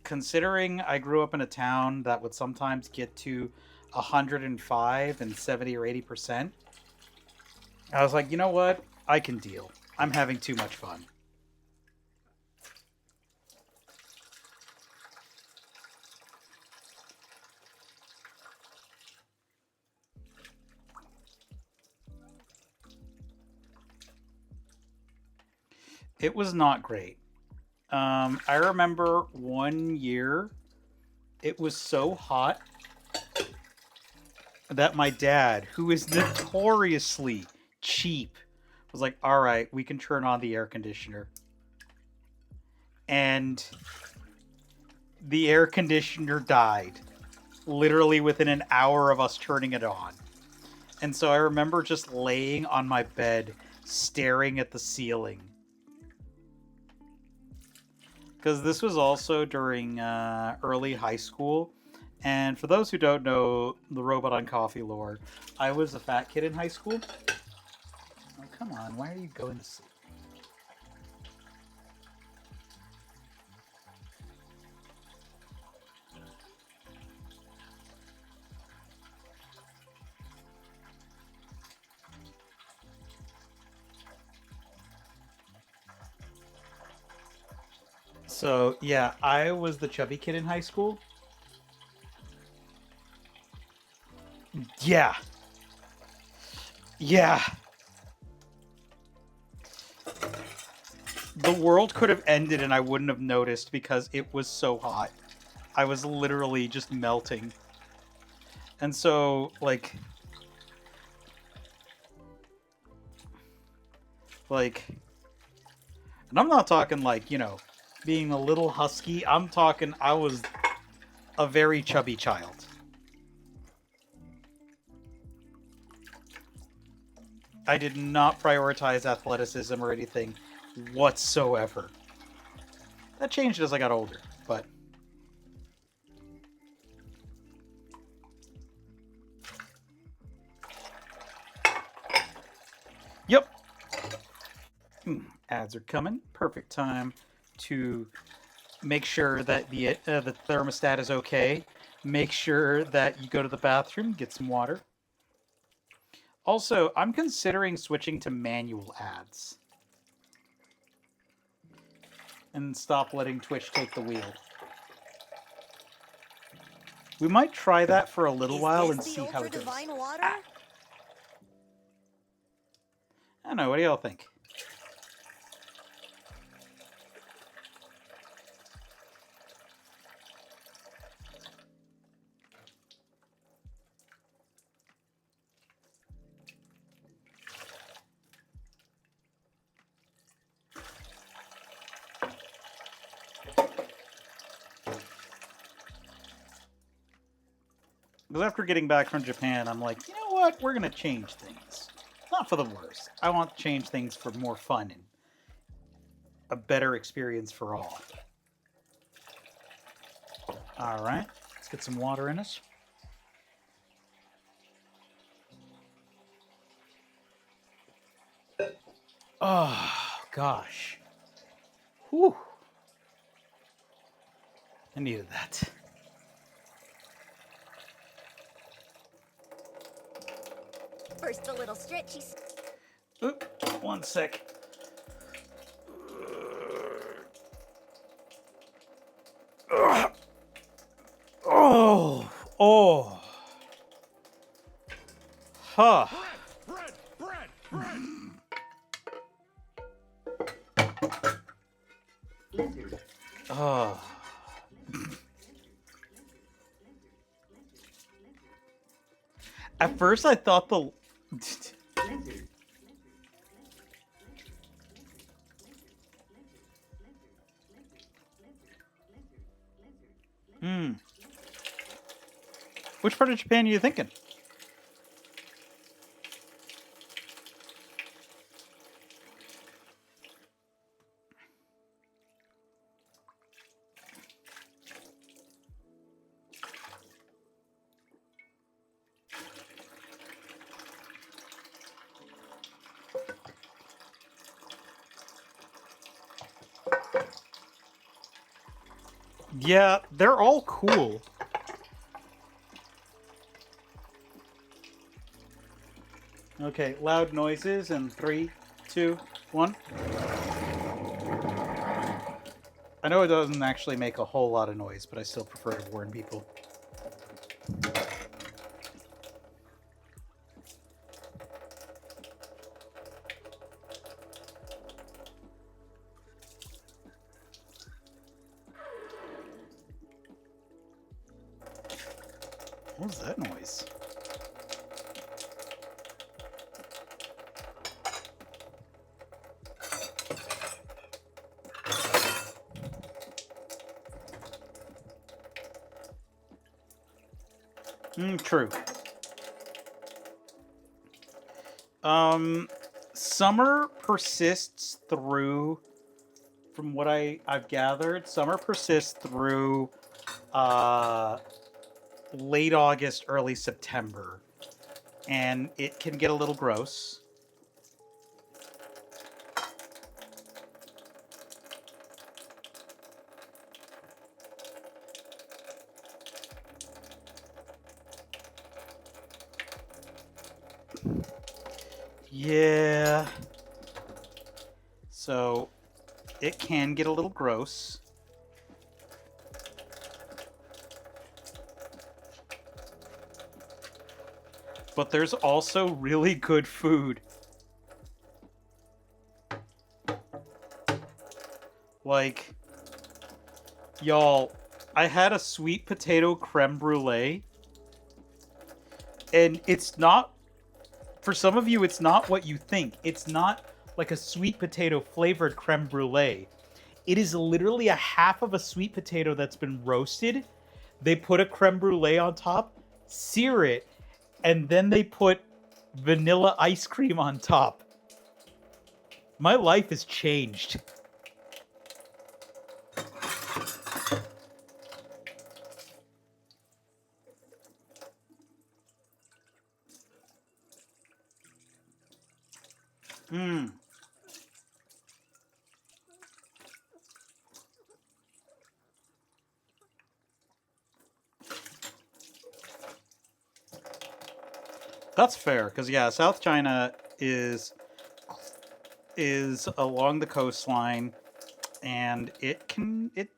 considering I grew up in a town that would sometimes get to 105 and 70 or 80%, I was like, you know what? I can deal. I'm having too much fun. It was not great. I remember one year it was so hot that my dad, who is notoriously cheap, was like, all right, we can turn on the air conditioner. And the air conditioner died literally within an hour of us turning it on. And so I remember just laying on my bed staring at the ceiling. Because this was also during early high school. And for those who don't know the Robot on Coffee lore, I was a fat kid in high school. Oh, come on. Why are you going to sleep? So, yeah, I was the chubby kid in high school. Yeah. Yeah. The world could have ended and I wouldn't have noticed because it was so hot. I was literally just melting. And so, like, and I'm not talking like, you know, being a little husky. I'm talking I was a very chubby child. I did not prioritize athleticism or anything whatsoever. That changed as I got older, but... Yep. Ads are coming. Perfect time to make sure that the thermostat is okay. Make sure that you go to the bathroom, get some water. Also, I'm considering switching to manual ads. And stop letting Twitch take the wheel. We might try that for a little while and see how it goes. Water? Ah. I don't know, what do y'all think? Because after getting back from Japan, I'm like, you know what? We're going to change things. Not for the worse. I want to change things for more fun and a better experience for all. All right. Let's get some water in us. Oh, gosh. Whew. I needed that. First a little stretchy. Oop, one sec. Oh, oh. Huh. Bread, bread, bread. Oh. At first I thought the... Which part of Japan are you thinking? Yeah, they're all cool. Okay, loud noises in 3, 2, 1. I know it doesn't actually make a whole lot of noise, but I still prefer to warn people. What was that noise? True. Summer persists through, from what I've gathered, summer persists through late August, early September. And it can get a little gross. Yeah. So, it can get a little gross. But there's also really good food. Like, y'all, I had a sweet potato creme brulee. And it's not, for some of you, it's not what you think. It's not like a sweet potato flavored creme brulee. It is literally a half of a sweet potato that's been roasted. They put a creme brulee on top, sear it, and then they put vanilla ice cream on top. My life has changed. That's fair, because yeah, South China is along the coastline, and it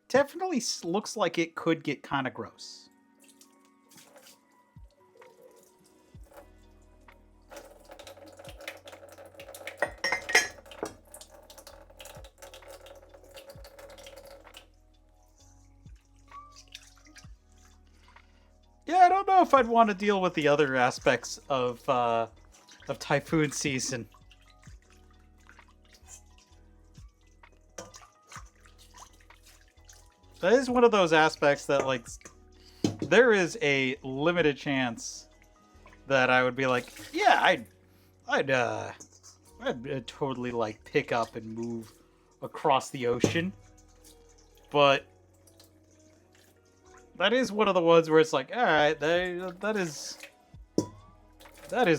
definitely looks like it could get kind of gross. Yeah, I don't know if I'd want to deal with the other aspects of typhoon season. That is one of those aspects that, like, there is a limited chance that I would be like, yeah, I'd totally like pick up and move across the ocean. But that is one of the ones where it's like, all right, that is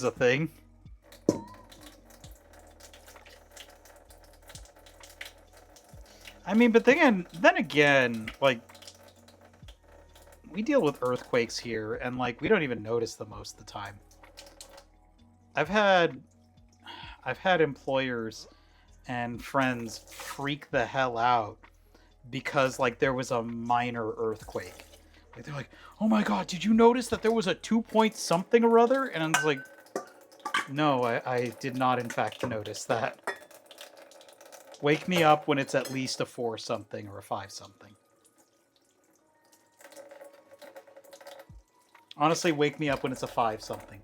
a thing. I mean, but then again, like, we deal with earthquakes here, and like we don't even notice them most of the time. I've had employers and friends freak the hell out because like there was a minor earthquake. Like, they're like, "Oh my god, did you notice that there was a 2-point something or other?" And I was like, "No, I did not in fact notice that. Wake me up when it's at least a 4 something or a 5 something. Honestly, wake me up when it's a 5 something."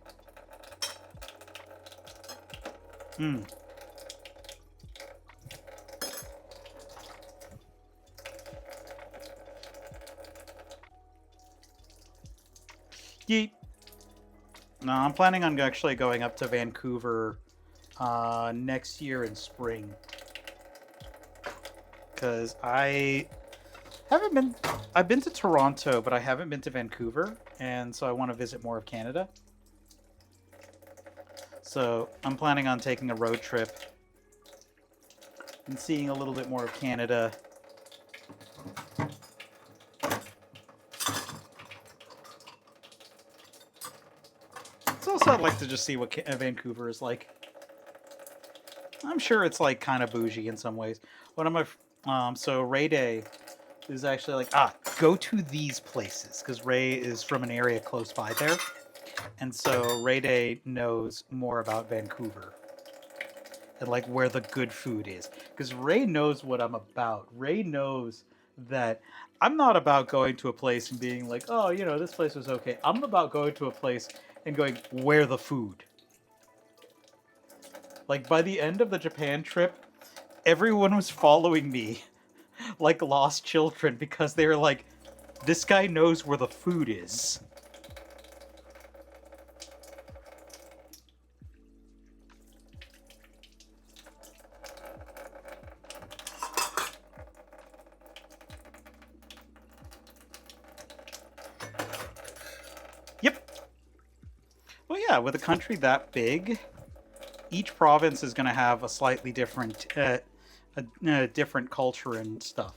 Yeet. No, I'm planning on actually going up to Vancouver next year in spring. Because I've been to Toronto, but I haven't been to Vancouver, and so I want to visit more of Canada. So I'm planning on taking a road trip and seeing a little bit more of Canada. So also I'd like to just see what Vancouver is like. I'm sure it's like kind of bougie in some ways. One of my so Ray Day is actually like, go to these places, because Ray is from an area close by there. And so Ray Day knows more about Vancouver and like where the good food is. Because Ray knows what I'm about. Ray knows that I'm not about going to a place and being like, "Oh, you know, this place was okay." I'm about going to a place and going, "Where the food?" Like by the end of the Japan trip, everyone was following me like lost children because they were like, "This guy knows where the food is." Yep. Well, yeah, with a country that big, each province is going to have a slightly different, different culture and stuff.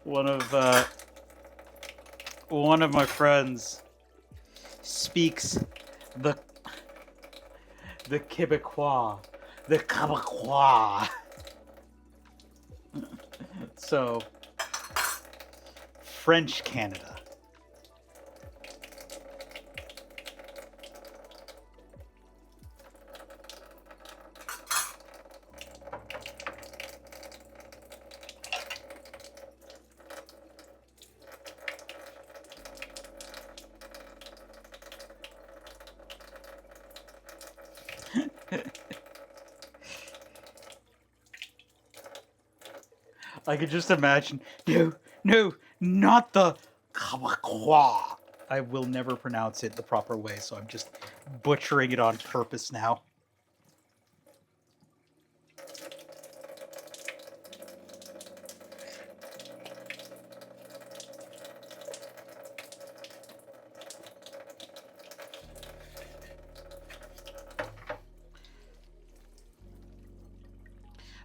One of my friends speaks the Quebecois, the Quebecois. So French Canada. I could just imagine, no, not the Quebecois. I will never pronounce it the proper way, so I'm just butchering it on purpose now.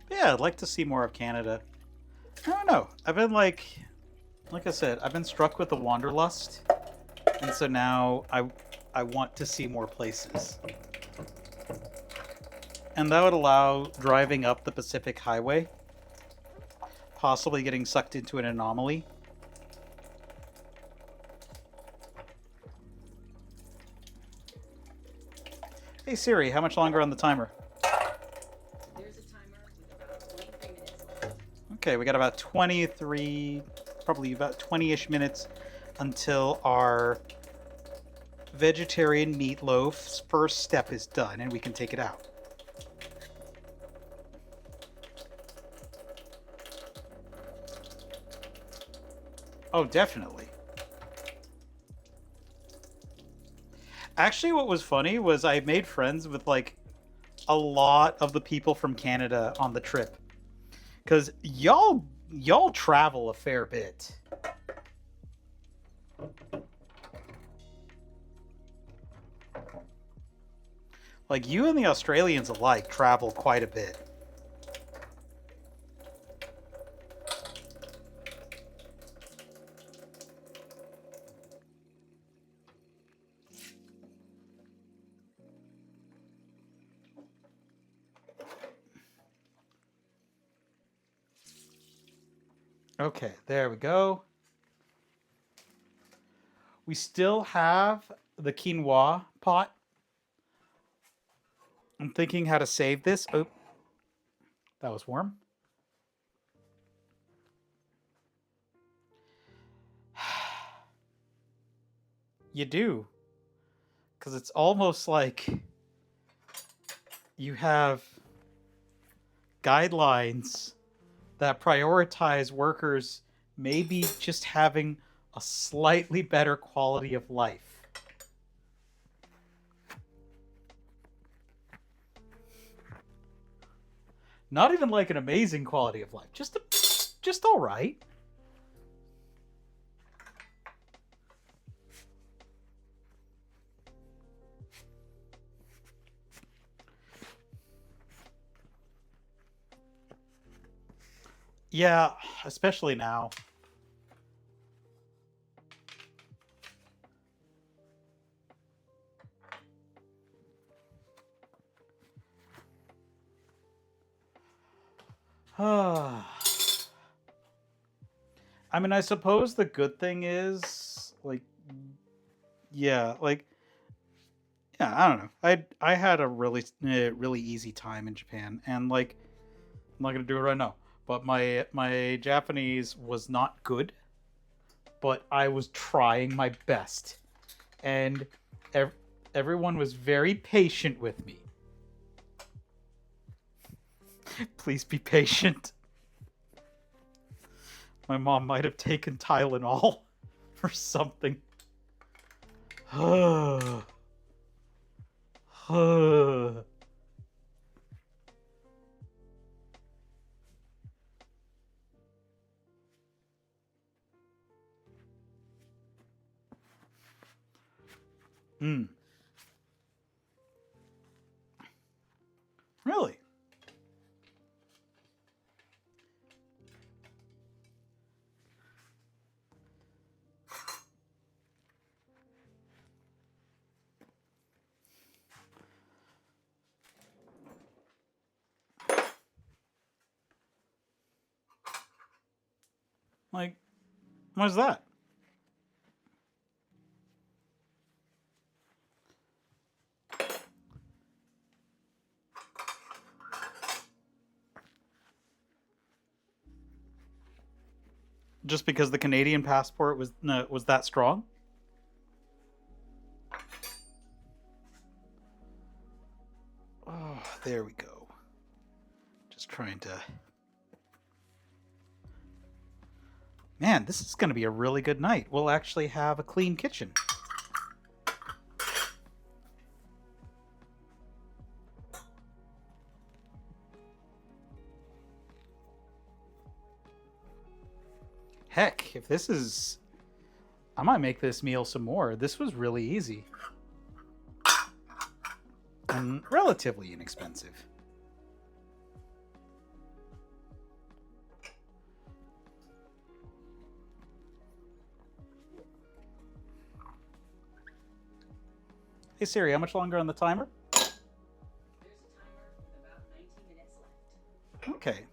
But yeah, I'd like to see more of Canada. I don't know. I've been like I said, I've been struck with the wanderlust, and so now I want to see more places. And that would allow driving up the Pacific Highway, possibly getting sucked into an anomaly. Hey Siri, how much longer on the timer? There's a timer with about 23 minutes left. Okay, we got about 23, probably about 20-ish minutes until our vegetarian meatloaf's first step is done, and we can take it out. Oh, definitely. Actually, what was funny was I made friends with, like, a lot of the people from Canada on the trip. Because y'all travel a fair bit. Like, you and the Australians alike travel quite a bit. Okay, there we go. We still have the quinoa pot. I'm thinking how to save this. Oh, that was warm. You do. Because it's almost like you have guidelines that prioritize workers maybe just having a slightly better quality of life. Not even like an amazing quality of life. Just all right. Yeah, especially now. I mean, I suppose the good thing is, like, yeah, like, yeah, I don't know. I had a really easy time in Japan, and like, I'm not gonna do it right now. But my Japanese was not good, but I was trying my best, and everyone was very patient with me. Please be patient. My mom might have taken Tylenol or something. Really? Like, what's that? Just because the Canadian passport was that strong? Oh, there we go. Just trying to... Man, this is going to be a really good night. We'll actually have a clean kitchen. Heck, if this is... I might make this meal some more. This was really easy. And relatively inexpensive. Hey Siri, how much longer on the timer? There's a timer with about 19 minutes left. Okay.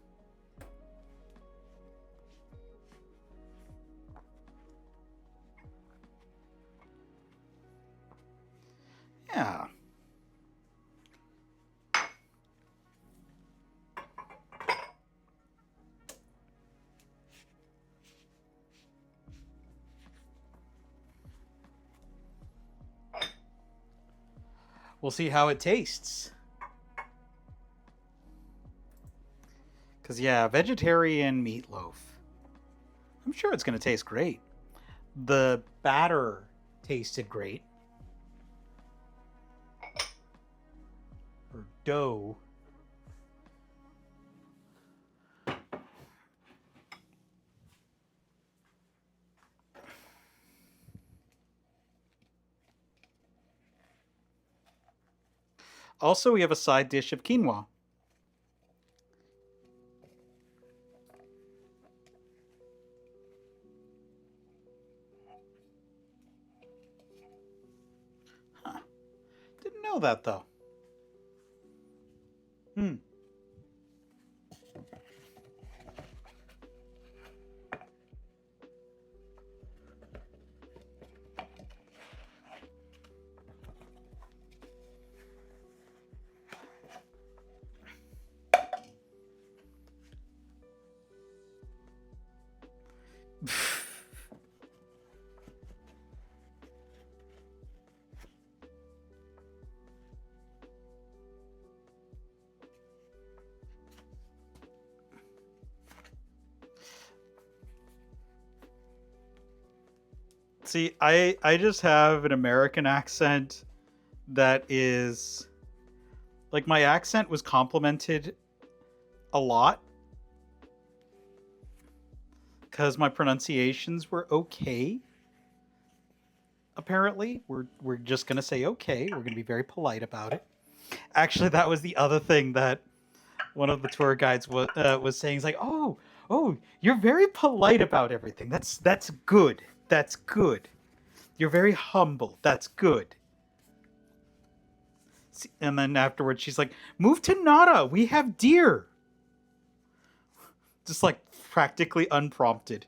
Yeah. We'll see how it tastes. Because, yeah, vegetarian meatloaf. I'm sure it's going to taste great. The batter tasted great. Or dough. Also, we have a side dish of quinoa. Huh. Didn't know that, though. See, I just have an American accent that is like my accent was complimented a lot because my pronunciations were okay. Apparently, we're just gonna say okay. We're gonna be very polite about it. Actually, that was the other thing that one of the tour guides was saying. He's like, oh, you're very polite about everything. That's good. That's good. You're very humble. That's good. And then afterwards, she's like, move to Nara. We have deer. Just like practically unprompted.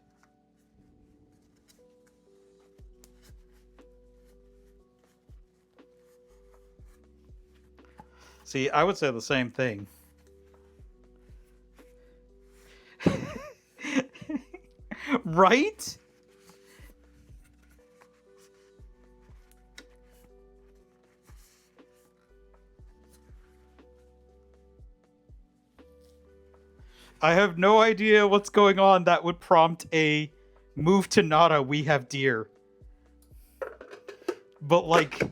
See, I would say the same thing. Right? I have no idea what's going on that would prompt a move to Nara, we have deer. But, like,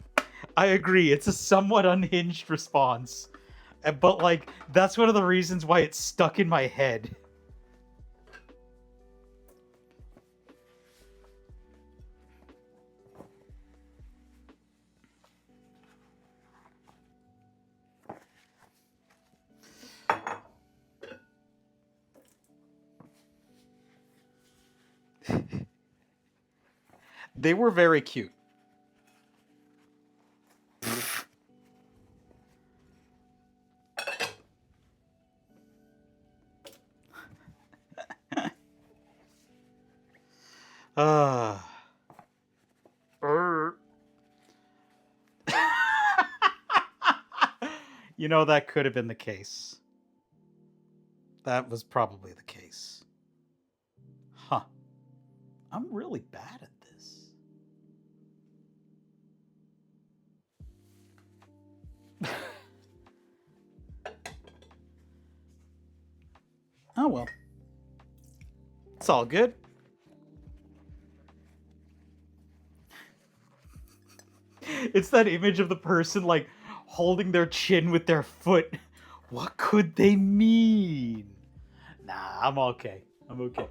I agree, it's a somewhat unhinged response. But, like, that's one of the reasons why it's stuck in my head. They were very cute. You know, that could have been the case. That was probably the case. Huh. I'm really bad at this. Oh well. It's all good. It's that image of the person, like, holding their chin with their foot. What could they mean? Nah, I'm okay. I'm okay.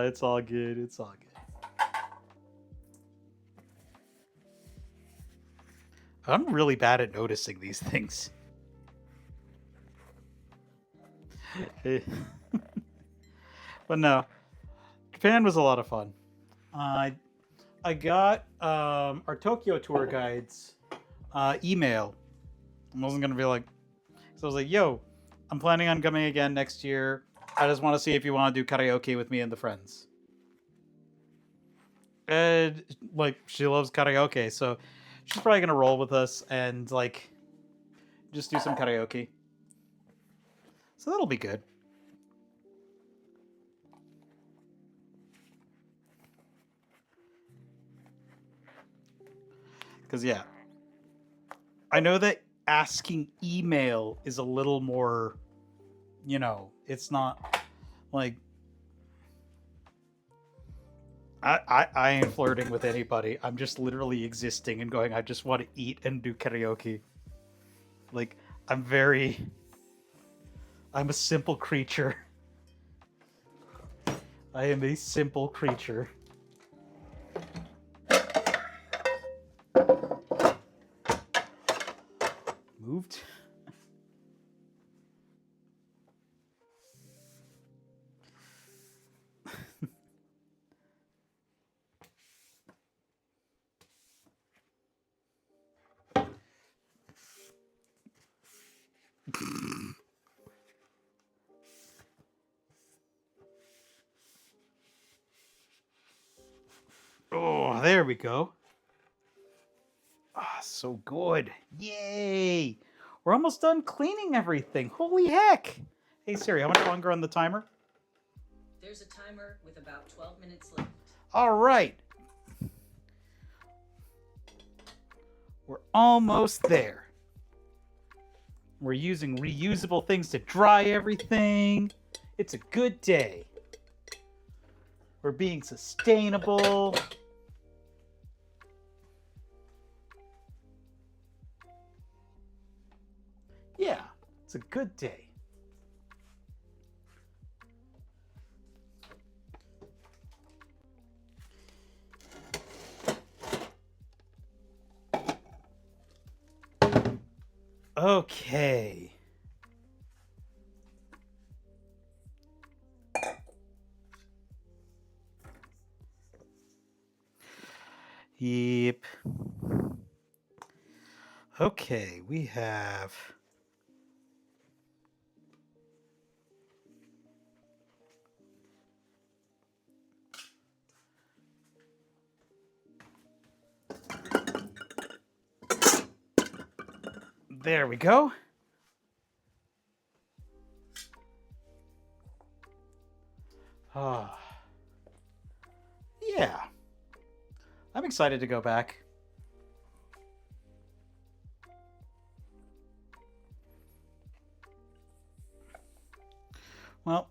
It's all good. It's all good. I'm really bad at noticing these things. But no, Japan was a lot of fun. I got our Tokyo tour guide's email. I wasn't gonna be like, so I was like, "Yo, I'm planning on coming again next year. I just want to see if you want to do karaoke with me and the friends." And like, she loves karaoke, so she's probably gonna roll with us and like just do some karaoke. So that'll be good. Because, yeah, I know that asking email is a little more, you know, it's not like, I ain't flirting with anybody. I'm just literally existing and going, I just want to eat and do karaoke. Like, I'm a simple creature. I am a simple creature. Moved. Oh, there we go. Ah, so good. Yay! We're almost done cleaning everything. Holy heck! Hey Siri, how much longer on the timer? There's a timer with about 12 minutes left. All right. We're almost there. We're using reusable things to dry everything. It's a good day. We're being sustainable. Yeah, it's a good day. Okay. Yep. Okay, we have... There we go. Yeah. I'm excited to go back. Well,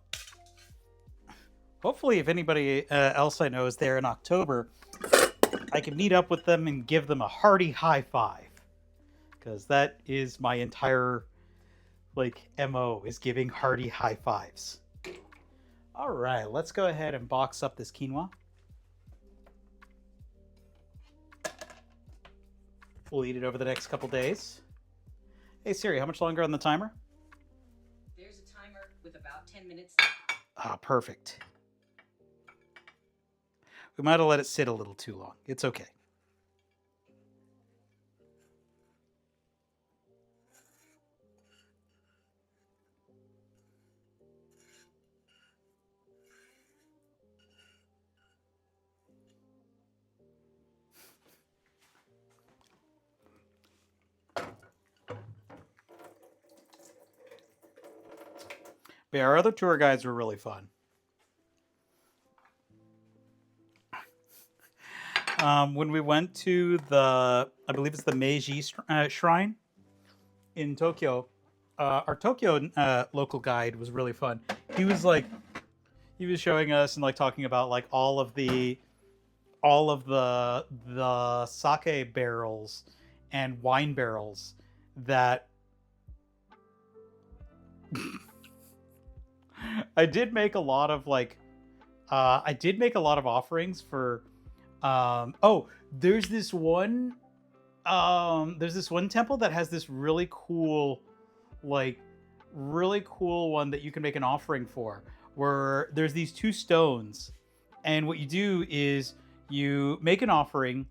hopefully if anybody else I know is there in October, I can meet up with them and give them a hearty high five. Because that is my entire, MO, is giving hearty high fives. All right, let's go ahead and box up this quinoa. We'll eat it over the next couple days. Hey Siri, how much longer on the timer? There's a timer with about 10 minutes left. Ah, perfect. We might have let it sit a little too long. It's okay. But yeah, our other tour guides were really fun. When we went to I believe it's the Meiji Shrine in Tokyo, our Tokyo local guide was really fun. He was showing us and talking about all of the sake barrels and wine barrels that I did make a lot of offerings for there's this one temple that has this really cool one that you can make an offering for, where there's these two stones, and what you do is you make an offering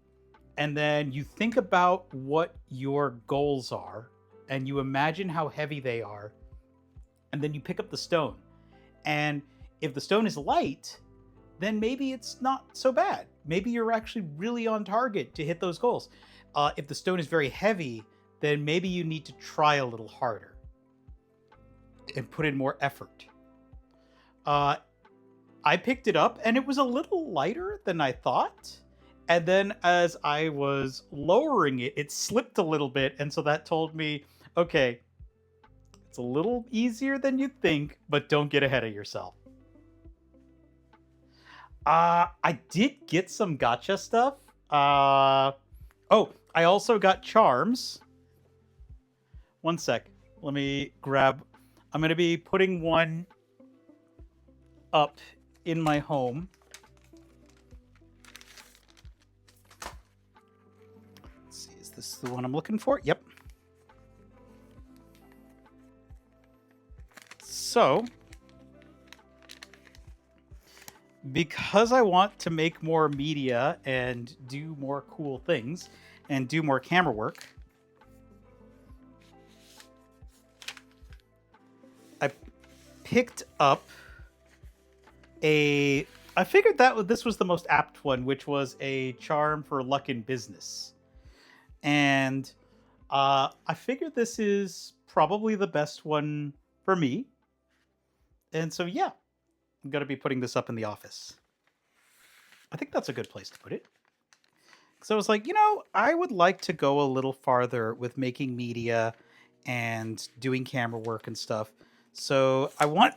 and then you think about what your goals are and you imagine how heavy they are, and then you pick up the stone. And if the stone is light, then maybe it's not so bad. Maybe you're actually really on target to hit those goals. If the stone is very heavy, then maybe you need to try a little harder and put in more effort. I picked it up and it was a little lighter than I thought. And then as I was lowering it, it slipped a little bit. And so that told me, okay, it's a little easier than you think, but don't get ahead of yourself. I did get some gacha stuff. I also got charms. One sec. Let me grab... I'm going to be putting one up in my home. Let's see, is this the one I'm looking for? Yep. So, because I want to make more media and do more cool things and do more camera work, I picked up I figured that this was the most apt one, which was a charm for luck in business. And I figured this is probably the best one for me. And so, yeah, I'm going to be putting this up in the office. I think that's a good place to put it. So I was like, I would like to go a little farther with making media and doing camera work and stuff. So I want...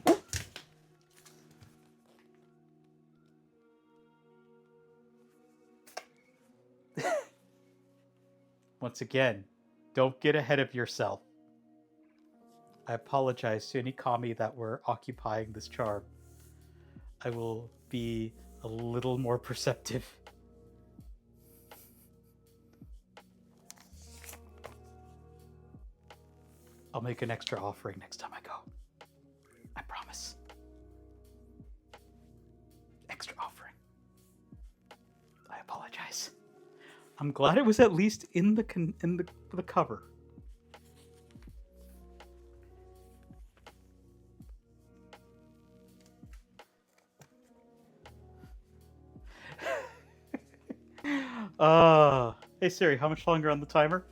Once again, don't get ahead of yourself. I apologize to any kami that were occupying this charm. I will be a little more perceptive. I'll make an extra offering next time I go. I promise. Extra offering. I apologize. I'm glad it was at least in the cover. Hey Siri, how much longer on the timer?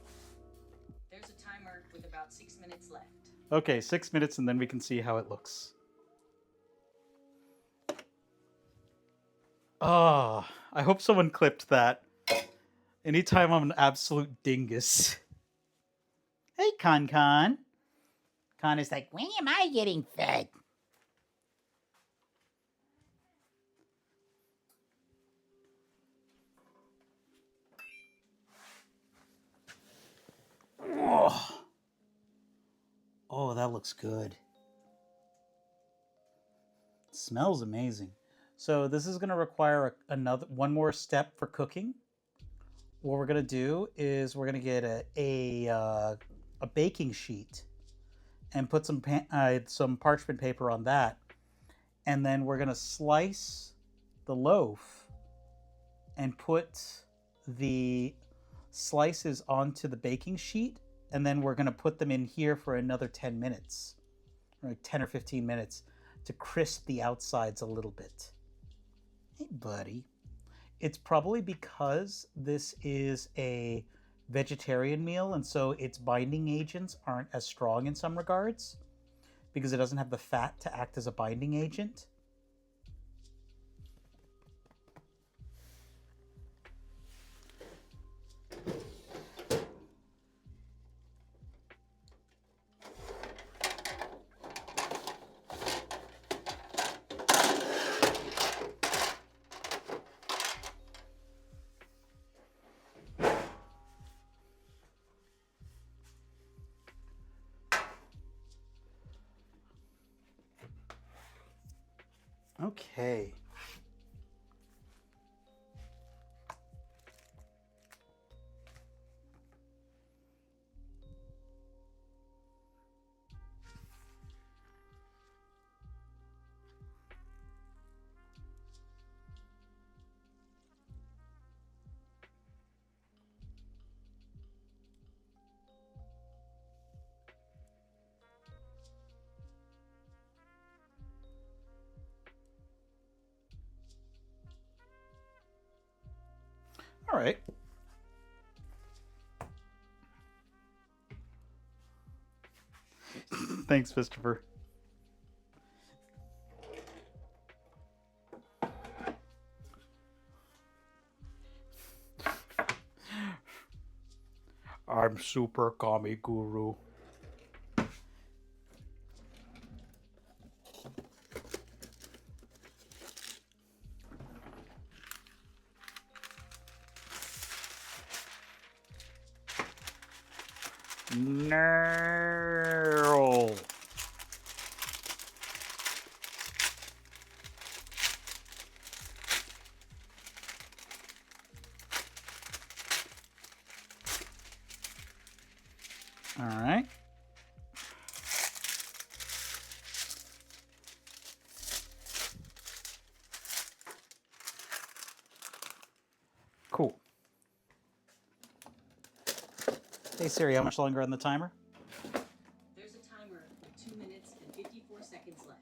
There's a timer with about 6 minutes left. Okay, 6 minutes and then we can see how it looks. I hope someone clipped that. Anytime I'm an absolute dingus. Hey, Con. Con is like, When am I getting fed? oh, that looks good. It smells amazing. So this is going to require one more step for cooking. What we're going to do is we're going to get a baking sheet and put some parchment paper on that. And then we're going to slice the loaf and put the slices onto the baking sheet. And then we're going to put them in here for another 10 minutes, or 10 or 15 minutes, to crisp the outsides a little bit. Hey, buddy. It's probably because this is a vegetarian meal, and so its binding agents aren't as strong in some regards, because it doesn't have the fat to act as a binding agent. Okay. All right. Thanks, Christopher. I'm Super Kami Guru. No. All right. Cool. Hey Siri, how much longer on the timer? There's a timer with 2 minutes and 54 seconds left.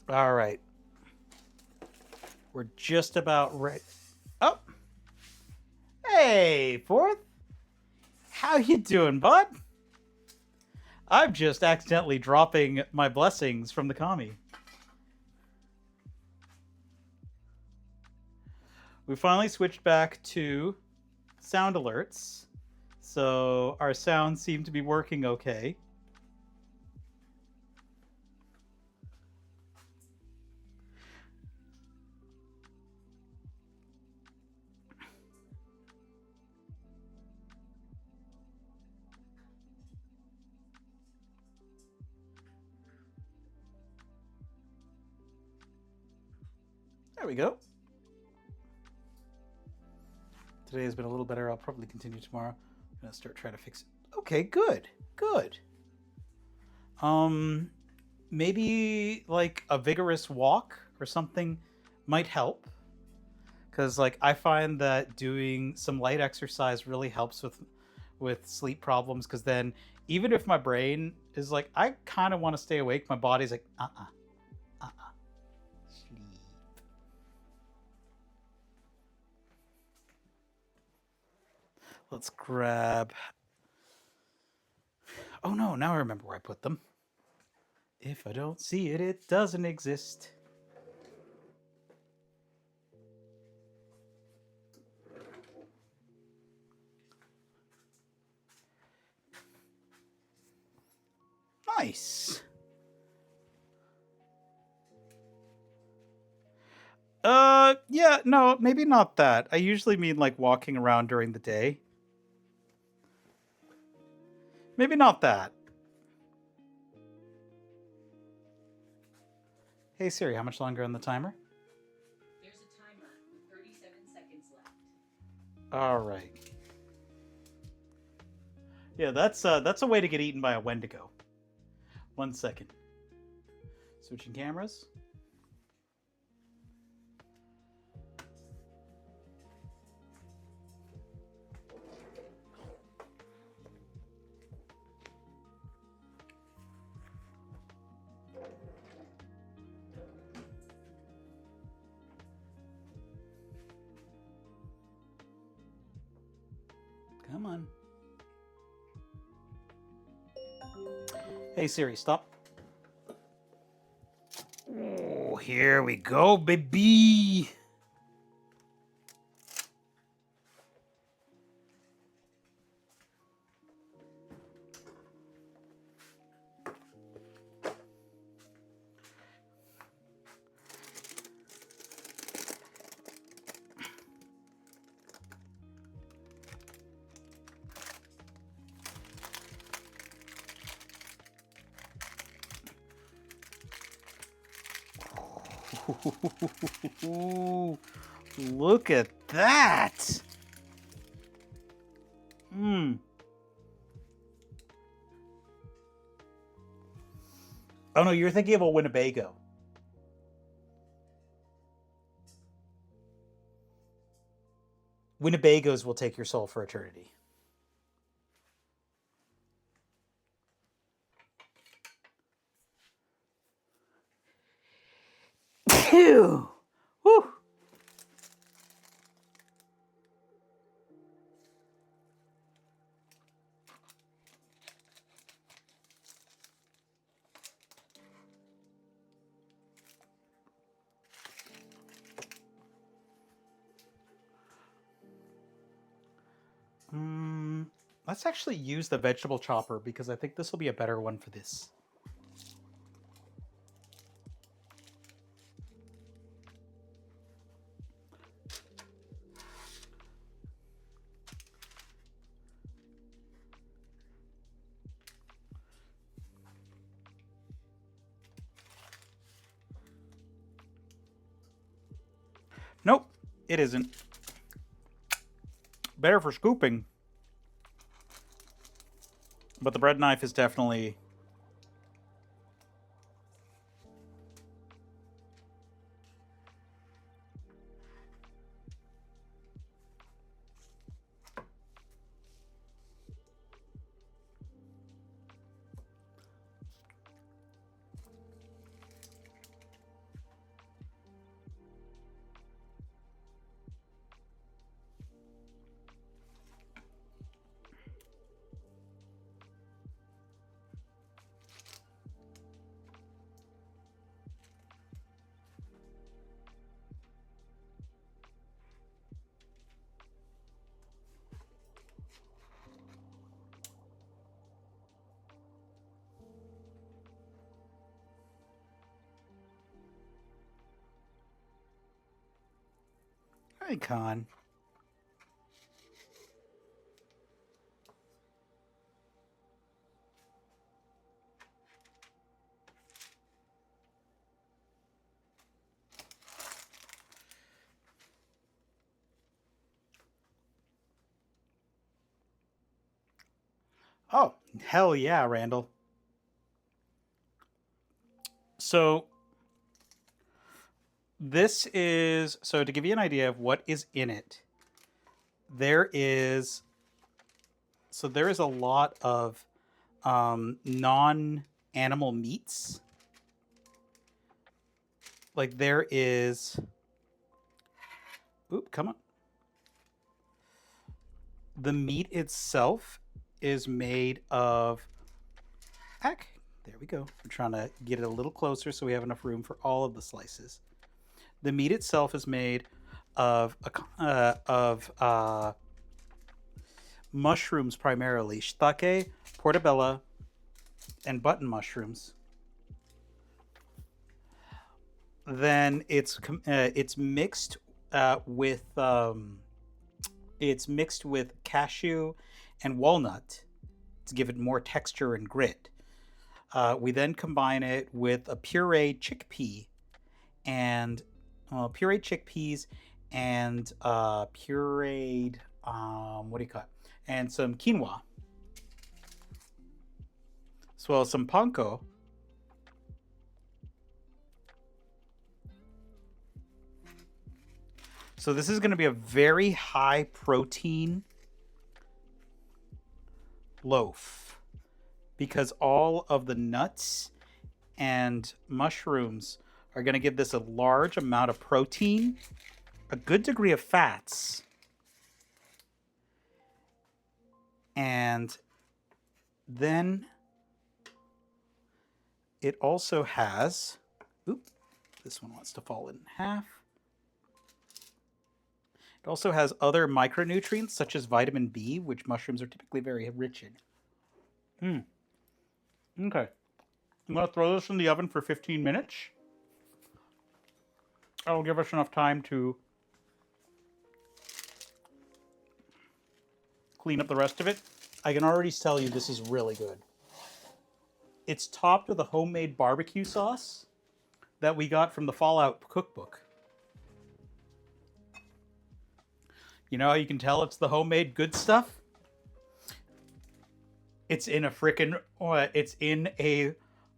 All right. We're just about ready. Oh. Hey, Fourth. How you doing, bud? I'm just accidentally dropping my blessings from the kami. We finally switched back to sound alerts. So our sounds seem to be working okay. There we go. Today has been a little better. I'll probably continue tomorrow. I'm gonna start trying to fix it. Okay, good. Good. Maybe like a vigorous walk or something might help. Because like I find that doing some light exercise really helps with sleep problems. Because then even if my brain is like, I kind of want to stay awake, my body's like, sleep. Let's grab. Oh no! Now I remember where I put them. If I don't see it, it doesn't exist. Nice. Yeah, no, maybe not that. I usually mean like walking around during the day. Maybe not that. Hey Siri, how much longer on the timer? There's a timer. 37 seconds left. All right. Yeah, that's a way to get eaten by a Wendigo. 1 second. Switching cameras. Come on. Hey Siri, stop. Oh, here we go, baby. Look at that. Oh no, you're thinking of a Winnebago. Winnebagos will take your soul for eternity. Phew. Whew. Let's actually use the vegetable chopper because I think this will be a better one for this. Nope, it isn't. Better for scooping. But the bread knife is definitely... Icon. Oh, hell yeah, Randall. So this is, so to give you an idea of what is in it, there is, so there is a lot of non-animal meats. Like there is, oop, come on. The meat itself is made of, heck, there we go. I'm trying to get it a little closer so we have enough room for all of the slices. The meat itself is made of mushrooms primarily, shiitake, portobello, and button mushrooms. Then it's mixed with cashew and walnut to give it more texture and grit. We then combine it with a pureed chickpea and pureed chickpeas and pureed what do you call it? And some quinoa, as well as some panko. So this is going to be a very high protein loaf because all of the nuts and mushrooms are going to give this a large amount of protein, a good degree of fats, and then it also has, oop, this one wants to fall in half. It also has other micronutrients such as vitamin B, which mushrooms are typically very rich in. Okay. I'm going to throw this in the oven for 15 minutes. That'll give us enough time to clean up the rest of it. I can already tell you this is really good. It's topped with a homemade barbecue sauce that we got from the Fallout Cookbook. You know how you can tell it's the homemade good stuff? It's in a frickin', it's in a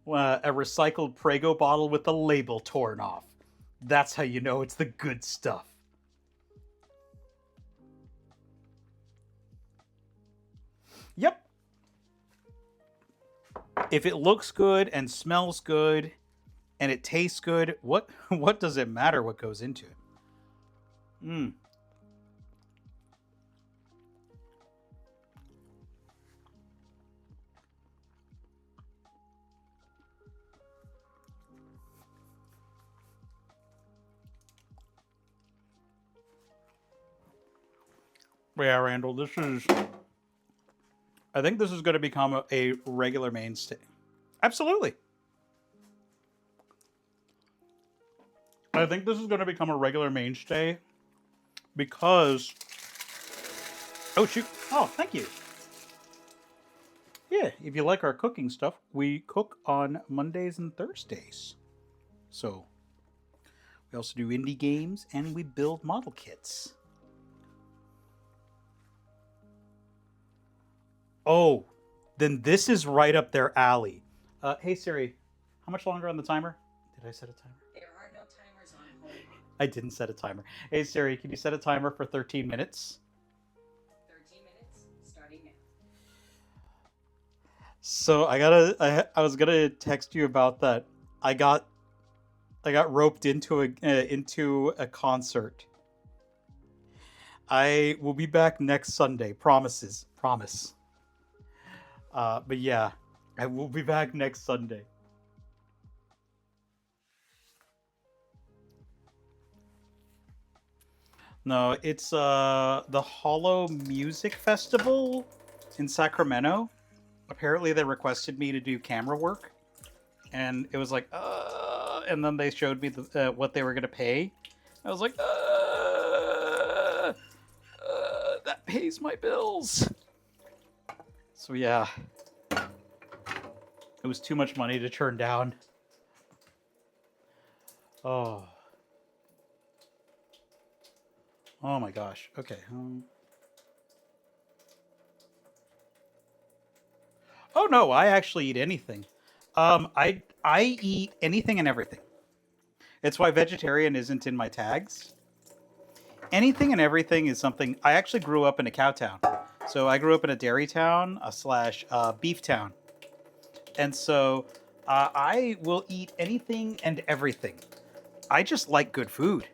recycled Prego bottle with the label torn off. That's how you know it's the good stuff. Yep. If it looks good and smells good and it tastes good, what does it matter what goes into it? Yeah, Randall, I think this is going to become a regular mainstay. Absolutely. I think this is going to become a regular mainstay because, oh shoot, oh, thank you. Yeah, if you like our cooking stuff, we cook on Mondays and Thursdays. So, we also do indie games and we build model kits. Oh, then this is right up their alley. Hey Siri, how much longer on the timer? Did I set a timer? There are no timers on hold. I didn't set a timer. Hey Siri, can you set a timer for 13 minutes? 13 minutes, starting now. So I was gonna text you about that. I got roped into a concert. I will be back next Sunday. Promise. But yeah, I will be back next Sunday. No, it's the Hollow Music Festival in Sacramento. Apparently they requested me to do camera work, and it was like, and then they showed me what they were gonna pay. I was like, that pays my bills. So yeah, it was too much money to turn down. Oh my gosh. Okay. Oh no, I actually eat anything. I eat anything and everything. It's why vegetarian isn't in my tags. Anything and everything is something. I actually grew up in a cow town, so I grew up in a dairy town slash beef town, and so I will eat anything and everything. I just like good food.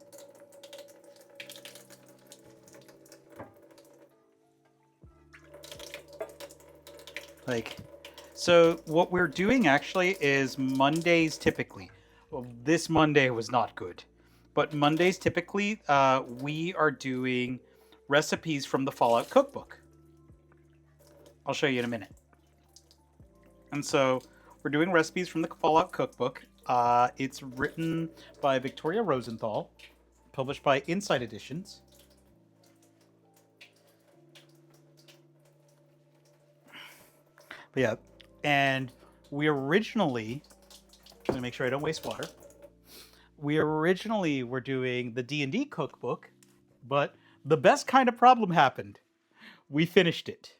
Like, so what we're doing actually is Mondays typically. Well, this Monday was not good, but Mondays typically we are doing recipes from the Fallout Cookbook. I'll show you in a minute. And so we're doing recipes from the Fallout Cookbook. It's written by Victoria Rosenthal, published by Insight Editions. But yeah, and we originally, let me make sure I don't waste water. We originally were doing the D&D cookbook, but the best kind of problem happened. We finished it.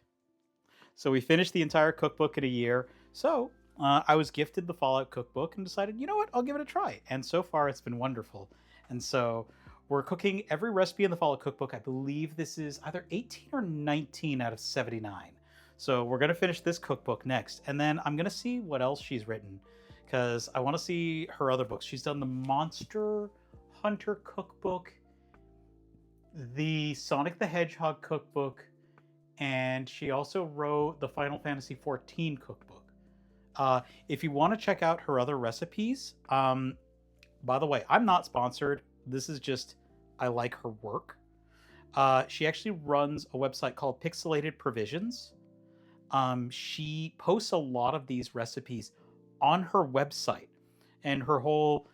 So we finished the entire cookbook in a year. So I was gifted the Fallout cookbook and decided, you know what, I'll give it a try. And so far it's been wonderful. And so we're cooking every recipe in the Fallout cookbook. I believe this is either 18 or 19 out of 79. So we're going to finish this cookbook next. And then I'm going to see what else she's written, because I want to see her other books. She's done the Monster Hunter cookbook, the Sonic the Hedgehog cookbook, and she also wrote the Final Fantasy XIV cookbook. If you want to check out her other recipes, by the way, I'm not sponsored. This is just, I like her work. She actually runs a website called Pixelated Provisions. She posts a lot of these recipes on her website, and her whole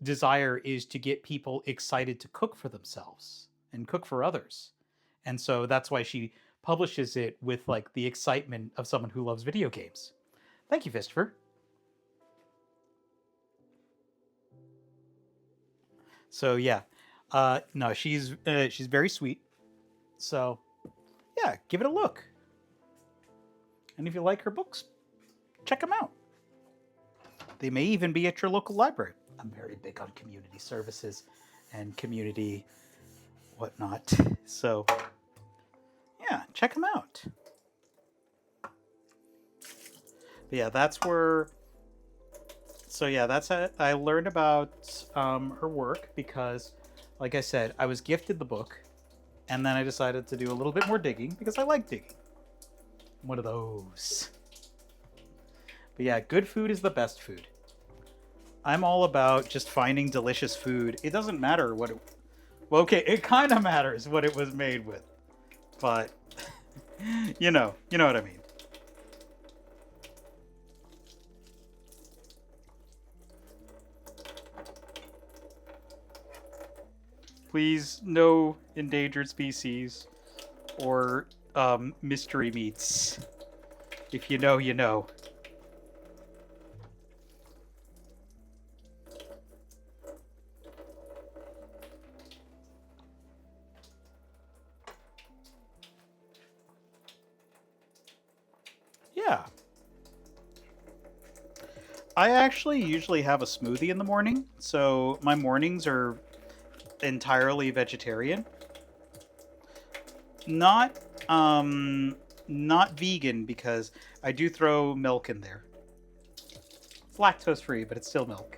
desire is to get people excited to cook for themselves and cook for others. And so that's why she publishes it with like the excitement of someone who loves video games. Thank you, Fistfer. So yeah, no, she's very sweet. So yeah, give it a look. And if you like her books, check them out. They may even be at your local library. I'm very big on community services and community whatnot. So yeah, check them out. But yeah, that's where. So yeah, that's how I learned about her work, because, like I said, I was gifted the book, and then I decided to do a little bit more digging because I like digging. One of those. But yeah, good food is the best food. I'm all about just finding delicious food. It doesn't matter what it... Well, okay, it kind of matters what it was made with. But, you know what I mean. Please, no endangered species or mystery meats. If you know, you know. Yeah. I actually usually have a smoothie in the morning, so my mornings are entirely vegetarian. Not not vegan, because I do throw milk in there. It's lactose free, but it's still milk.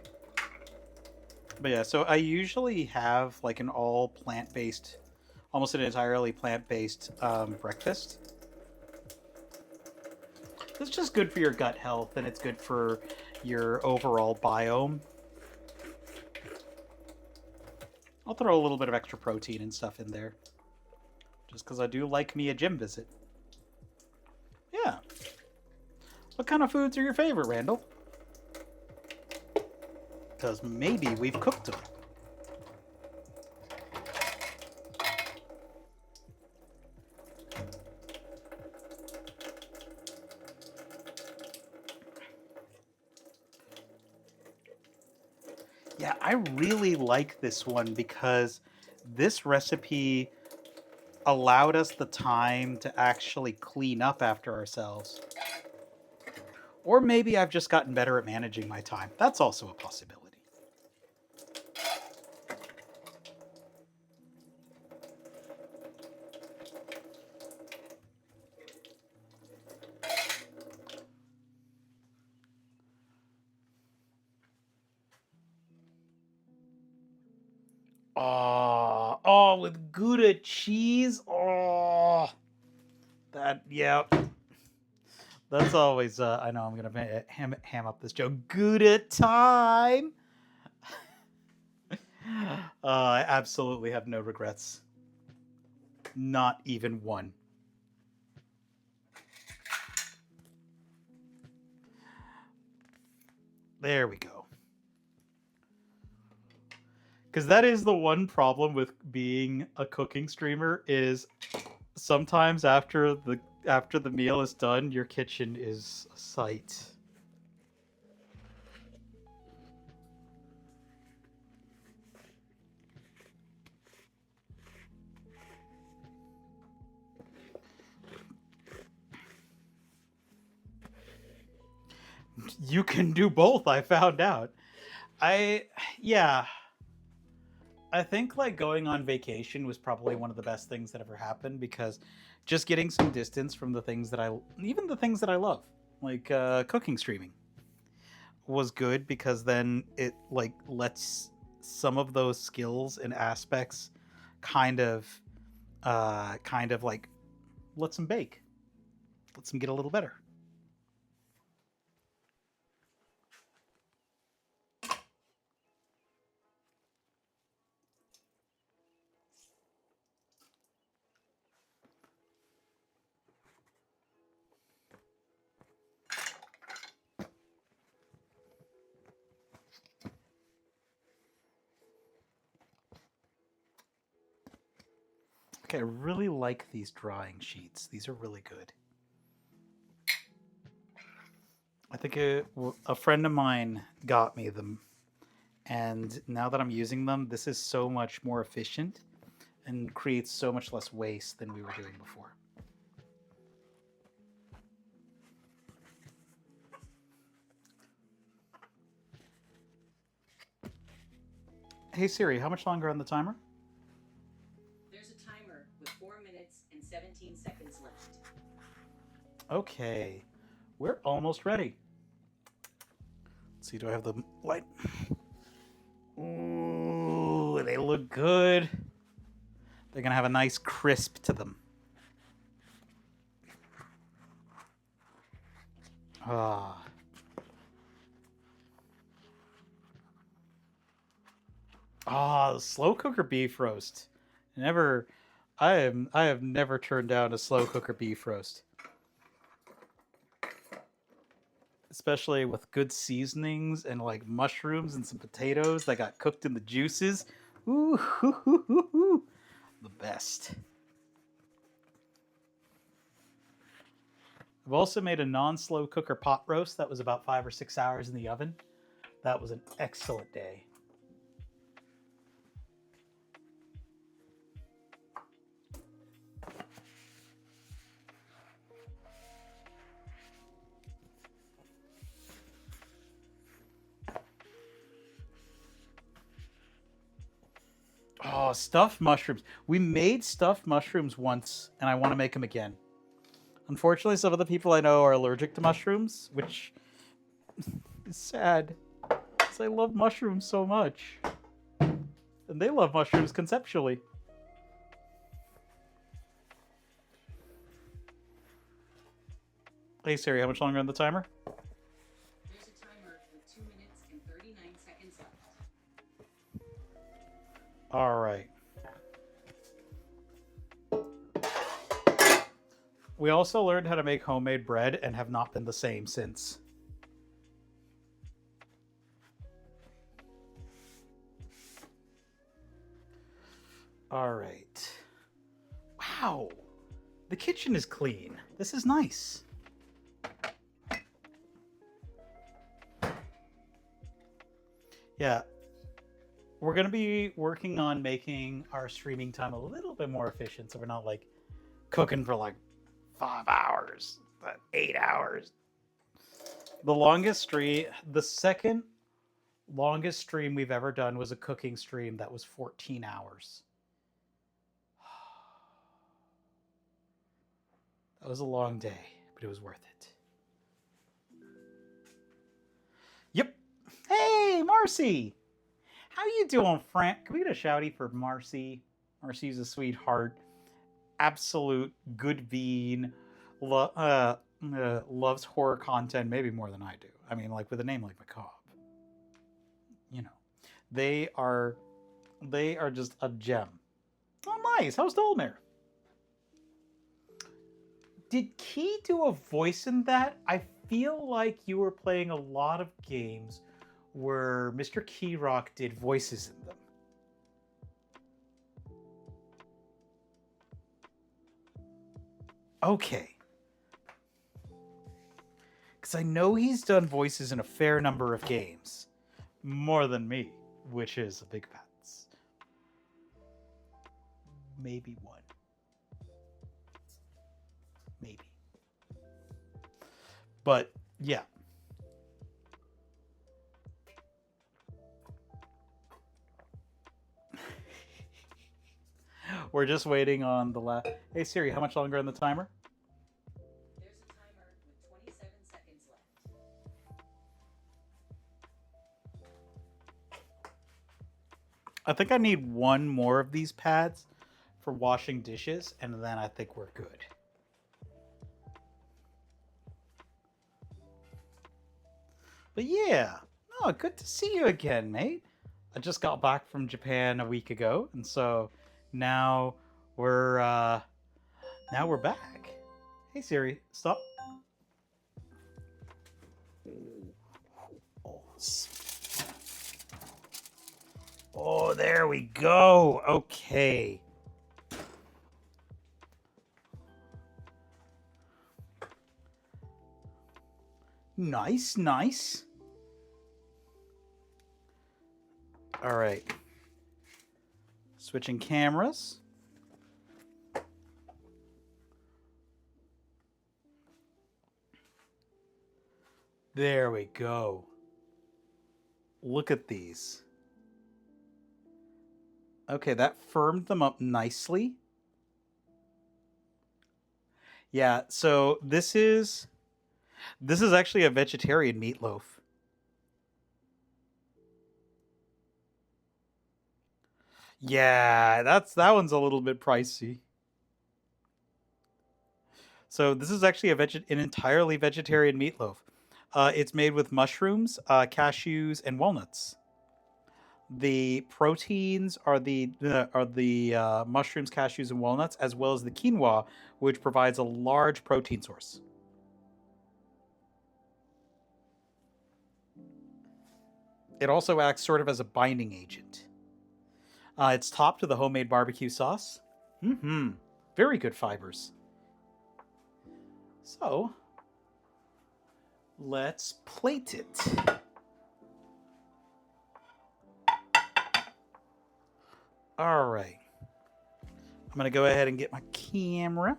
But yeah, so I usually have like an all plant-based, almost an entirely plant-based breakfast. It's just good for your gut health, and it's good for your overall biome. I'll throw a little bit of extra protein and stuff in there, just because I do like me a gym visit. Yeah. What kind of foods are your favorite, Randall? Because maybe we've cooked them. Yeah, I really like this one because this recipe allowed us the time to actually clean up after ourselves. Or maybe I've just gotten better at managing my time. That's also a possibility. Oh, with Gouda cheese. Oh, that, yeah. That's always, I know I'm going to ham up this joke. Gouda time. I absolutely have no regrets. Not even one. There we go. Because that is the one problem with being a cooking streamer is sometimes after the meal is done, your kitchen is a sight. You can do both, I found out. Yeah. I think like going on vacation was probably one of the best things that ever happened because just getting some distance from the things that even the things that I love, like cooking streaming, was good because then it like lets some of those skills and aspects kind of like lets them bake, lets them get a little better. Okay, I really like these drying sheets. These are really good. I think a friend of mine got me them, and now that I'm using them, this is so much more efficient and creates so much less waste than we were doing before. Hey Siri, how much longer on the timer? There's a timer with 4 minutes and 17 seconds left. Okay, we're almost ready. Let's see, do I have the light? Ooh, they look good. They're gonna have a nice crisp to them. Ah. Ah, slow cooker beef roast. I have never turned down a slow cooker beef roast. Especially with good seasonings and like mushrooms and some potatoes that got cooked in the juices. Ooh, hoo, hoo, hoo, hoo. The best. I've also made a non-slow cooker pot roast that was about 5 or 6 hours in the oven. That was an excellent day. Oh, stuffed mushrooms. We made stuffed mushrooms once, and I want to make them again. Unfortunately, some of the people I know are allergic to mushrooms, which is sad. Because I love mushrooms so much. And they love mushrooms conceptually. Hey Siri, how much longer on the timer? There's a timer with 2 minutes and 39 seconds left. All right. We also learned how to make homemade bread and have not been the same since. All right. Wow. The kitchen is clean. This is nice. Yeah. we're going to be working on making our streaming time a little bit more efficient, so we're not like cooking for like 5 hours, 8 hours. The second longest stream we've ever done was a cooking stream that was 14 hours. That was a long day, but it was worth it. Yep. Hey, Marcy! How you doing, Frank? Can we get a shouty for Marcy? Marcy's a sweetheart. Absolute good bean. Loves horror content maybe more than I do. I mean, like with a name like Macabre. You know. They are just a gem. Oh, nice. How's Dolmere? Did Key do a voice in that? I feel like you were playing a lot of games where Mr. Keyrock did voices in them. Okay. Because I know he's done voices in a fair number of games. More than me, which is a big pats. Maybe one. Maybe. But, yeah. We're just waiting on the last... Hey, Siri, how much longer on the timer? There's a timer with 27 seconds left. I think I need one more of these pads for washing dishes, and then I think we're good. But yeah, oh, good to see you again, mate. I just got back from Japan a week ago, and so now we're back. Hey Siri, stop. Oh, there we go. Okay. Nice, nice. All right. Switching cameras. There we go. Look at these. Okay, that firmed them up nicely. Yeah, so this is actually a vegetarian meatloaf. Yeah, that one's a little bit pricey. So this is actually an entirely vegetarian meatloaf. It's made with mushrooms, cashews, and walnuts. The proteins are the mushrooms, cashews, and walnuts, as well as the quinoa, which provides a large protein source. It also acts sort of as a binding agent. It's topped with a homemade barbecue sauce. Very good fibers. So, let's plate it. All right. I'm going to go ahead and get my camera.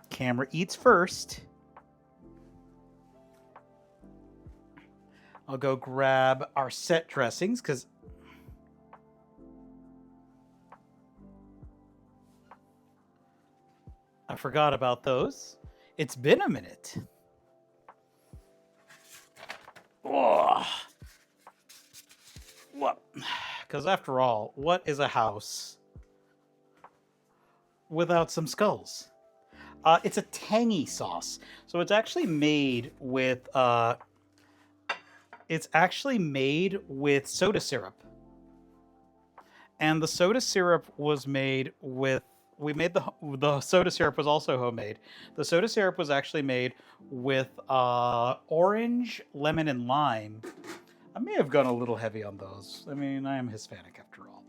Camera eats first. I'll go grab our set dressings because I forgot about those. It's been a minute. Oh. What? Because after all, what is a house without some skulls? It's a tangy sauce. So it's actually made with soda syrup. And the soda syrup was made with the soda syrup was also homemade. The soda syrup was actually made with orange, lemon, and lime. I may have gone a little heavy on those. I mean, I am Hispanic after all.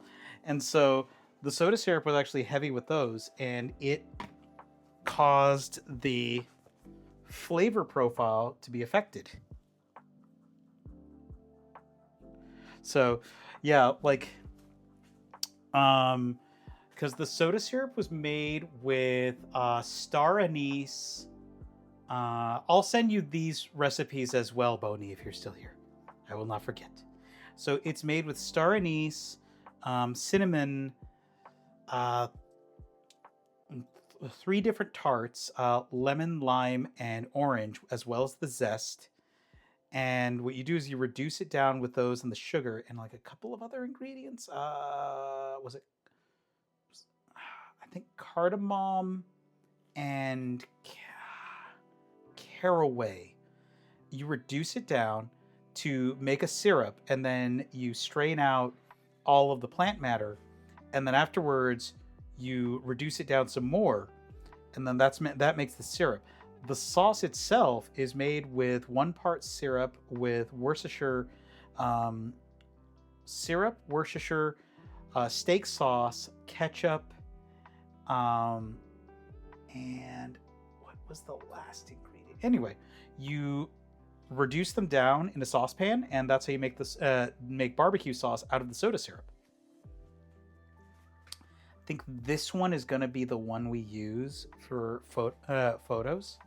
And so the soda syrup was actually heavy with those, and it caused the flavor profile to be affected. So, yeah, like, because the soda syrup was made with star anise. I'll send you these recipes as well, Boney, if you're still here. I will not forget. So it's made with star anise, cinnamon, 3 different tarts, lemon, lime, and orange, as well as the zest. And what you do is you reduce it down with those and the sugar and like a couple of other ingredients. Was it? I think cardamom and caraway. You reduce it down to make a syrup, and then you strain out all of the plant matter, and then afterwards you reduce it down some more, and then that makes the syrup. The sauce itself is made with 1 part syrup with Worcestershire syrup, Worcestershire steak sauce, ketchup, and what was the last ingredient? Anyway, you reduce them down in a saucepan, and that's how you make this make barbecue sauce out of the soda syrup. I think this one is going to be the one we use for photos.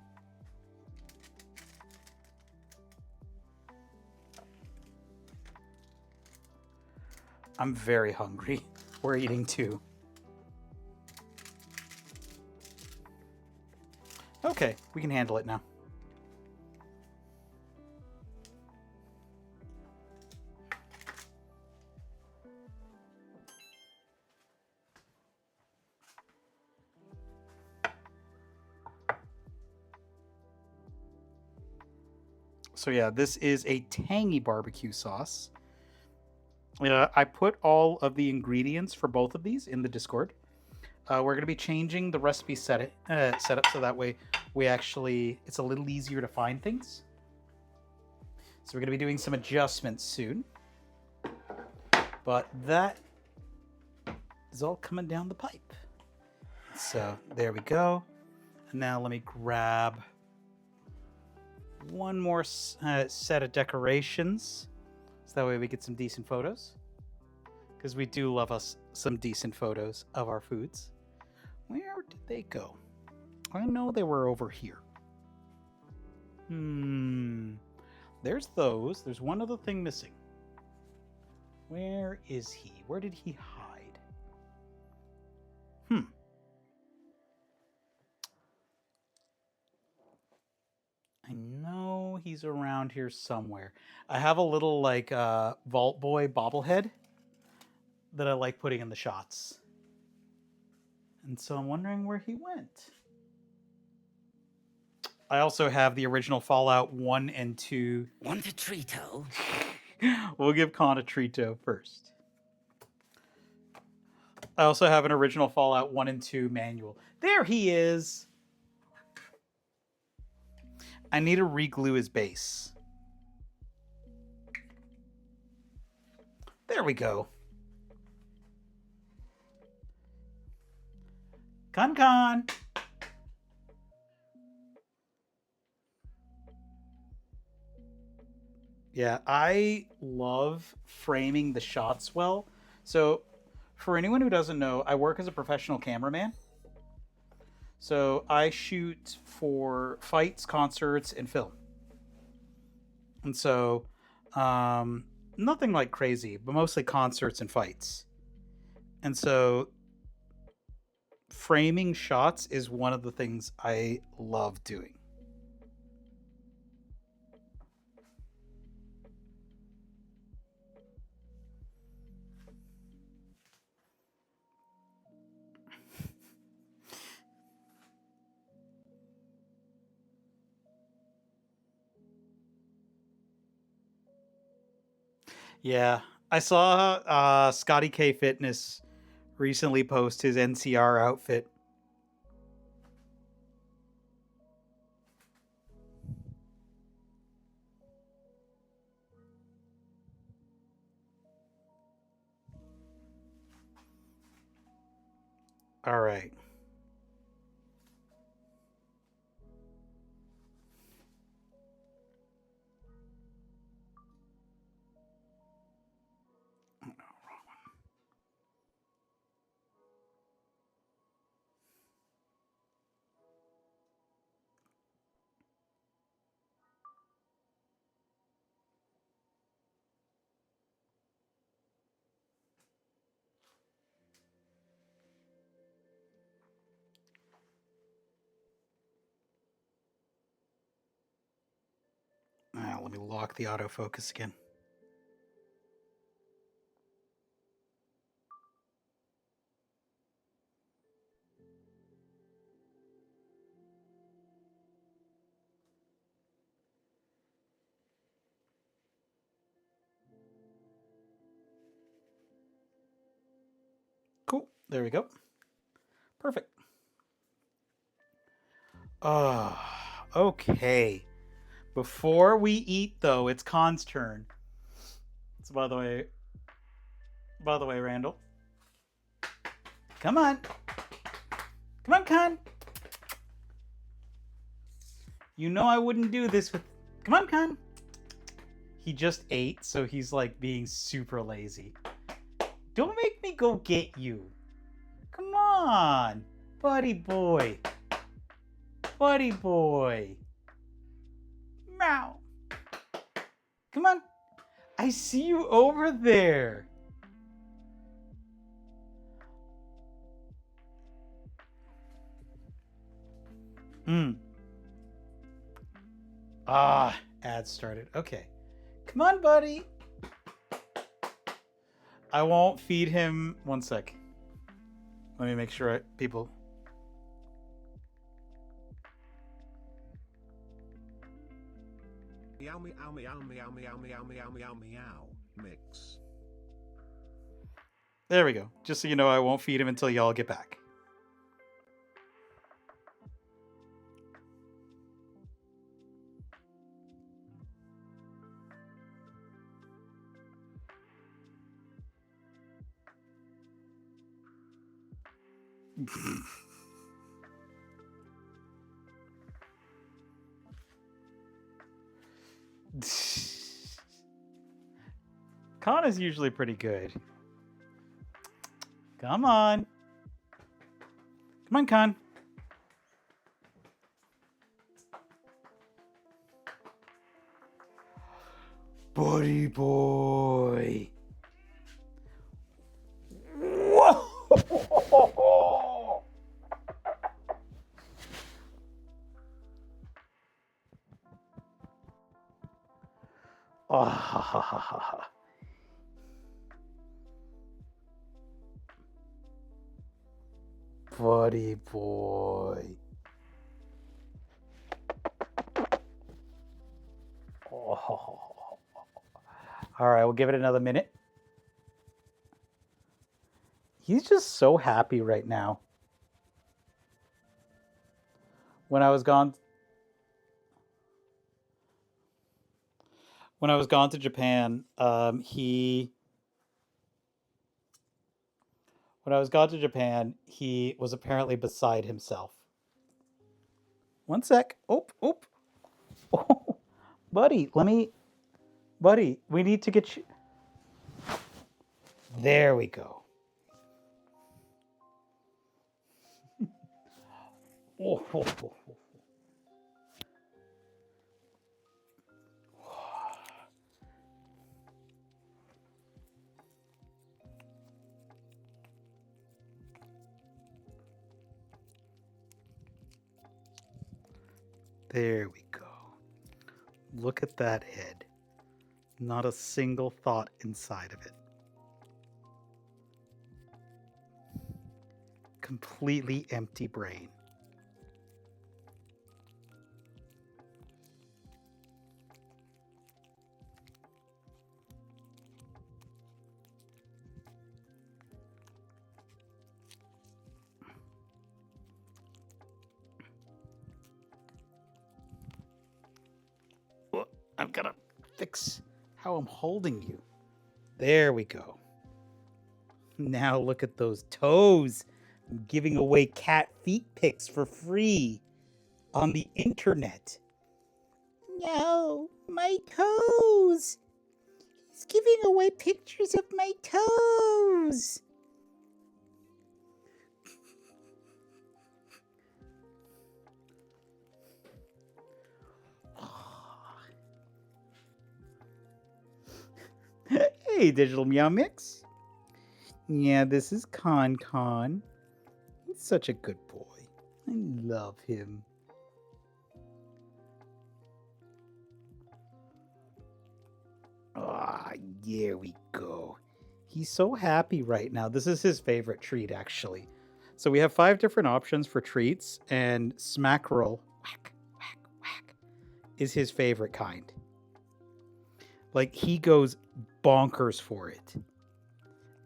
I'm very hungry. We're eating too. Okay, we can handle it now. So yeah, this is a tangy barbecue sauce. I put all of the ingredients for both of these in the Discord. We're going to be changing the recipe setup so that way it's a little easier to find things. So we're going to be doing some adjustments soon. But that is all coming down the pipe. So there we go. And now let me grab one more set of decorations. So that way we get some decent photos. Because we do love us some decent photos of our foods. Where did they go? I know they were over here. There's those. There's one other thing missing. Where is he? Where did he hide? I know he's around here somewhere. I have a little like Vault Boy bobblehead that I like putting in the shots. And so I'm wondering where he went. I also have the original Fallout 1 and 2. Want a treato? We'll give Con a treato first. I also have an original Fallout 1 and 2 manual. There he is! I need to re-glue his base. There we go. Con. Yeah, I love framing the shots well. So, for anyone who doesn't know, I work as a professional cameraman. So, I shoot for fights, concerts, and film. And so, nothing like crazy, but mostly concerts and fights. And so, framing shots is one of the things I love doing. Yeah, I saw Scotty K Fitness recently post his NCR outfit. All right. Let me lock the autofocus again. Cool. There we go. Perfect. Okay. Before we eat, though, it's Khan's turn. So by the way, Randall. Come on. Come on, Khan. You know I wouldn't do this with... Come on, Khan. He just ate, so he's like being super lazy. Don't make me go get you. Come on. Buddy boy. Buddy boy. Meow. Come on. I see you over there. Ad started. Okay. Come on, buddy. I won't feed him. One sec. Let me make sure people... Meow meow meow meow meow meow meow meow meow mix. There we go. Just so you know, I won't feed him until y'all get back. Khan is usually pretty good. Come on. Come on, Khan. Buddy boy. Whoa! Ah. Buddy boy. Oh. All right, we'll give it another minute. He's just so happy right now. When I was gone to Japan, he was apparently beside himself. One sec. Oh. Buddy, we need to get you. There we go. Oh. There we go. Look at that head. Not a single thought inside of it. Completely empty brain. I've got to fix how I'm holding you. There we go. Now look at those toes. I'm giving away cat feet pics for free on the internet. No, my toes. He's giving away pictures of my toes. Hey, Digital Meow Mix. Yeah, this is Con. He's such a good boy. I love him. Ah, there we go. He's so happy right now. This is his favorite treat, actually. So we have 5 different options for treats, and Smackerel, whack, whack, whack, is his favorite kind. Like, he goes bonkers for it.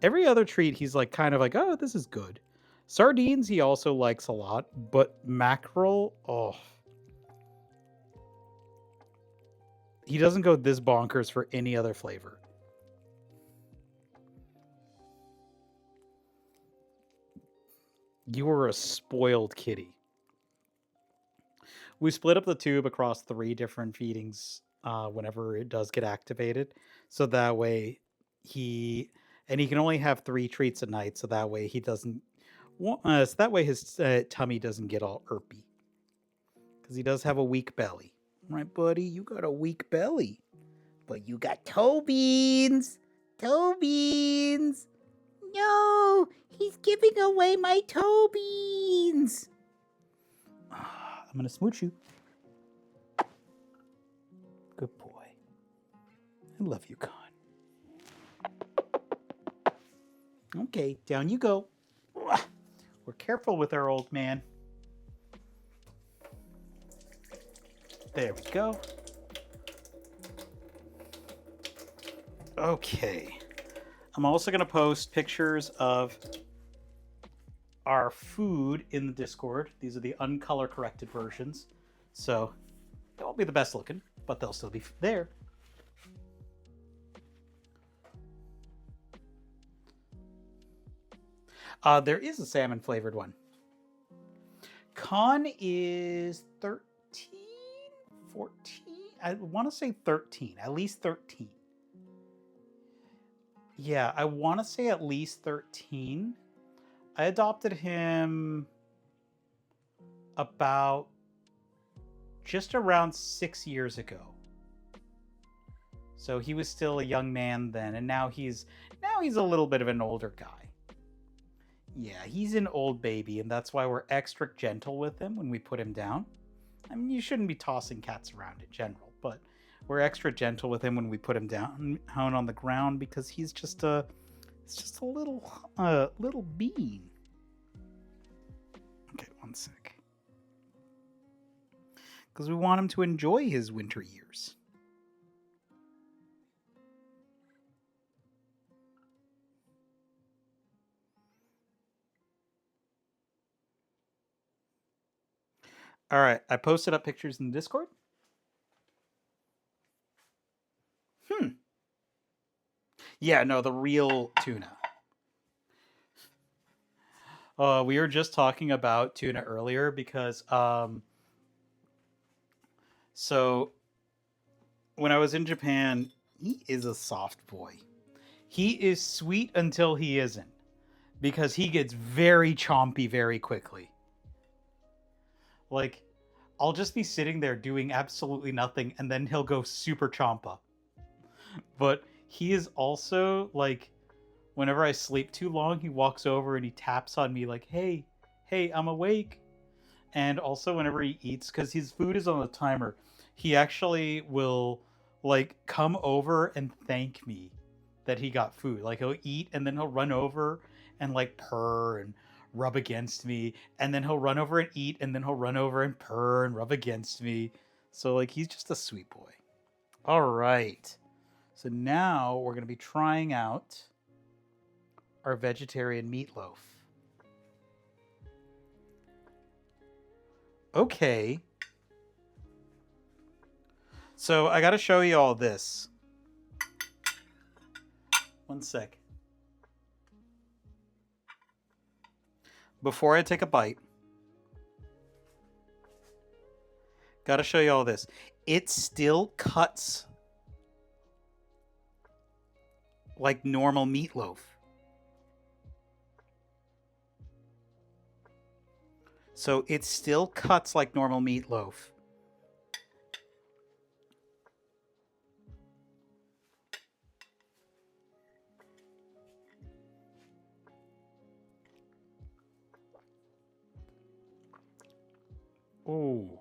Every other treat, he's like kind of like, oh, this is good. Sardines, he also likes a lot, but mackerel, oh. He doesn't go this bonkers for any other flavor. You were a spoiled kitty. We split up the tube across 3 different feedings whenever it does get activated. So that way he can only have 3 treats a night. So that way he doesn't, so that way his tummy doesn't get all irpy. Because he does have a weak belly. Right, buddy? You got a weak belly. But you got toe beans. Toe beans. No, he's giving away my toe beans. I'm going to smooch you. Good boy. I love you, Con. Okay, down you go. We're careful with our old man. There we go. Okay. I'm also going to post pictures of our food in the Discord. These are the uncolor corrected versions. So they won't be the best looking, but they'll still be there. There is a salmon flavored one. Con is 13, 14. I want to say 13, at least 13. Yeah, I want to say at least 13. I adopted him about just around 6 years ago. So he was still a young man then, and now he's a little bit of an older guy. Yeah, he's an old baby, and that's why we're extra gentle with him when we put him down. I mean, you shouldn't be tossing cats around in general, but we're extra gentle with him when we put him down on the ground because he's just a little bean. Okay, one sec. Because we want him to enjoy his winter years. All right, I posted up pictures in the Discord. Yeah, no, the real tuna. We were just talking about tuna earlier because so when I was in Japan, he is a soft boy. He is sweet until he isn't, because he gets very chompy very quickly. Like, I'll just be sitting there doing absolutely nothing, and then he'll go super chompa. But he is also, like, whenever I sleep too long, he walks over and he taps on me like, hey, I'm awake. And also whenever he eats, because his food is on a timer, he actually will, like, come over and thank me that he got food. Like, he'll eat, and then he'll run over and, like, purr and rub against me, and then he'll run over and eat, and then he'll run over and purr and rub against me. So, like, he's just a sweet boy. All right. So now we're going to be trying out our vegetarian meatloaf. Okay. So I got to show you all this. One sec. before I take a bite, gotta show you all this. It still cuts like normal meatloaf. So it still cuts like normal meatloaf. Ooh.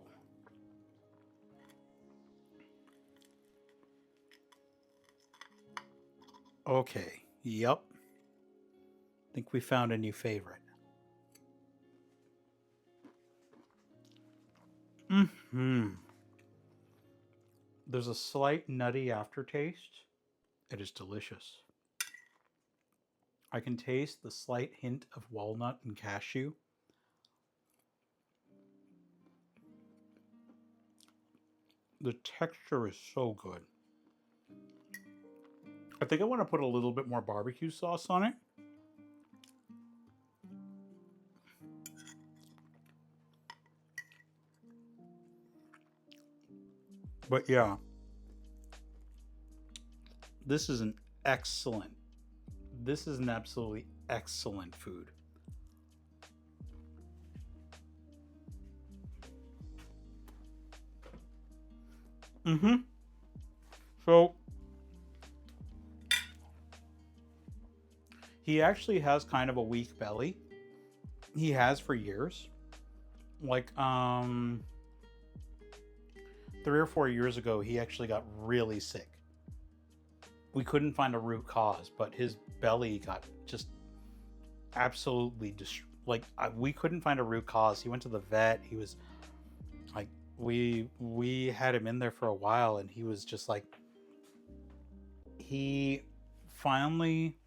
Okay. Yep. Think we found a new favorite. There's a slight nutty aftertaste. It is delicious. I can taste the slight hint of walnut and cashew. The texture is so good. I think I want to put a little bit more barbecue sauce on it. But yeah, this is an absolutely excellent food. So he actually has kind of a weak belly. He has for years. Like 3 or 4 years ago, he actually got really sick. We couldn't find a root cause, but his belly got just absolutely we couldn't find a root cause. He went to the vet. He was like, we had him in there for a while, and he was just like, he finally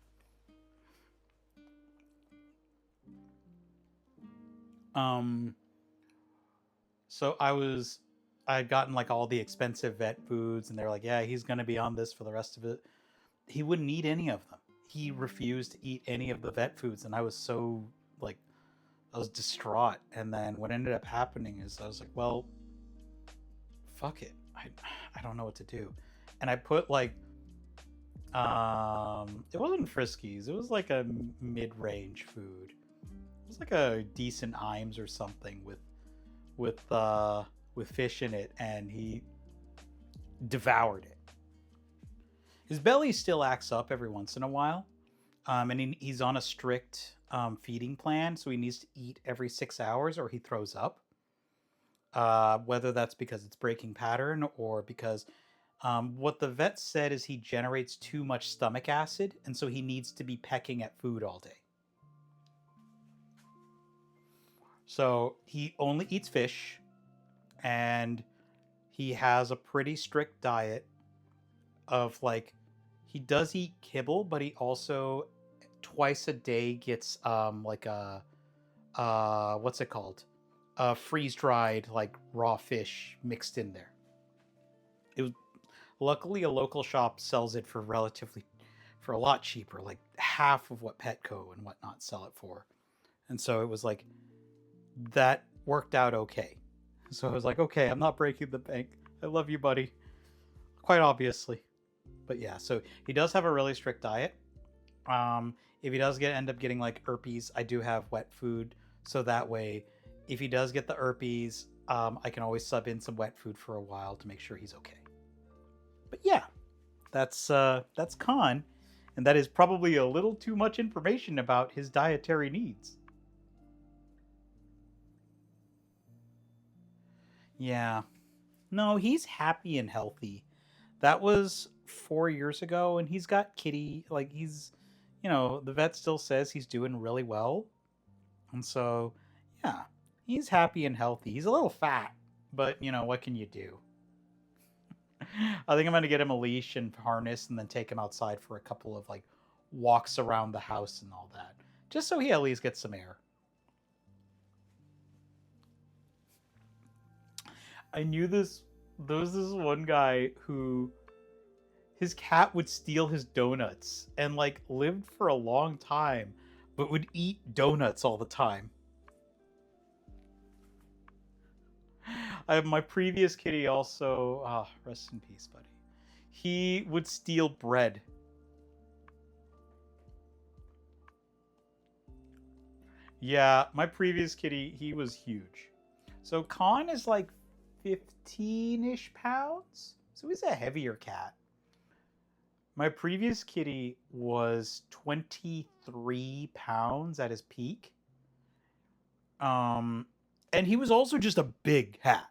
so I had gotten like all the expensive vet foods, and they're like, yeah, he's going to be on this for the rest of it. He wouldn't eat any of them. He refused to eat any of the vet foods, and I was so like, I was distraught. And then what ended up happening is I was like, well, fuck it. I don't know what to do. And I put like, it wasn't Friskies. It was like a mid-range food. It was like a decent Imes or something with fish in it, and he devoured it. His belly still acts up every once in a while, and he's on a strict feeding plan, so he needs to eat every 6 hours or he throws up. Whether that's because it's breaking pattern or because what the vet said is he generates too much stomach acid, and so he needs to be pecking at food all day. So he only eats fish, and he has a pretty strict diet of like, he does eat kibble, but he also twice a day gets like a what's it called? Freeze dried like raw fish mixed in there. It was luckily a local shop sells it for a lot cheaper, like half of what Petco and whatnot sell it for. And so it was like, that worked out okay. So I was like, okay, I'm not breaking the bank. I love you, buddy. Quite obviously. But yeah, so he does have a really strict diet. If he does end up getting like herpes, I do have wet food. So that way, if he does get the herpes, I can always sub in some wet food for a while to make sure he's okay. But yeah, that's Khan. And that is probably a little too much information about his dietary needs. Yeah. No, he's happy and healthy. That was 4 years ago, and he's got kitty. Like, he's, the vet still says he's doing really well. And so, yeah, he's happy and healthy. He's a little fat, but, what can you do? I think I'm going to get him a leash and harness and then take him outside for a couple of, like, walks around the house and all that. Just so he at least gets some air. I knew this. There was this one guy who his cat would steal his donuts and like lived for a long time, but would eat donuts all the time. I have my previous kitty also. Ah, rest in peace, buddy. He would steal bread. Yeah, my previous kitty, he was huge. So Khan is like 15-ish pounds. So he's a heavier cat. My previous kitty was 23 pounds at his peak. And he was also just a big cat.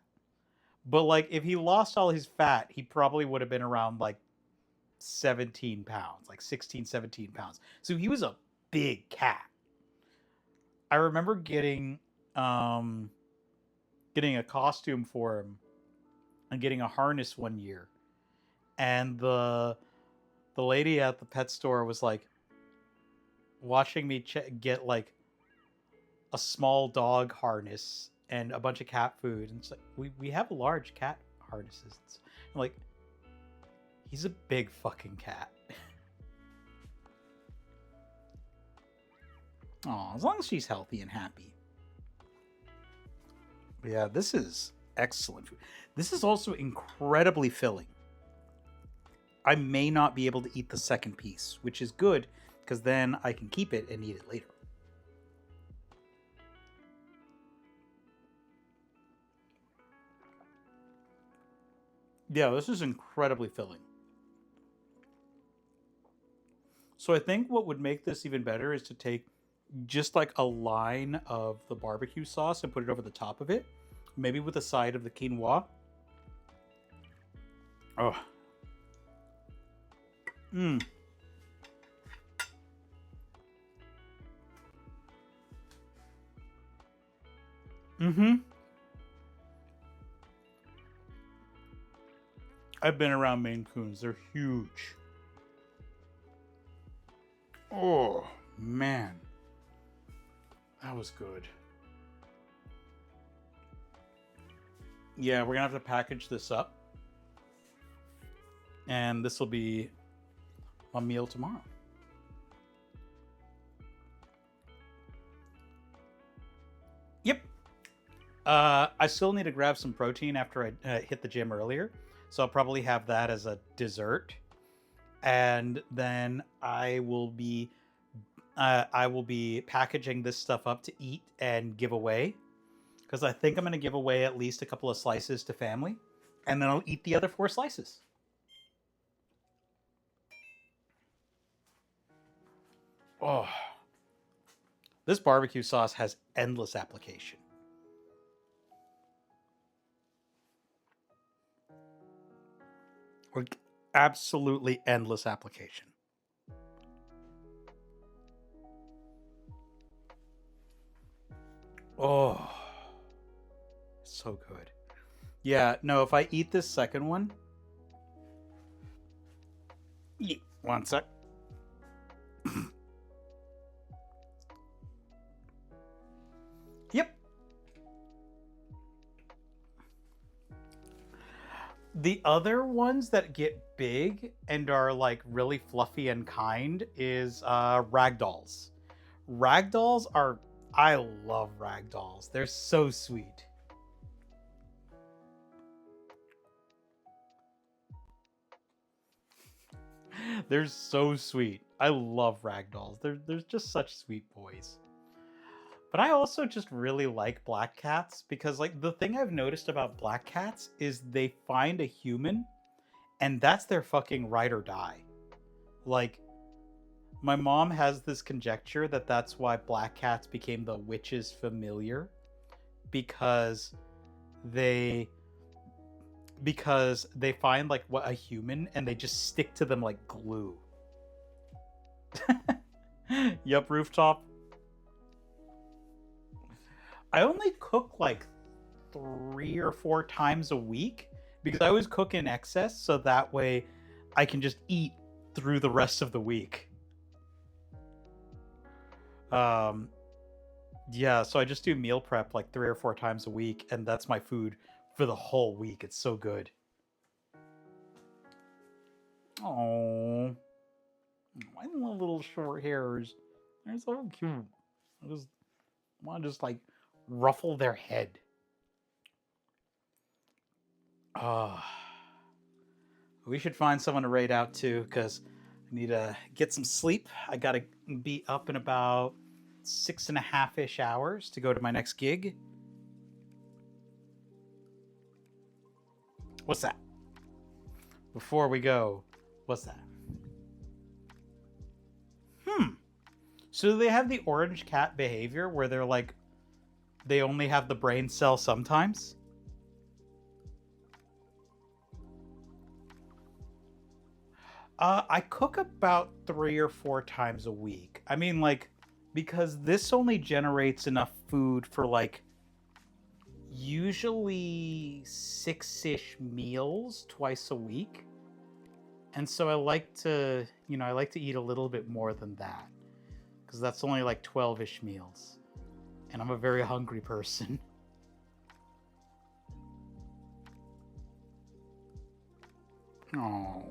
But like if he lost all his fat, he probably would have been around like 17 pounds, like 16, 17 pounds. So he was a big cat. I remember getting a costume for him and getting a harness one year. And the lady at the pet store was like watching me get like a small dog harness and a bunch of cat food, and it's like we have large cat harnesses. I'm like, he's a big fucking cat. Oh, as long as she's healthy and happy. But yeah, this is excellent food. This is also incredibly filling. I may not be able to eat the second piece, which is good because then I can keep it and eat it later. Yeah, this is incredibly filling. So I think what would make this even better is to take just like a line of the barbecue sauce and put it over the top of it. Maybe with a side of the quinoa. Oh. Mmm. Mm-hmm. I've been around Maine Coons. They're huge. Oh, man. That was good. Yeah, we're going to have to package this up. And this will be my meal tomorrow. Yep. I still need to grab some protein after I hit the gym earlier. So I'll probably have that as a dessert. And then I will be packaging this stuff up to eat and give away. Because I think I'm going to give away at least a couple of slices to family. And then I'll eat the other 4 slices. Oh. This barbecue sauce has endless application. Like, absolutely endless application. Oh, so good. Yeah, no, if I eat this second one... One sec. Yep. The other ones that get big and are like really fluffy and kind is ragdolls. Ragdolls are... I love ragdolls. They're so sweet. They're so sweet. I love ragdolls. They're just such sweet boys. But I also just really like black cats because, like, the thing I've noticed about black cats is they find a human and that's their fucking ride or die. Like, my mom has this conjecture that that's why black cats became the witch's familiar, because they find like what a human and they just stick to them like glue. Yup, rooftop. I only cook like 3 or 4 times a week because I always cook in excess so that way I can just eat through the rest of the week. Yeah, so I just do meal prep like 3 or 4 times a week, and that's my food for the whole week. It's so good. Oh, I love little short hairs. They're so cute. I just want to just like ruffle their head. We should find someone to raid out to, because I need to get some sleep. I gotta be up in about 6.5-ish hours to go to my next gig. What's that? Before we go, what's that? So do they have the orange cat behavior where they're like, they only have the brain cell sometimes? I cook about 3 or 4 times a week. I mean, like, because this only generates enough food for, like, usually 6-ish meals twice a week. And so I like to, I like to eat a little bit more than that. Because that's only like 12-ish meals. And I'm a very hungry person. Oh.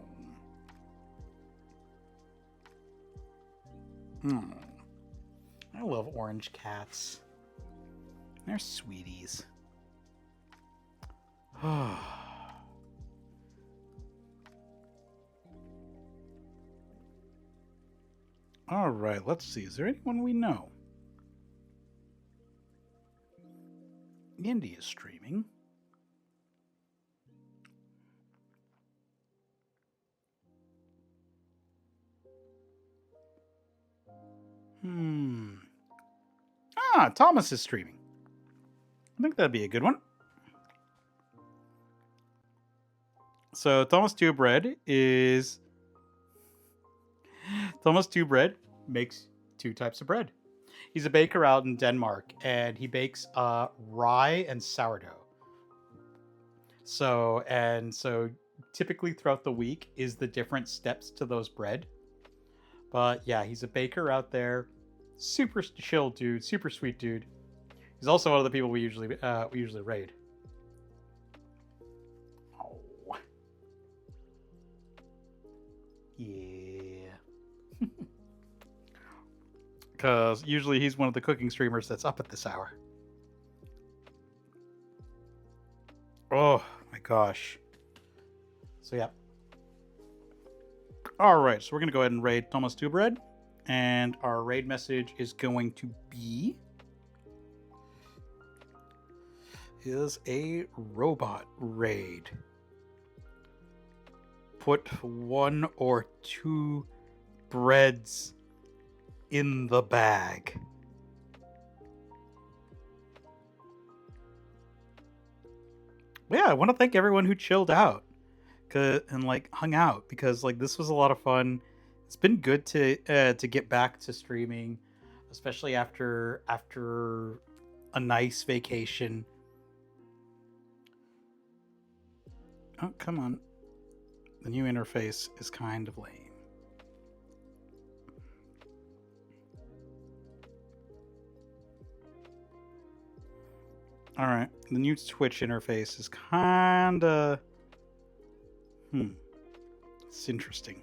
I love orange cats. They're sweeties. All right, let's see. Is there anyone we know? Indy is streaming. Thomas is streaming. I think that'd be a good one. So Thomas Two Bread makes 2 types of bread. He's a baker out in Denmark, and he bakes rye and sourdough. So typically throughout the week is the different steps to those bread. But yeah, he's a baker out there. Super chill dude, super sweet dude. He's also one of the people we usually raid. Oh. Yeah. Because usually he's one of the cooking streamers that's up at this hour. Oh my gosh. So yeah. Alright, so we're going to go ahead and raid Thomas Two Bread. And our raid message is going to be... is a robot raid. Put 1 or 2 breads in the bag. Yeah, I want to thank everyone who chilled out and like hung out, because like this was a lot of fun. It's been good to get back to streaming, especially after a nice vacation. Oh, come on. The new interface is kind of lame. Alright, the new Twitch interface is kinda... It's interesting.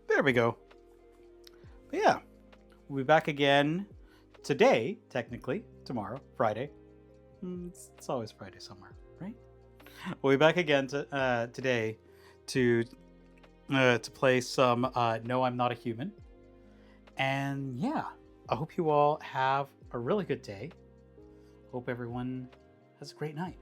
There we go. But yeah, we'll be back again today, technically. Tomorrow, Friday. It's always Friday somewhere, right? We'll be back again today to play some No, I'm Not a Human. And yeah, I hope you all have a really good day. Hope everyone has a great night.